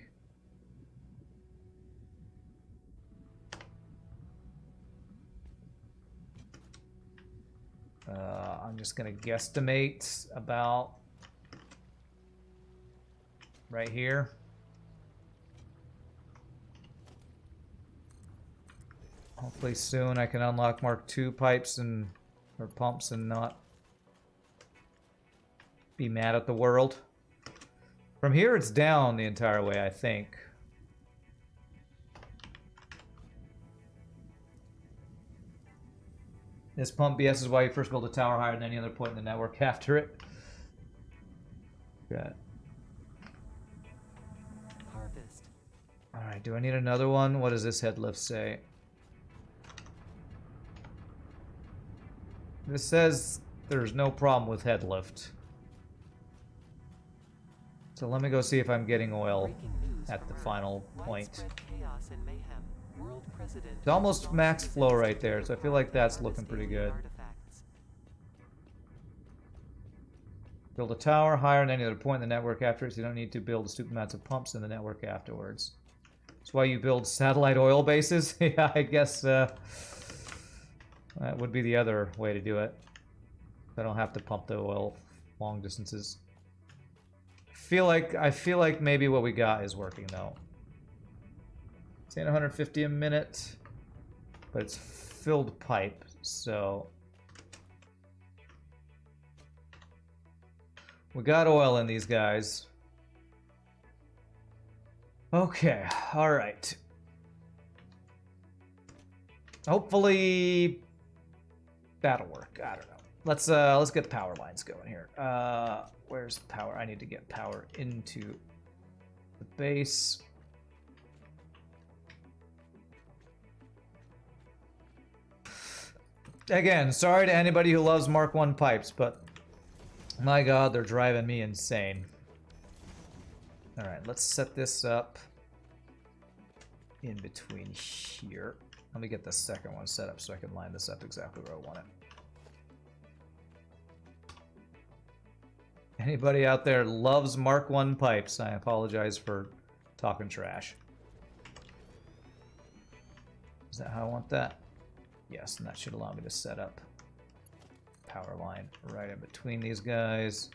I'm just gonna guesstimate about right here. Hopefully soon I can unlock Mark II pipes and or pumps and not be mad at the world. From here it's down the entire way, I think. This pump BS is why you first build a tower higher than any other point in the network after it. Good. Harvest. Alright, do I need another one? What does this head lift say? This says there's no problem with head lift. So let me go see if I'm getting oil at the final point. Chaos and mayhem. World President It's almost max flow right there, so I feel like that's looking pretty good. artifacts. Build a tower higher than any other point in the network after it, so you don't need to build stupid amounts of pumps in the network afterwards. That's why you build satellite oil bases? Yeah, I guess that would be the other way to do it. I don't have to pump the oil long distances. I feel like maybe what we got is working though. It's 150 a minute, but it's filled pipe, so we got oil in these guys. Okay, all right. Hopefully that'll work. I don't know. Let's get power lines going here. Where's power? I need to get power into the base. Again, sorry to anybody who loves Mark 1 pipes, but my god, they're driving me insane. Alright, let's set this up in between here. Let me get the second one set up so I can line this up exactly where I want it. Anybody out there loves Mark 1 pipes, I apologize for talking trash. Is that how I want that? Yes, and that should allow me to set up power line right in between these guys.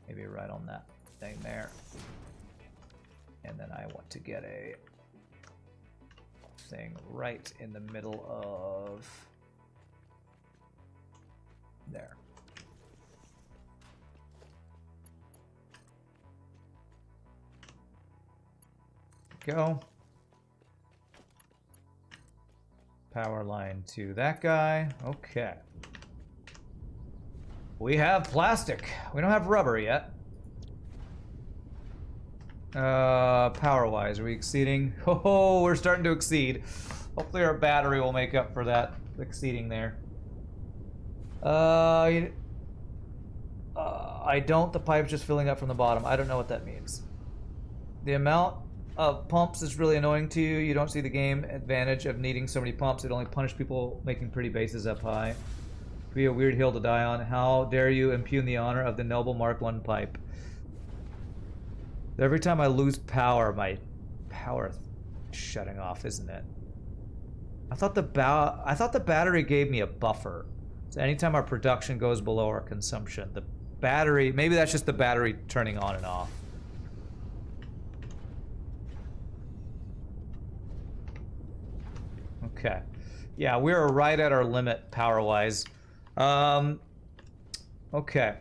Maybe right on that thing there. And then I want to get a thing right in the middle of there. Go. Power line to that guy. Okay. We have plastic. We don't have rubber yet. Power-wise, are we exceeding? Oh, we're starting to exceed. Hopefully our battery will make up for that exceeding there. I don't. The pipe's just filling up from the bottom. I don't know what that means. The amount of pumps is really annoying to you. You don't see the game advantage of needing so many pumps. It only punishes people making pretty bases up high. Be a weird hill to die on. How dare you impugn the honor of the noble Mark 1 pipe? Every time I lose power, my power shutting off, isn't it? I thought the battery gave me a buffer. So anytime our production goes below our consumption, the battery, maybe that's just the battery turning on and off. Okay. Yeah, we're right at our limit power-wise. Okay.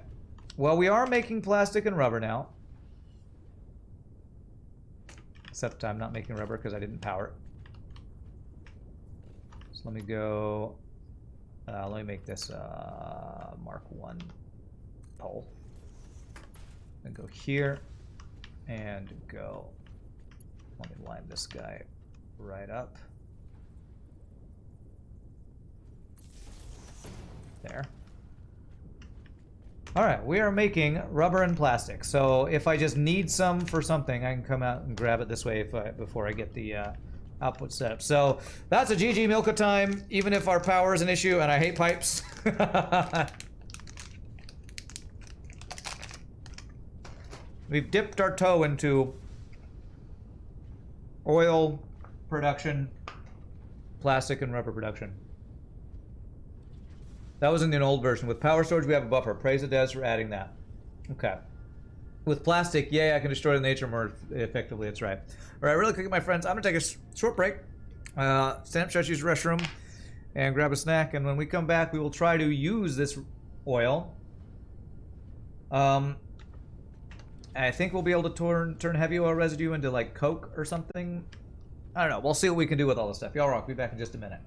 Well, we are making plastic and rubber now. Except I'm not making rubber because I didn't power it. So let me go... let me make this Mark 1 pole. And go here. And go... Let me line this guy right up. There. Alright, we are making rubber and plastic. So if I just need some for something, I can come out and grab it this way before I get the output set up. So that's a GG Milka time, even if our power is an issue and I hate pipes. We've dipped our toe into oil production, plastic and rubber production. That was in the old version. With power storage, we have a buffer. Praise the devs for adding that. Okay. With plastic, yay, I can destroy the nature more effectively. That's right. All right, really quick, my friends, I'm going to take a short break. Stand up, stretch, use the restroom, and grab a snack. And when we come back, we will try to use this oil. I think we'll be able to turn heavy oil residue into, like, Coke or something. I don't know. We'll see what we can do with all this stuff. Y'all rock. Be back in just a minute.